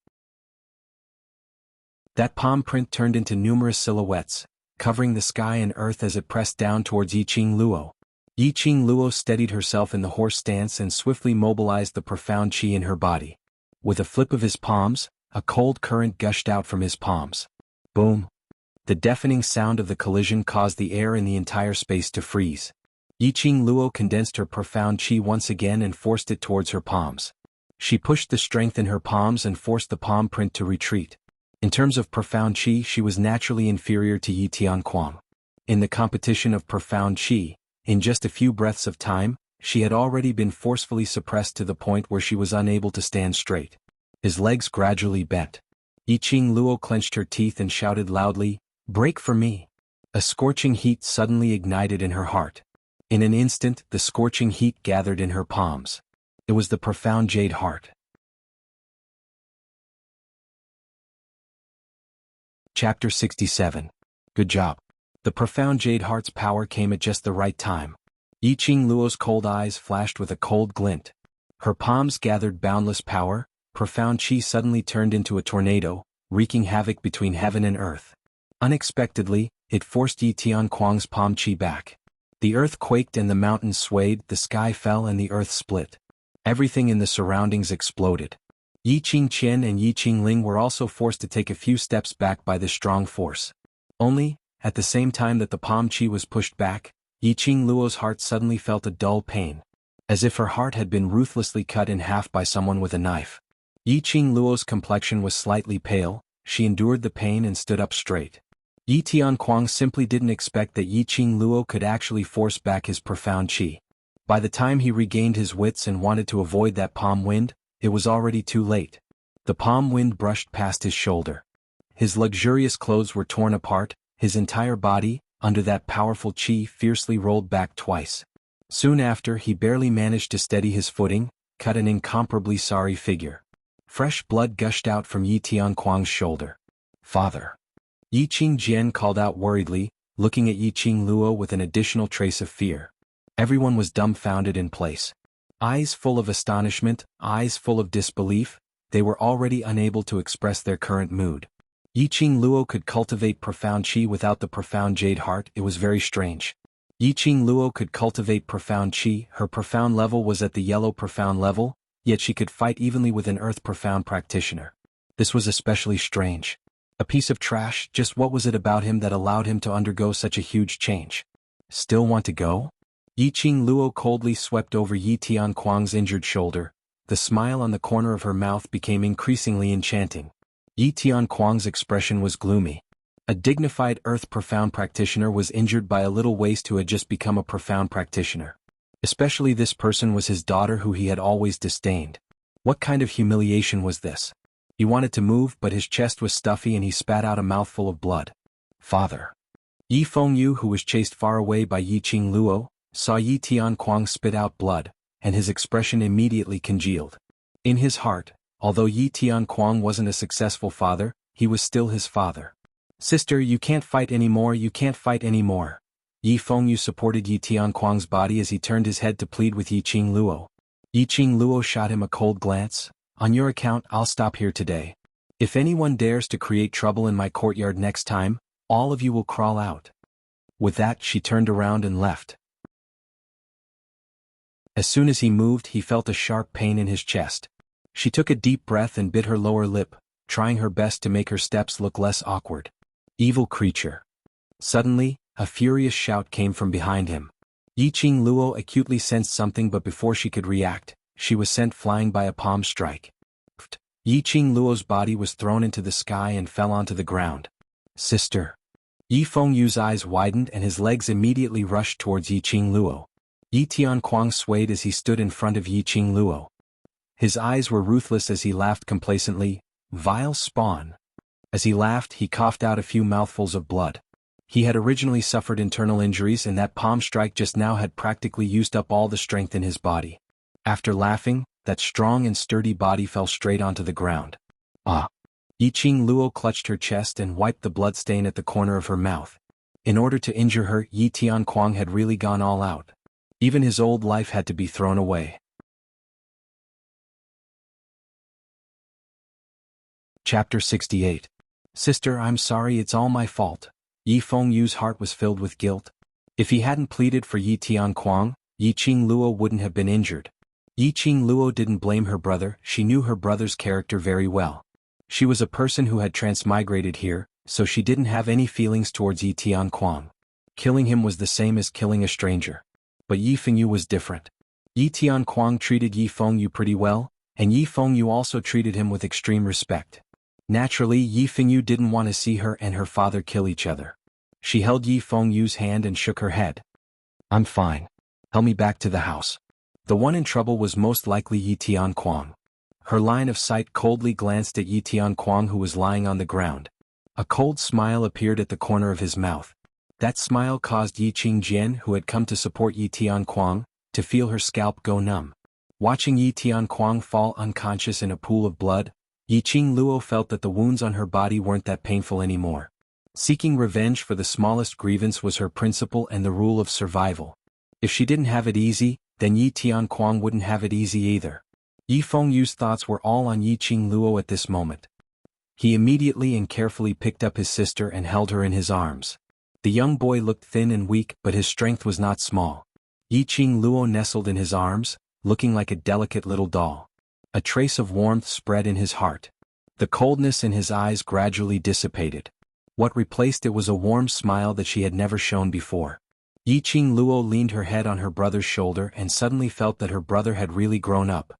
That palm print turned into numerous silhouettes, covering the sky and earth as it pressed down towards Yiqing Luo. Yiqing Luo steadied herself in the horse stance and swiftly mobilized the profound qi in her body. With a flip of his palms, a cold current gushed out from his palms. Boom! The deafening sound of the collision caused the air in the entire space to freeze. Yiqing Luo condensed her profound qi once again and forced it towards her palms. She pushed the strength in her palms and forced the palm print to retreat. In terms of profound qi, she was naturally inferior to Yi Tianquang. In the competition of profound qi, in just a few breaths of time, She had already been forcefully suppressed to the point where she was unable to stand straight. His legs gradually bent. Yiqing Luo clenched her teeth and shouted loudly, "Break for me!" A scorching heat suddenly ignited in her heart. In an instant, the scorching heat gathered in her palms. It was the profound jade heart. Chapter 67. Good job. The profound jade heart's power came at just the right time. Yiqing Luo's cold eyes flashed with a cold glint. Her palms gathered boundless power. Profound qi suddenly turned into a tornado, wreaking havoc between heaven and earth. Unexpectedly, it forced Yi Tianquang's palm qi back. The earth quaked and the mountains swayed, the sky fell and the earth split. Everything in the surroundings exploded. Yi Qingqian and Yi Qingling were also forced to take a few steps back by this strong force. Only, at the same time that the palm qi was pushed back, Yiqing Luo's heart suddenly felt a dull pain. As if her heart had been ruthlessly cut in half by someone with a knife. Yiqing Luo's complexion was slightly pale. She endured the pain and stood up straight. Yi Tianquang simply didn't expect that Yiqing Luo could actually force back his profound qi. By the time he regained his wits and wanted to avoid that palm wind, it was already too late. The palm wind brushed past his shoulder. His luxurious clothes were torn apart, his entire body, under that powerful qi, fiercely rolled back twice. Soon after, he barely managed to steady his footing, cut an incomparably sorry figure. Fresh blood gushed out from Yi Tianquang's shoulder. "Father." Yi Qingjian called out worriedly, looking at Yiqing Luo with an additional trace of fear. Everyone was dumbfounded in place. Eyes full of astonishment, eyes full of disbelief, they were already unable to express their current mood. Yiqing Luo could cultivate profound qi without the profound jade heart. It was very strange. Yiqing Luo could cultivate profound qi, her profound level was at the yellow profound level, yet she could fight evenly with an earth profound practitioner. This was especially strange. A piece of trash, just what was it about him that allowed him to undergo such a huge change? Still want to go? Yiqing Luo coldly swept over Yi Tianquang's injured shoulder. The smile on the corner of her mouth became increasingly enchanting. Yi Tianquang's expression was gloomy. A dignified earth profound practitioner was injured by a little waste who had just become a profound practitioner. Especially this person was his daughter who he had always disdained. What kind of humiliation was this? He wanted to move but his chest was stuffy and he spat out a mouthful of blood. "Father." Yi Fengyu, who was chased far away by Yiqing Luo, saw Yi Tianquang spit out blood, and his expression immediately congealed. In his heart, although Yi Tianquang wasn't a successful father, he was still his father. "Sister, you can't fight anymore, you can't fight anymore." Yi Fengyu supported Yi Tianquang's body as he turned his head to plead with Yiqing Luo. Yiqing Luo shot him a cold glance. "On your account, I'll stop here today. If anyone dares to create trouble in my courtyard next time, all of you will crawl out." With that, she turned around and left. As soon as he moved, he felt a sharp pain in his chest. She took a deep breath and bit her lower lip, trying her best to make her steps look less awkward. Evil creature. Suddenly, a furious shout came from behind him. Yiqing Luo acutely sensed something, but before she could react, she was sent flying by a palm strike. Yiqing Luo's body was thrown into the sky and fell onto the ground. "Sister." Yi Fengyu's eyes widened and his legs immediately rushed towards Yiqing Luo. Yi Tianquang swayed as he stood in front of Yiqing Luo. His eyes were ruthless as he laughed complacently, "Vile spawn." As he laughed, he coughed out a few mouthfuls of blood. He had originally suffered internal injuries and that palm strike just now had practically used up all the strength in his body. After laughing, that strong and sturdy body fell straight onto the ground. "Ah!" Yiqing Luo clutched her chest and wiped the blood stain at the corner of her mouth. In order to injure her, Yi Tianquang had really gone all out. Even his old life had to be thrown away. Chapter 68. "Sister, I'm sorry, it's all my fault." Yi Fengyu's heart was filled with guilt. If he hadn't pleaded for Yi Tianquang, Yiqing Luo wouldn't have been injured. Yiqing Luo didn't blame her brother, she knew her brother's character very well. She was a person who had transmigrated here, so she didn't have any feelings towards Yi Tianquang. Killing him was the same as killing a stranger. But Yi Fengyu was different. Yi Tianquang treated Yi Fengyu pretty well, and Yi Fengyu also treated him with extreme respect. Naturally, Yi Fengyu didn't want to see her and her father kill each other. She held Yi Fengyu's hand and shook her head. "I'm fine. Help me back to the house." The one in trouble was most likely Yi Tianquang. Her line of sight coldly glanced at Yi Tianquang, who was lying on the ground. A cold smile appeared at the corner of his mouth. That smile caused Yi Qingjian, who had come to support Yi Tianquang, to feel her scalp go numb. Watching Yi Tianquang fall unconscious in a pool of blood, Yi Qingluo felt that the wounds on her body weren't that painful anymore. Seeking revenge for the smallest grievance was her principle and the rule of survival. If she didn't have it easy, then Yi Tianquang wouldn't have it easy either. Yi Fengyu's thoughts were all on Yi Qingluo at this moment. He immediately and carefully picked up his sister and held her in his arms. The young boy looked thin and weak, but his strength was not small. Yi Qingluo nestled in his arms, looking like a delicate little doll. A trace of warmth spread in his heart. The coldness in his eyes gradually dissipated. What replaced it was a warm smile that she had never shown before. Yi Qingluo leaned her head on her brother's shoulder and suddenly felt that her brother had really grown up.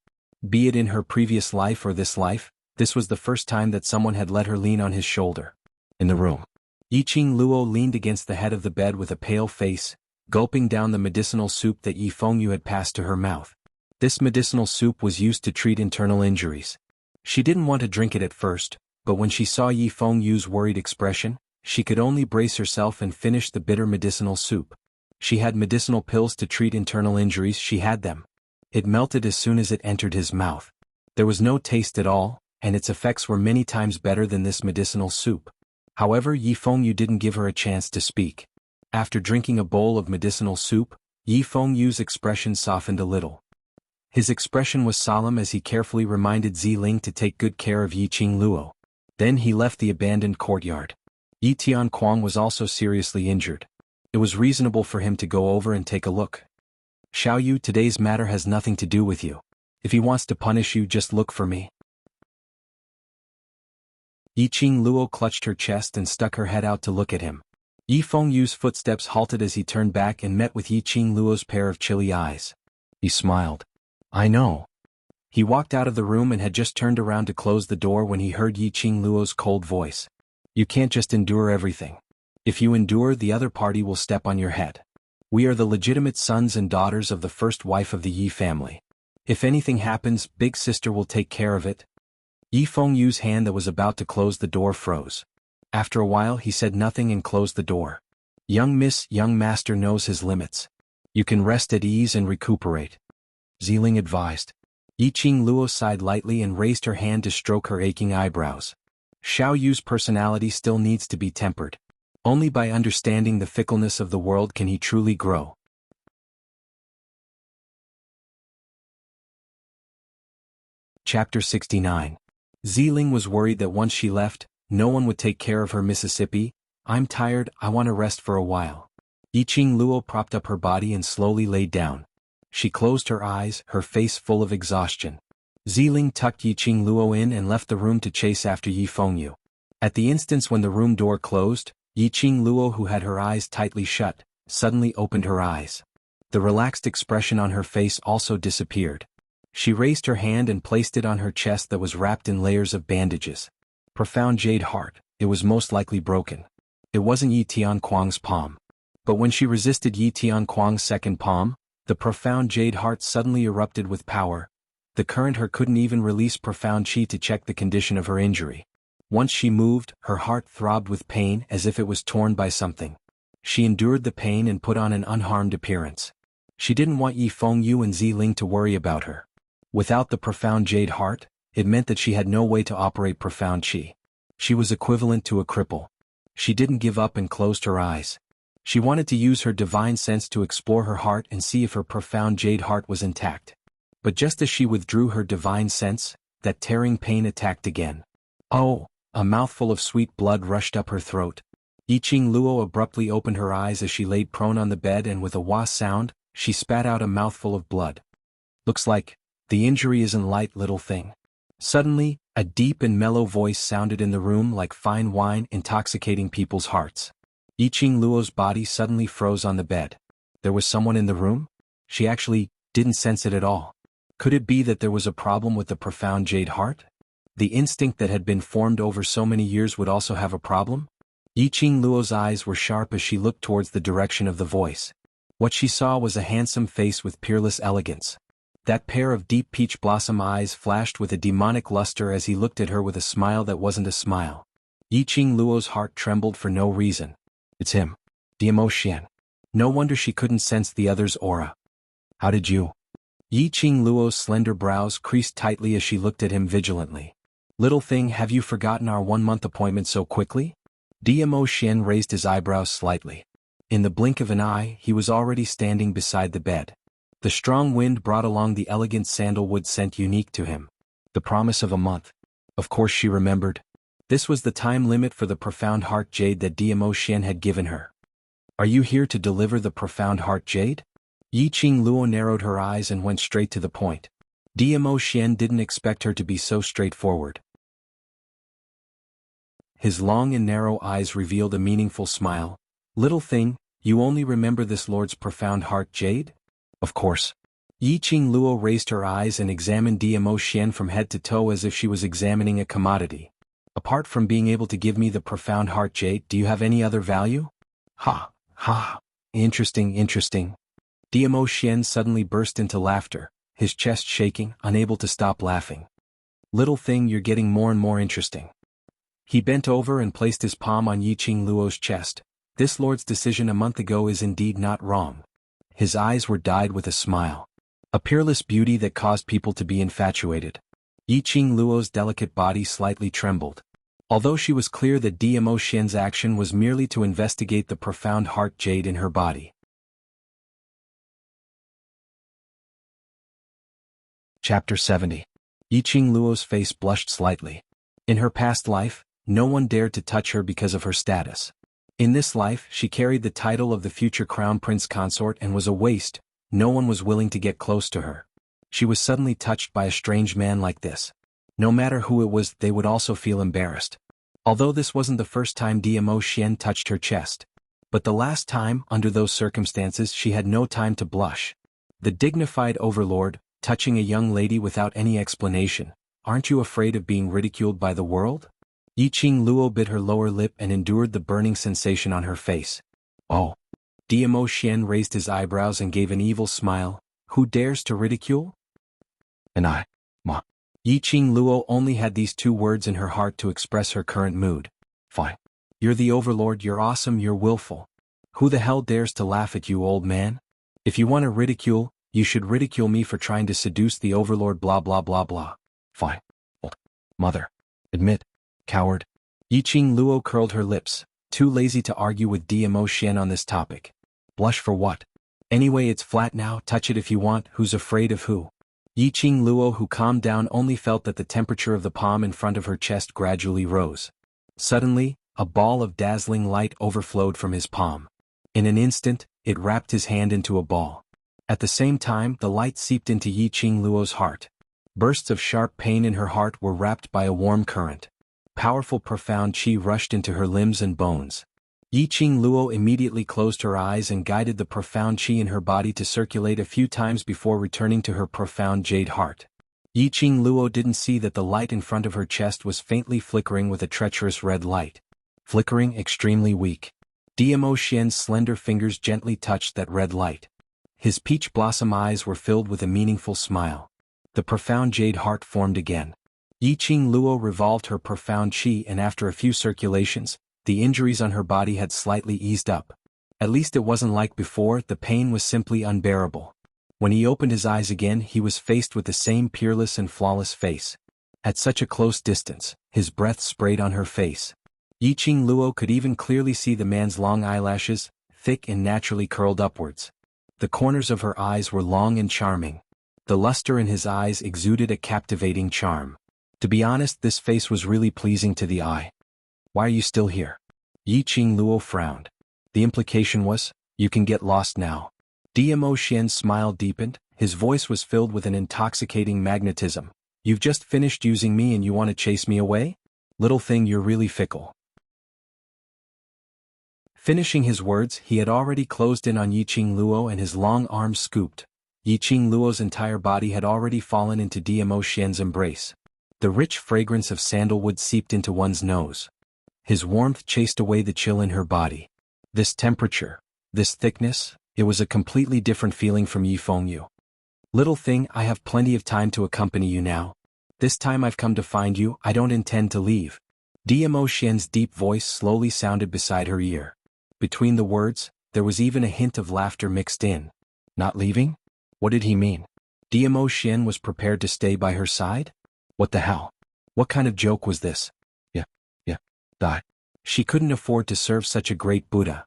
Be it in her previous life or this life, this was the first time that someone had let her lean on his shoulder. In the room, Yi Qingluo leaned against the head of the bed with a pale face, gulping down the medicinal soup that Yi Fengyu had passed to her mouth. This medicinal soup was used to treat internal injuries. She didn't want to drink it at first, but when she saw Yi Fengyu's worried expression, she could only brace herself and finish the bitter medicinal soup. She had medicinal pills to treat internal injuries, she had them. It melted as soon as it entered his mouth. There was no taste at all, and its effects were many times better than this medicinal soup. However, Yi Fengyu didn't give her a chance to speak. After drinking a bowl of medicinal soup, Yi Fengyu's expression softened a little. His expression was solemn as he carefully reminded Ziling to take good care of Yi Qingluo. Then he left the abandoned courtyard. Yi Tianquang was also seriously injured. It was reasonable for him to go over and take a look. Xiaoyu, today's matter has nothing to do with you. If he wants to punish you, just look for me. Yi Qingluo clutched her chest and stuck her head out to look at him. Yi Fengyu's footsteps halted as he turned back and met with Yi Qingluo's pair of chilly eyes. He smiled. I know. He walked out of the room and had just turned around to close the door when he heard Yi Qingluo's cold voice. You can't just endure everything. If you endure, the other party will step on your head. We are the legitimate sons and daughters of the first wife of the Yi family. If anything happens, big sister will take care of it. Yi Fengyu's hand that was about to close the door froze. After a while he said nothing and closed the door. Young master knows his limits. You can rest at ease and recuperate. Ziling advised. Yi Qingluo sighed lightly and raised her hand to stroke her aching eyebrows. Xiaoyu's personality still needs to be tempered. Only by understanding the fickleness of the world can he truly grow. Chapter 69. Ziling was worried that once she left, no one would take care of her. Mississippi, I'm tired, I want to rest for a while. Yi Qingluo propped up her body and slowly laid down. She closed her eyes, her face full of exhaustion. Ziling tucked Yi Qingluo in and left the room to chase after Yi Fengyu. At the instant when the room door closed, Yi Qingluo, who had her eyes tightly shut, suddenly opened her eyes. The relaxed expression on her face also disappeared. She raised her hand and placed it on her chest that was wrapped in layers of bandages. Profound jade heart, it was most likely broken. It wasn't Yi Tianquang's palm. But when she resisted Yi Tianquang's second palm, the profound jade heart suddenly erupted with power. The current her couldn't even release profound chi to check the condition of her injury. Once she moved, her heart throbbed with pain as if it was torn by something. She endured the pain and put on an unharmed appearance. She didn't want Yi Fengyu and Ziling to worry about her. Without the profound jade heart, it meant that she had no way to operate profound chi. She was equivalent to a cripple. She didn't give up and closed her eyes. She wanted to use her divine sense to explore her heart and see if her profound jade heart was intact. But just as she withdrew her divine sense, that tearing pain attacked again. Oh! A mouthful of sweet blood rushed up her throat. Yi Qingluo abruptly opened her eyes as she laid prone on the bed, and with a wah sound, she spat out a mouthful of blood. Looks like the injury isn't light, little thing. Suddenly, a deep and mellow voice sounded in the room like fine wine intoxicating people's hearts. Yi Qingluo's body suddenly froze on the bed. There was someone in the room? She actually didn't sense it at all. Could it be that there was a problem with the profound jade heart? The instinct that had been formed over so many years would also have a problem? Yi Qingluo's eyes were sharp as she looked towards the direction of the voice. What she saw was a handsome face with peerless elegance. That pair of deep peach blossom eyes flashed with a demonic luster as he looked at her with a smile that wasn't a smile. Yiqing Luo's heart trembled for no reason. It's him. Diemo. No wonder she couldn't sense the other's aura. How did you? Yiqing Luo's slender brows creased tightly as she looked at him vigilantly. Little thing, have you forgotten our 1-month appointment so quickly? Diemo raised his eyebrows slightly. In the blink of an eye, he was already standing beside the bed. The strong wind brought along the elegant sandalwood scent unique to him. The promise of a month. Of course she remembered. This was the time limit for the profound heart jade that Diemo had given her. Are you here to deliver the profound heart jade? Yiqing Luo narrowed her eyes and went straight to the point. Diemo didn't expect her to be so straightforward. His long and narrow eyes revealed a meaningful smile. Little thing, you only remember this lord's profound heart jade? Of course. Yiqing Luo raised her eyes and examined Diemo from head to toe as if she was examining a commodity. Apart from being able to give me the profound heart jade, do you have any other value? Ha, ha. Interesting. Diemo suddenly burst into laughter, his chest shaking, unable to stop laughing. Little thing, you're getting more and more interesting. He bent over and placed his palm on Yiqing Luo's chest. This lord's decision a month ago is indeed not wrong. His eyes were dyed with a smile. A peerless beauty that caused people to be infatuated. Yiqing Luo's delicate body slightly trembled. Although she was clear that Diemo action was merely to investigate the profound heart jade in her body. Chapter 70. Yiqing Luo's face blushed slightly. In her past life, no one dared to touch her because of her status. In this life, she carried the title of the future crown prince consort and was a waste. No one was willing to get close to her. She was suddenly touched by a strange man like this. No matter who it was, they would also feel embarrassed. Although this wasn't the first time Diemo touched her chest. But the last time, under those circumstances, she had no time to blush. The dignified overlord, touching a young lady without any explanation. Aren't you afraid of being ridiculed by the world? Yiqing Luo bit her lower lip and endured the burning sensation on her face. Oh. Diemo raised his eyebrows and gave an evil smile. Who dares to ridicule? And I. Ma. Yiqing Luo only had these 2 words in her heart to express her current mood. Fine. You're the overlord, you're awesome, you're willful. Who the hell dares to laugh at you, old man? If you want to ridicule, you should ridicule me for trying to seduce the overlord blah blah blah blah. Fine. Old mother. Admit. Coward. Yiqing Luo curled her lips, too lazy to argue with Diemo on this topic. Blush for what? Anyway, it's flat now, touch it if you want, who's afraid of who? Yiqing Luo, who calmed down, only felt that the temperature of the palm in front of her chest gradually rose. Suddenly, a ball of dazzling light overflowed from his palm. In an instant, it wrapped his hand into a ball. At the same time, the light seeped into Yiqing Luo's heart. Bursts of sharp pain in her heart were wrapped by a warm current. Powerful profound qi rushed into her limbs and bones. Yiqing Luo immediately closed her eyes and guided the profound qi in her body to circulate a few times before returning to her profound jade heart. Yiqing Luo didn't see that the light in front of her chest was faintly flickering with a treacherous red light. Flickering, extremely weak. Diemo slender fingers gently touched that red light. His peach blossom eyes were filled with a meaningful smile. The profound jade heart formed again. Yiqing Luo revolved her profound qi, and after a few circulations, the injuries on her body had slightly eased up. At least it wasn't like before, the pain was simply unbearable. When he opened his eyes again, he was faced with the same peerless and flawless face. At such a close distance, his breath sprayed on her face. Yiqing Luo could even clearly see the man's long eyelashes, thick and naturally curled upwards. The corners of her eyes were long and charming. The luster in his eyes exuded a captivating charm. To be honest, this face was really pleasing to the eye. Why are you still here? Yiqing Luo frowned. The implication was, you can get lost now. Diemo smile deepened, his voice was filled with an intoxicating magnetism. You've just finished using me and you want to chase me away? Little thing, you're really fickle. Finishing his words, he had already closed in on Yiqing Luo and his long arms scooped. Yiqing Luo's entire body had already fallen into Diemo embrace. The rich fragrance of sandalwood seeped into one's nose. His warmth chased away the chill in her body. This temperature, this thickness, it was a completely different feeling from Yi Fengyu. Little thing, I have plenty of time to accompany you now. This time I've come to find you, I don't intend to leave. Dmo Xian's deep voice slowly sounded beside her ear. Between the words, there was even a hint of laughter mixed in. Not leaving? What did he mean? Dmo Xian was prepared to stay by her side? What the hell? What kind of joke was this? Die. She couldn't afford to serve such a great Buddha.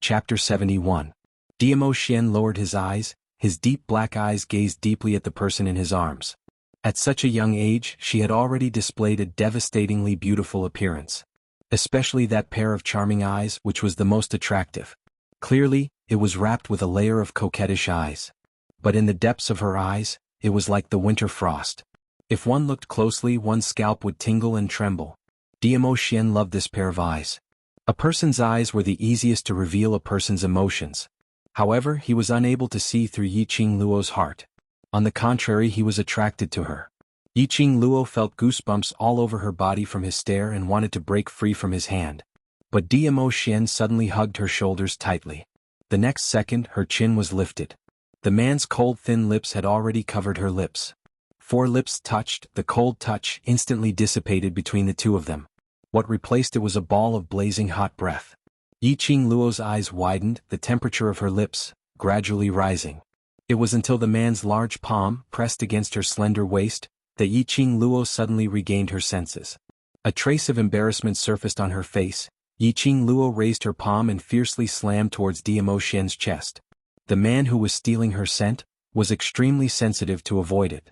Chapter 71. Dmo Xian lowered his eyes, his deep black eyes gazed deeply at the person in his arms. At such a young age, she had already displayed a devastatingly beautiful appearance. Especially that pair of charming eyes, which was the most attractive. Clearly, it was wrapped with a layer of coquettish eyes. But in the depths of her eyes, it was like the winter frost. If one looked closely, one's scalp would tingle and tremble. Dmo Xian loved this pair of eyes. A person's eyes were the easiest to reveal a person's emotions. However, he was unable to see through Yiqing Luo's heart. On the contrary, he was attracted to her. Yiqing Luo felt goosebumps all over her body from his stare and wanted to break free from his hand. But Dmo Xian suddenly hugged her shoulders tightly. The next second, her chin was lifted. The man's cold thin lips had already covered her lips. 4 lips touched, the cold touch instantly dissipated between the two of them. What replaced it was a ball of blazing hot breath. Yiqing Luo's eyes widened, the temperature of her lips, gradually rising. It was until the man's large palm pressed against her slender waist, that Yiqing Luo suddenly regained her senses. A trace of embarrassment surfaced on her face. Yiqing Luo raised her palm and fiercely slammed towards Dmo Xian's chest. The man who was stealing her scent was extremely sensitive to avoid it.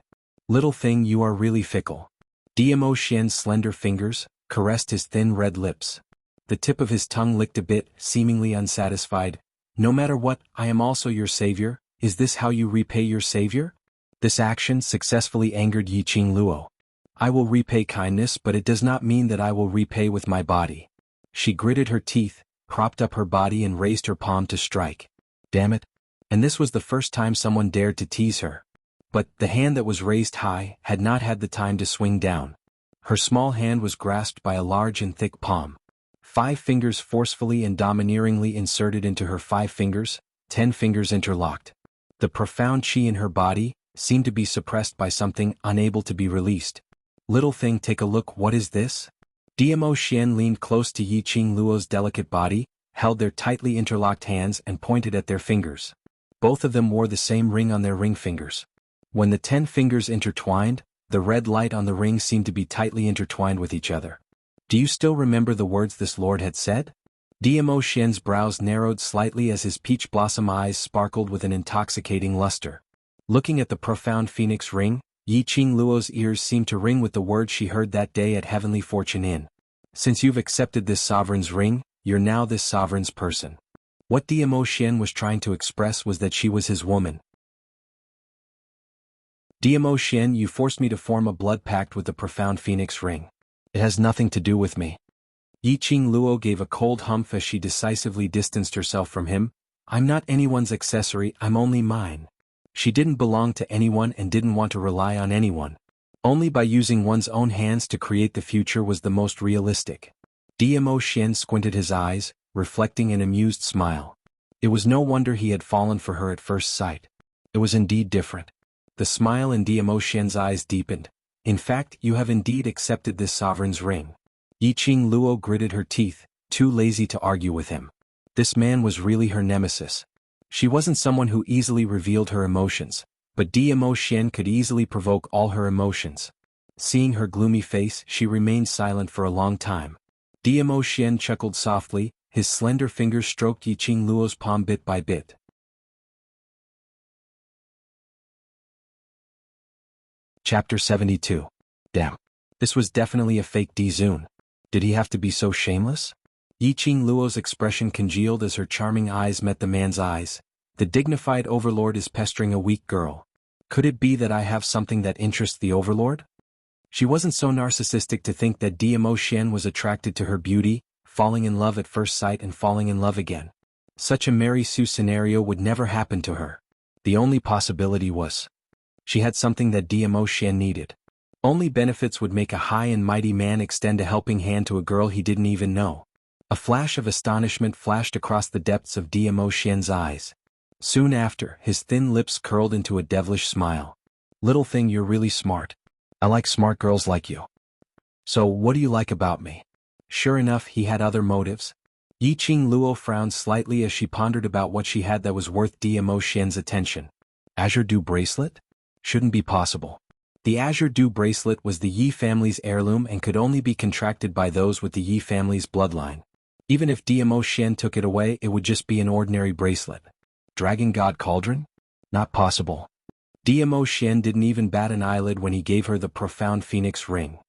Little thing, you are really fickle. Dmo Xian's slender fingers caressed his thin red lips. The tip of his tongue licked a bit, seemingly unsatisfied. No matter what, I am also your savior. Is this how you repay your savior? This action successfully angered Yiqing Luo. I will repay kindness, but it does not mean that I will repay with my body. She gritted her teeth, propped up her body and raised her palm to strike. Damn it. And this was the first time someone dared to tease her. But the hand that was raised high had not had the time to swing down. Her small hand was grasped by a large and thick palm. 5 fingers forcefully and domineeringly inserted into her 5 fingers, 10 fingers interlocked. The profound chi in her body seemed to be suppressed by something unable to be released. Little thing, take a look, what is this? Dmo Xian leaned close to Yiqing Luo's delicate body, held their tightly interlocked hands and pointed at their fingers. Both of them wore the same ring on their ring fingers. When the 10 fingers intertwined, the red light on the ring seemed to be tightly intertwined with each other. Do you still remember the words this lord had said? Dmo Xian's brows narrowed slightly as his peach blossom eyes sparkled with an intoxicating luster. Looking at the profound phoenix ring, Yiqing Luo's ears seemed to ring with the words she heard that day at Heavenly Fortune Inn. Since you've accepted this sovereign's ring, you're now this sovereign's person. What Dmo Xian was trying to express was that she was his woman. Dmo Xian, you forced me to form a blood pact with the profound phoenix ring. It has nothing to do with me. Yiqing Luo gave a cold humph as she decisively distanced herself from him. I'm not anyone's accessory, I'm only mine. She didn't belong to anyone and didn't want to rely on anyone. Only by using one's own hands to create the future was the most realistic. Dmo Xian squinted his eyes, reflecting an amused smile. It was no wonder he had fallen for her at first sight. It was indeed different. The smile in Dmo Xian's eyes deepened. In fact, you have indeed accepted this sovereign's ring. Yiqing Luo gritted her teeth, too lazy to argue with him. This man was really her nemesis. She wasn't someone who easily revealed her emotions, but Dmo Xian could easily provoke all her emotions. Seeing her gloomy face, she remained silent for a long time. Dmo Xian chuckled softly, his slender fingers stroked Yiqing Luo's palm bit by bit. Chapter 72. Damn. This was definitely a fake Dizun. Did he have to be so shameless? Yiqing Luo's expression congealed as her charming eyes met the man's eyes. The dignified overlord is pestering a weak girl. Could it be that I have something that interests the overlord? She wasn't so narcissistic to think that Dmo Xian was attracted to her beauty, falling in love at first sight and falling in love again. Such a Mary Sue scenario would never happen to her. The only possibility was she had something that Dmo Xian needed. Only benefits would make a high and mighty man extend a helping hand to a girl he didn't even know. A flash of astonishment flashed across the depths of Dmo Xian's eyes. Soon after, his thin lips curled into a devilish smile. Little thing, you're really smart. I like smart girls like you. So, what do you like about me? Sure enough, he had other motives. Yiqing Luo frowned slightly as she pondered about what she had that was worth Dmo Xian's attention. Azure Dew bracelet? Shouldn't be possible. The Azure Dew bracelet was the Yi family's heirloom and could only be contracted by those with the Yi family's bloodline. Even if Dmo Xian took it away, it would just be an ordinary bracelet. Dragon God Cauldron? Not possible. Dmo Xian didn't even bat an eyelid when he gave her the profound phoenix ring.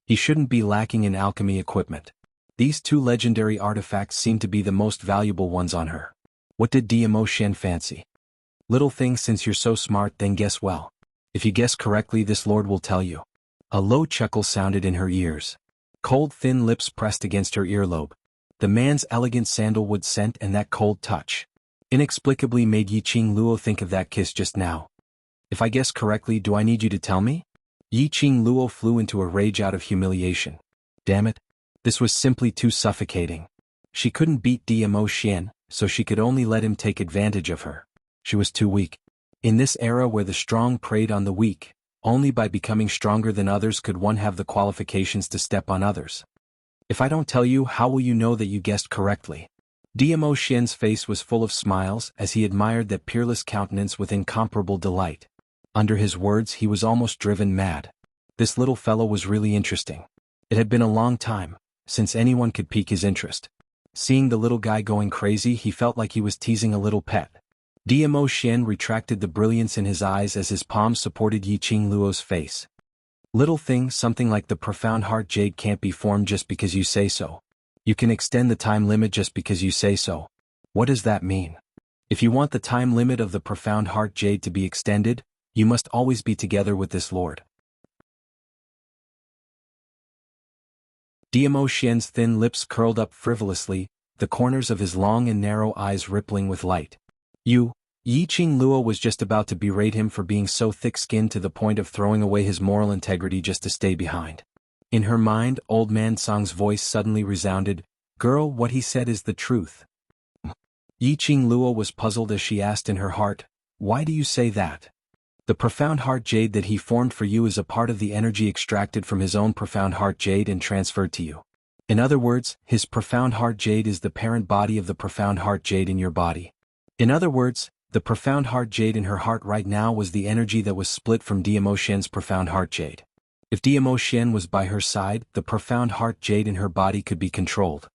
He shouldn't be lacking in alchemy equipment. These two legendary artifacts seemed to be the most valuable ones on her. What did Dmo Xian fancy? Little thing, since you're so smart, then guess well. If you guess correctly, this lord will tell you. A low chuckle sounded in her ears. Cold thin lips pressed against her earlobe. The man's elegant sandalwood scent and that cold touch inexplicably made Yiqing Luo think of that kiss just now. If I guess correctly, do I need you to tell me? Yiqing Luo flew into a rage out of humiliation. Damn it. This was simply too suffocating. She couldn't beat Dmo Xian, so she could only let him take advantage of her. She was too weak. In this era where the strong preyed on the weak, only by becoming stronger than others could one have the qualifications to step on others. If I don't tell you, how will you know that you guessed correctly? Dmo Xian's face was full of smiles as he admired that peerless countenance with incomparable delight. Under his words, he was almost driven mad. This little fellow was really interesting. It had been a long time since anyone could pique his interest. Seeing the little guy going crazy, he felt like he was teasing a little pet. Dmo Xian retracted the brilliance in his eyes as his palms supported Yiqing Luo's face. Little thing, something like the profound heart jade can't be formed just because you say so. You can extend the time limit just because you say so. What does that mean? If you want the time limit of the profound heart jade to be extended, you must always be together with this lord. Dmo Xian's thin lips curled up frivolously, the corners of his long and narrow eyes rippling with light. Yiqing Luo was just about to berate him for being so thick-skinned to the point of throwing away his moral integrity just to stay behind. In her mind, Old Man Song's voice suddenly resounded, "Girl, what he said is the truth." Yiqing Luo was puzzled as she asked in her heart, "Why do you say that?" The profound heart jade that he formed for you is a part of the energy extracted from his own profound heart jade and transferred to you. In other words, his profound heart jade is the parent body of the profound heart jade in your body. In other words, the profound heart jade in her heart right now was the energy that was split from Dmo Xian's profound heart jade. If Dmo Xian was by her side, the profound heart jade in her body could be controlled.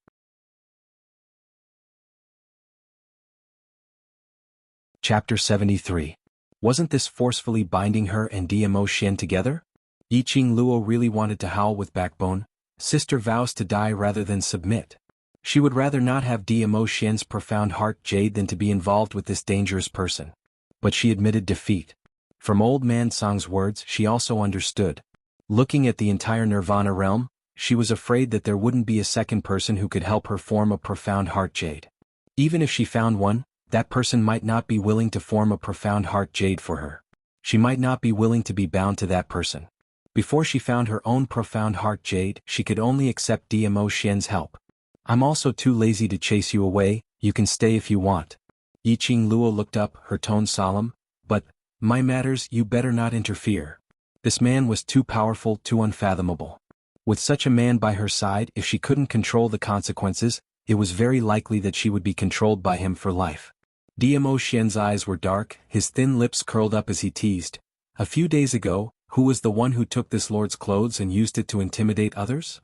Chapter 73. Wasn't this forcefully binding her and Dmo Xian together? Yiqing Luo really wanted to howl with backbone. Sister vows to die rather than submit. She would rather not have Dmo Xian's profound heart jade than to be involved with this dangerous person. But she admitted defeat. From Old Man Song's words, she also understood. Looking at the entire Nirvana realm, she was afraid that there wouldn't be a second person who could help her form a profound heart jade. Even if she found one, that person might not be willing to form a profound heart jade for her. She might not be willing to be bound to that person. Before she found her own profound heart jade, she could only accept Dmo Xian's help. "I'm also too lazy to chase you away, you can stay if you want." Yiqing Luo looked up, her tone solemn, "But, my matters, you better not interfere." This man was too powerful, too unfathomable. With such a man by her side, if she couldn't control the consequences, it was very likely that she would be controlled by him for life. Dmo Xian's eyes were dark, his thin lips curled up as he teased. "A few days ago, who was the one who took this lord's clothes and used it to intimidate others?"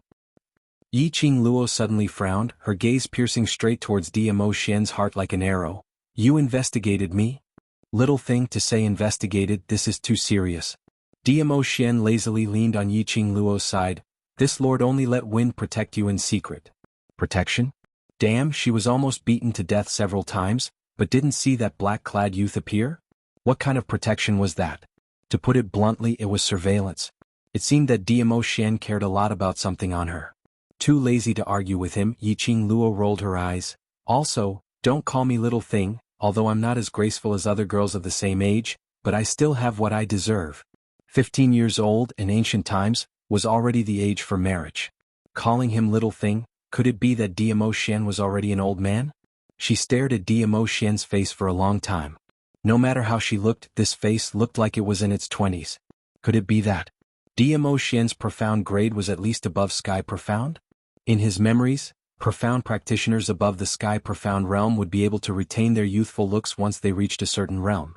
Yiqing Luo suddenly frowned, her gaze piercing straight towards Dmo Xian's heart like an arrow. "You investigated me?" "Little thing to say investigated, this is too serious." Dmo Xian lazily leaned on Yiqing Luo's side. "This lord only let wind protect you in secret." Protection? Damn, she was almost beaten to death several times, but didn't see that black-clad youth appear? What kind of protection was that? To put it bluntly, it was surveillance. It seemed that Dmo Xian cared a lot about something on her. Too lazy to argue with him, Yiqing Luo rolled her eyes. "Also, don't call me little thing, although I'm not as graceful as other girls of the same age, but I still have what I deserve." 15 years old in ancient times was already the age for marriage. Calling him little thing, Could it be that Diamo Xian was already an old man? She stared at Diamo Xian's face for a long time. No matter how she looked, this face looked like it was in its 20s. Could it be that Diamo Xian's profound grade was at least above sky profound? In his memories, profound practitioners above the sky profound realm would be able to retain their youthful looks once they reached a certain realm.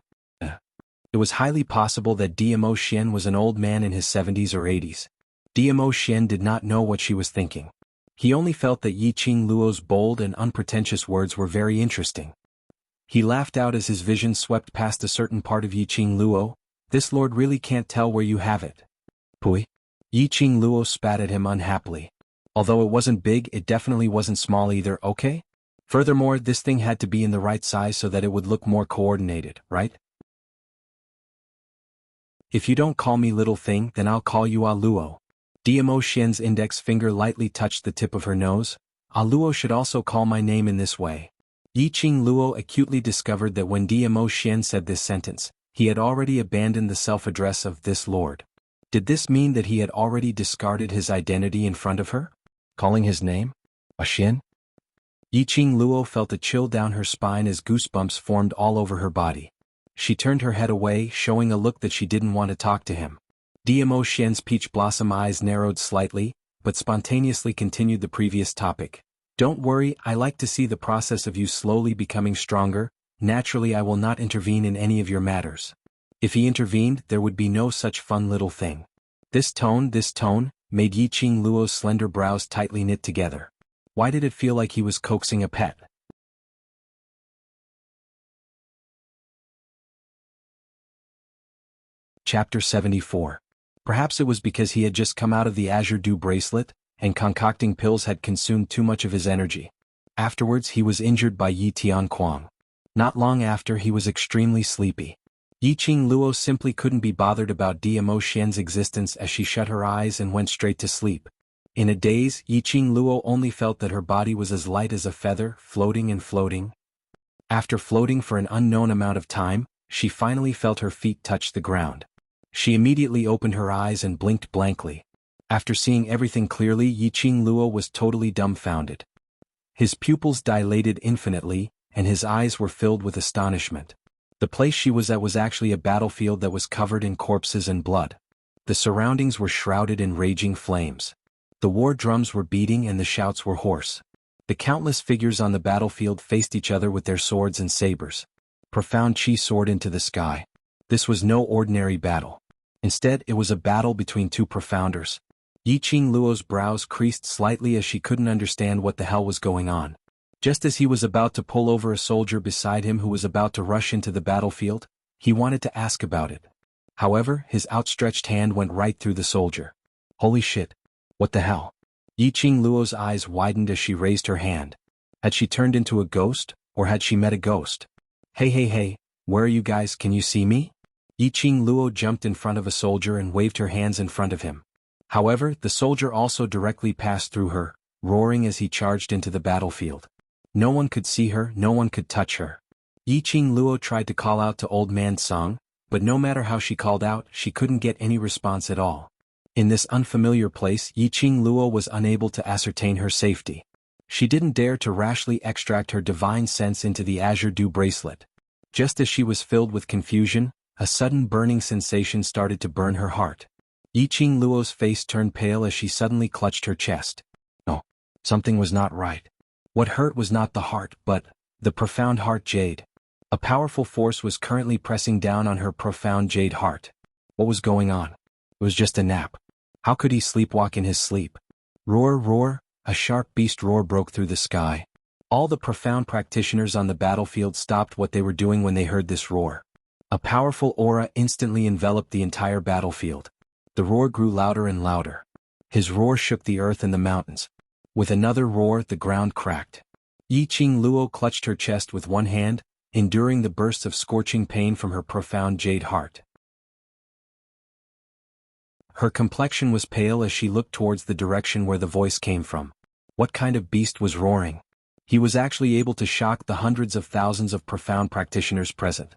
It was highly possible that Diamo Xian was an old man in his 70s or 80s. Diamo Xian did not know what she was thinking. He only felt that Yiqing Luo's bold and unpretentious words were very interesting. He laughed out as his vision swept past a certain part of Yiqing Luo. This lord really can't tell where you have it. Pui. Yiqing Luo spat at him unhappily. Although it wasn't big, it definitely wasn't small either, okay? Furthermore, this thing had to be in the right size so that it would look more coordinated, right? If you don't call me little thing, then I'll call you Ah Luo. Diamo Xian's index finger lightly touched the tip of her nose. Ah Luo should also call my name in this way. Yiqing Luo acutely discovered that when Diamo Xian said this sentence, he had already abandoned the self-address of this lord. Did this mean that he had already discarded his identity in front of her? Calling his name? Ah Xian? Yiqing Luo felt a chill down her spine as goosebumps formed all over her body. She turned her head away, showing a look that she didn't want to talk to him. Diamo Xian's peach blossom eyes narrowed slightly, but spontaneously continued the previous topic. Don't worry, I like to see the process of you slowly becoming stronger. Naturally, I will not intervene in any of your matters. If he intervened, there would be no such fun little thing. This tone, made Yiqing Luo's slender brows tightly knit together. Why did it feel like he was coaxing a pet? Chapter 74. Perhaps it was because he had just come out of the Azure Dew bracelet, and concocting pills had consumed too much of his energy. Afterwards he was injured by Yi Tianquang. Not long after, he was extremely sleepy. Yiqing Luo simply couldn't be bothered about Diamo Xian's existence as she shut her eyes and went straight to sleep. In a daze, Yiqing Luo only felt that her body was as light as a feather, floating and floating. After floating for an unknown amount of time, she finally felt her feet touch the ground. She immediately opened her eyes and blinked blankly. After seeing everything clearly, Yiqing Luo was totally dumbfounded. His pupils dilated infinitely, and his eyes were filled with astonishment. The place she was at was actually a battlefield that was covered in corpses and blood. The surroundings were shrouded in raging flames. The war drums were beating and the shouts were hoarse. The countless figures on the battlefield faced each other with their swords and sabers. Profound chi soared into the sky. This was no ordinary battle. Instead, it was a battle between two profounders. Yiqing Luo's brows creased slightly as she couldn't understand what the hell was going on. Just as he was about to pull over a soldier beside him who was about to rush into the battlefield, he wanted to ask about it. However, his outstretched hand went right through the soldier. Holy shit. What the hell? Yiqing Luo's eyes widened as she raised her hand. Had she turned into a ghost, or had she met a ghost? Hey, where are you guys, can you see me? Yiqing Luo jumped in front of a soldier and waved her hands in front of him. However, the soldier also directly passed through her, roaring as he charged into the battlefield. No one could see her, no one could touch her. Yiqing Luo tried to call out to Old Man Song, but no matter how she called out, she couldn't get any response at all. In this unfamiliar place, Yiqing Luo was unable to ascertain her safety. She didn't dare to rashly extract her divine sense into the Azure Dew bracelet. Just as she was filled with confusion, a sudden burning sensation started to burn her heart. Yiqing Luo's face turned pale as she suddenly clutched her chest. No, something was not right. What hurt was not the heart, but the profound heart jade. A powerful force was currently pressing down on her profound jade heart. What was going on? It was just a nap. How could he sleepwalk in his sleep? Roar, a sharp beast roar broke through the sky. All the profound practitioners on the battlefield stopped what they were doing when they heard this roar. A powerful aura instantly enveloped the entire battlefield. The roar grew louder and louder. His roar shook the earth and the mountains. With another roar, the ground cracked. Yiqing Luo clutched her chest with one hand, enduring the bursts of scorching pain from her profound jade heart. Her complexion was pale as she looked towards the direction where the voice came from. What kind of beast was roaring? He was actually able to shock the hundreds of thousands of profound practitioners present.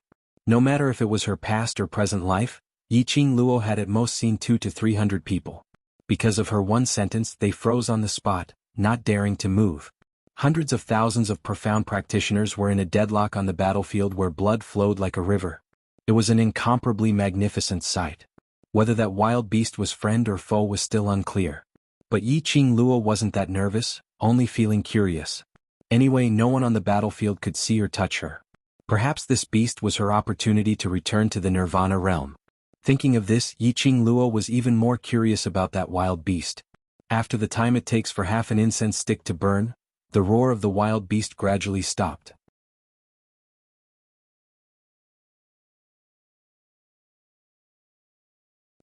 No matter if it was her past or present life, Yiqing Luo had at most seen 200 to 300 people. Because of her one sentence, they froze on the spot, not daring to move. Hundreds of thousands of profound practitioners were in a deadlock on the battlefield where blood flowed like a river. It was an incomparably magnificent sight. Whether that wild beast was friend or foe was still unclear. But Yi Qing Luo wasn't that nervous, only feeling curious. Anyway, no one on the battlefield could see or touch her. Perhaps this beast was her opportunity to return to the Nirvana realm. Thinking of this, Yi Qing Luo was even more curious about that wild beast. After the time it takes for half an incense stick to burn, the roar of the wild beast gradually stopped.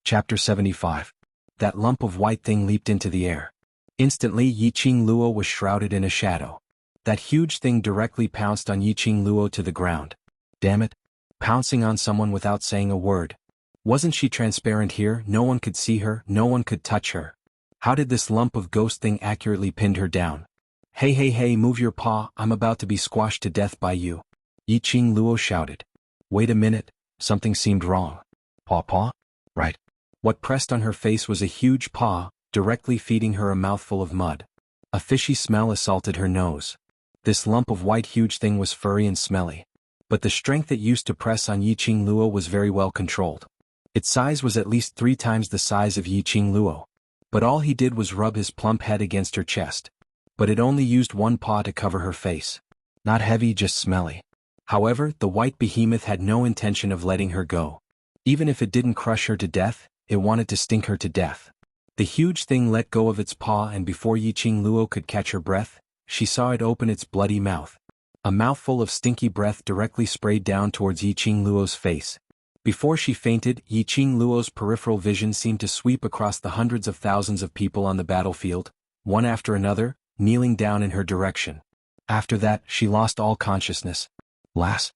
Chapter 75. That lump of white thing leaped into the air. Instantly, Yi Qing Luo was shrouded in a shadow. That huge thing directly pounced on Yi Qing Luo to the ground. Damn it! Pouncing on someone without saying a word. Wasn't she transparent here? No one could see her, no one could touch her. How did this lump of ghost thing accurately pin her down? Hey hey hey, move your paw, I'm about to be squashed to death by you. Yi Qing Luo shouted. Wait a minute, something seemed wrong. Paw? Right. What pressed on her face was a huge paw, directly feeding her a mouthful of mud. A fishy smell assaulted her nose. This lump of white huge thing was furry and smelly. But the strength it used to press on Yi Qing Luo was very well controlled. Its size was at least 3 times the size of Yi Qing Luo. But all he did was rub his plump head against her chest. But it only used one paw to cover her face. Not heavy, just smelly. However, the white behemoth had no intention of letting her go. Even if it didn't crush her to death, it wanted to stink her to death. The huge thing let go of its paw, and before Yi Qing Luo could catch her breath, she saw it open its bloody mouth. A mouthful of stinky breath directly sprayed down towards Yi Qing Luo's face. Before she fainted, Yi Qing Luo's peripheral vision seemed to sweep across the hundreds of thousands of people on the battlefield, one after another, kneeling down in her direction. After that, she lost all consciousness. Lass,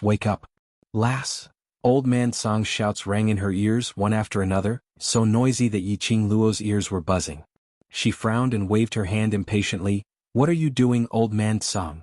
wake up. Lass. Old Man Song's shouts rang in her ears one after another, so noisy that Yi Qing Luo's ears were buzzing. She frowned and waved her hand impatiently. What are you doing, Old Man Song?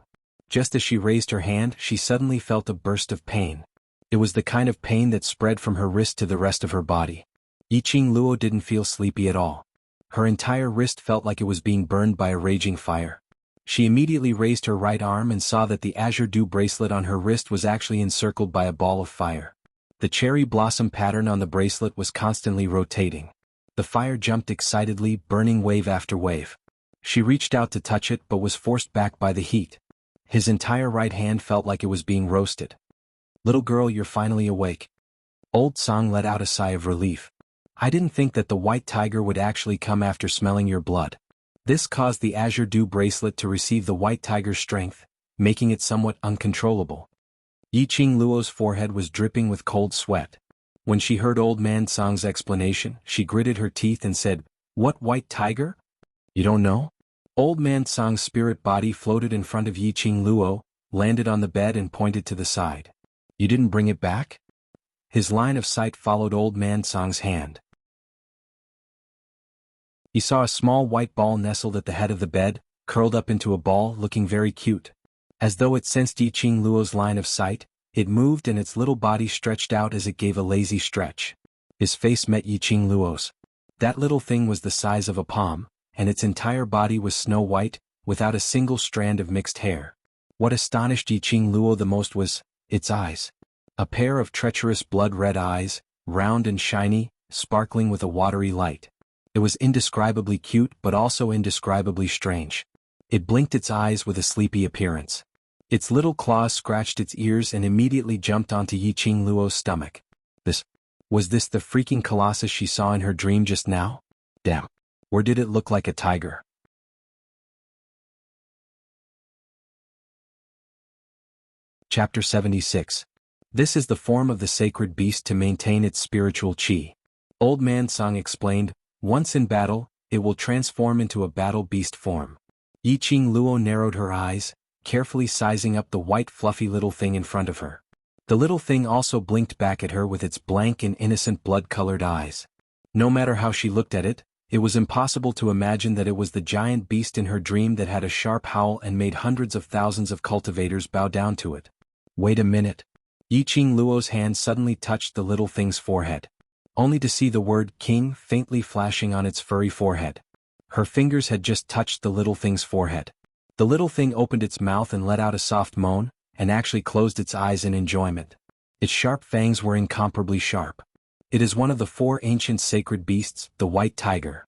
Just as she raised her hand, she suddenly felt a burst of pain. It was the kind of pain that spread from her wrist to the rest of her body. Yi Qing Luo didn't feel sleepy at all. Her entire wrist felt like it was being burned by a raging fire. She immediately raised her right arm and saw that the azure dew bracelet on her wrist was actually encircled by a ball of fire. The cherry blossom pattern on the bracelet was constantly rotating. The fire jumped excitedly, burning wave after wave. She reached out to touch it but was forced back by the heat. His entire right hand felt like it was being roasted. Little girl, you're finally awake. Old Song let out a sigh of relief. I didn't think that the white tiger would actually come after smelling your blood. This caused the azure dew bracelet to receive the white tiger's strength, making it somewhat uncontrollable. Yi Qing Luo's forehead was dripping with cold sweat. When she heard Old Man Song's explanation, she gritted her teeth and said, What white tiger? You don't know? Old Man Song's spirit body floated in front of Yi Qing Luo, landed on the bed and pointed to the side. You didn't bring it back? His line of sight followed Old Man Song's hand. He saw a small white ball nestled at the head of the bed, curled up into a ball, looking very cute. As though it sensed Yi Qing Luo's line of sight, it moved and its little body stretched out as it gave a lazy stretch. His face met Yi Qing Luo's. That little thing was the size of a palm, and its entire body was snow white, without a single strand of mixed hair. What astonished Yi Qing Luo the most was its eyes. A pair of treacherous blood-red eyes, round and shiny, sparkling with a watery light. It was indescribably cute but also indescribably strange. It blinked its eyes with a sleepy appearance. Its little claws scratched its ears and immediately jumped onto Yi Qing Luo's stomach. Was this the freaking colossus she saw in her dream just now? Damn. Or did it look like a tiger? Chapter 76. This is the form of the sacred beast to maintain its spiritual qi. Old Man Song explained, once in battle, it will transform into a battle beast form. Yi Qing Luo narrowed her eyes, carefully sizing up the white fluffy little thing in front of her. The little thing also blinked back at her with its blank and innocent blood-colored eyes. No matter how she looked at it, it was impossible to imagine that it was the giant beast in her dream that had a sharp howl and made hundreds of thousands of cultivators bow down to it. Wait a minute. Yi Qing Luo's hand suddenly touched the little thing's forehead, only to see the word king faintly flashing on its furry forehead. Her fingers had just touched the little thing's forehead. The little thing opened its mouth and let out a soft moan, and actually closed its eyes in enjoyment. Its sharp fangs were incomparably sharp. It is one of the 4 ancient sacred beasts, the white tiger.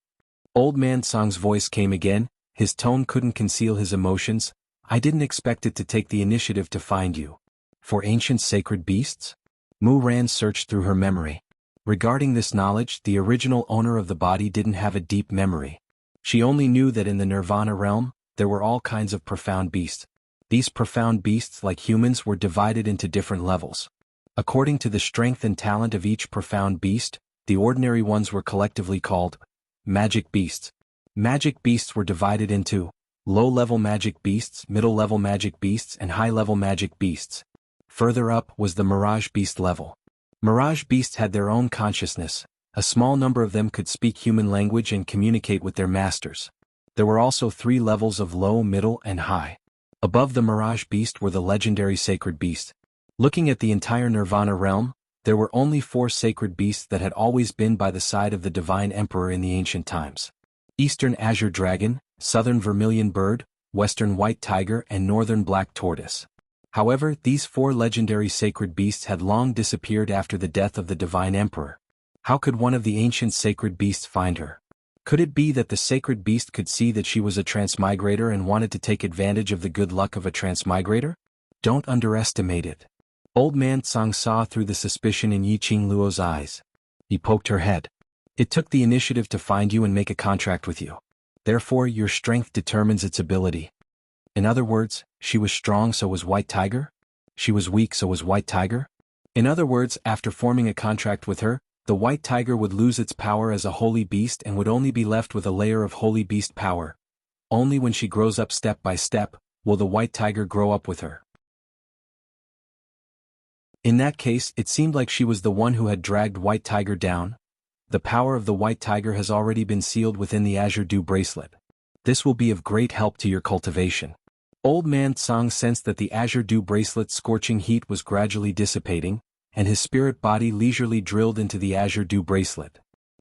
Old Man Song's voice came again, his tone couldn't conceal his emotions. I didn't expect it to take the initiative to find you. 4 ancient sacred beasts? Mu Ran searched through her memory. Regarding this knowledge, the original owner of the body didn't have a deep memory. She only knew that in the Nirvana realm, there were all kinds of profound beasts. These profound beasts, like humans, were divided into different levels. According to the strength and talent of each profound beast, the ordinary ones were collectively called magic beasts. Magic beasts were divided into low-level magic beasts, middle-level magic beasts, and high-level magic beasts. Further up was the Mirage Beast level. Mirage beasts had their own consciousness. A small number of them could speak human language and communicate with their masters. There were also 3 levels of low, middle, and high. Above the Mirage Beast were the legendary Sacred Beast. Looking at the entire Nirvana realm, there were only 4 sacred beasts that had always been by the side of the Divine Emperor in the ancient times. Eastern Azure Dragon, Southern Vermilion Bird, Western White Tiger, and Northern Black Tortoise. However, these 4 legendary sacred beasts had long disappeared after the death of the Divine Emperor. How could one of the ancient sacred beasts find her? Could it be that the sacred beast could see that she was a transmigrator and wanted to take advantage of the good luck of a transmigrator? Don't underestimate it. Old Man Tsang saw through the suspicion in Yiqing Luo's eyes. He poked her head. It took the initiative to find you and make a contract with you. Therefore, your strength determines its ability. In other words, she was strong, so was White Tiger? She was weak, so was White Tiger? In other words, after forming a contract with her, the White Tiger would lose its power as a holy beast and would only be left with a layer of holy beast power. Only when she grows up step by step, will the White Tiger grow up with her. In that case, it seemed like she was the one who had dragged White Tiger down. The power of the White Tiger has already been sealed within the Azure Dew bracelet. This will be of great help to your cultivation. Old Man Tsang sensed that the Azure Dew bracelet's scorching heat was gradually dissipating, and his spirit body leisurely drilled into the Azure Dew bracelet.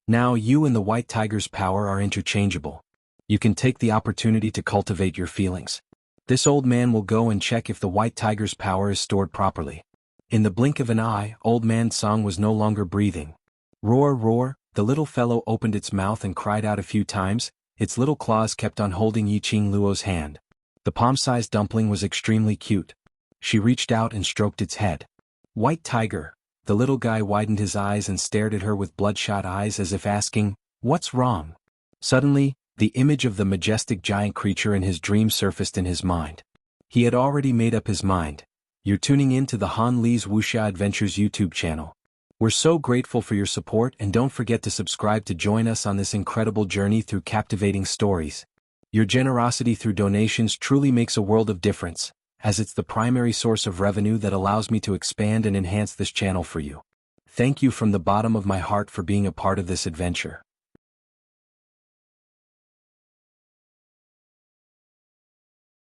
Now you and the White Tiger's power are interchangeable. You can take the opportunity to cultivate your feelings. This old man will go and check if the White Tiger's power is stored properly. In the blink of an eye, Old Man Tsang was no longer breathing. Roar, roar, the little fellow opened its mouth and cried out a few times. Its little claws kept on holding Yiqing Luo's hand. The palm-sized dumpling was extremely cute. She reached out and stroked its head. White Tiger. The little guy widened his eyes and stared at her with bloodshot eyes as if asking, "What's wrong?" Suddenly, the image of the majestic giant creature in his dream surfaced in his mind. He had already made up his mind. You're tuning in to the Han Li's Wuxia Adventures YouTube channel. We're so grateful for your support, and don't forget to subscribe to join us on this incredible journey through captivating stories. Your generosity through donations truly makes a world of difference, as it's the primary source of revenue that allows me to expand and enhance this channel for you. Thank you from the bottom of my heart for being a part of this adventure.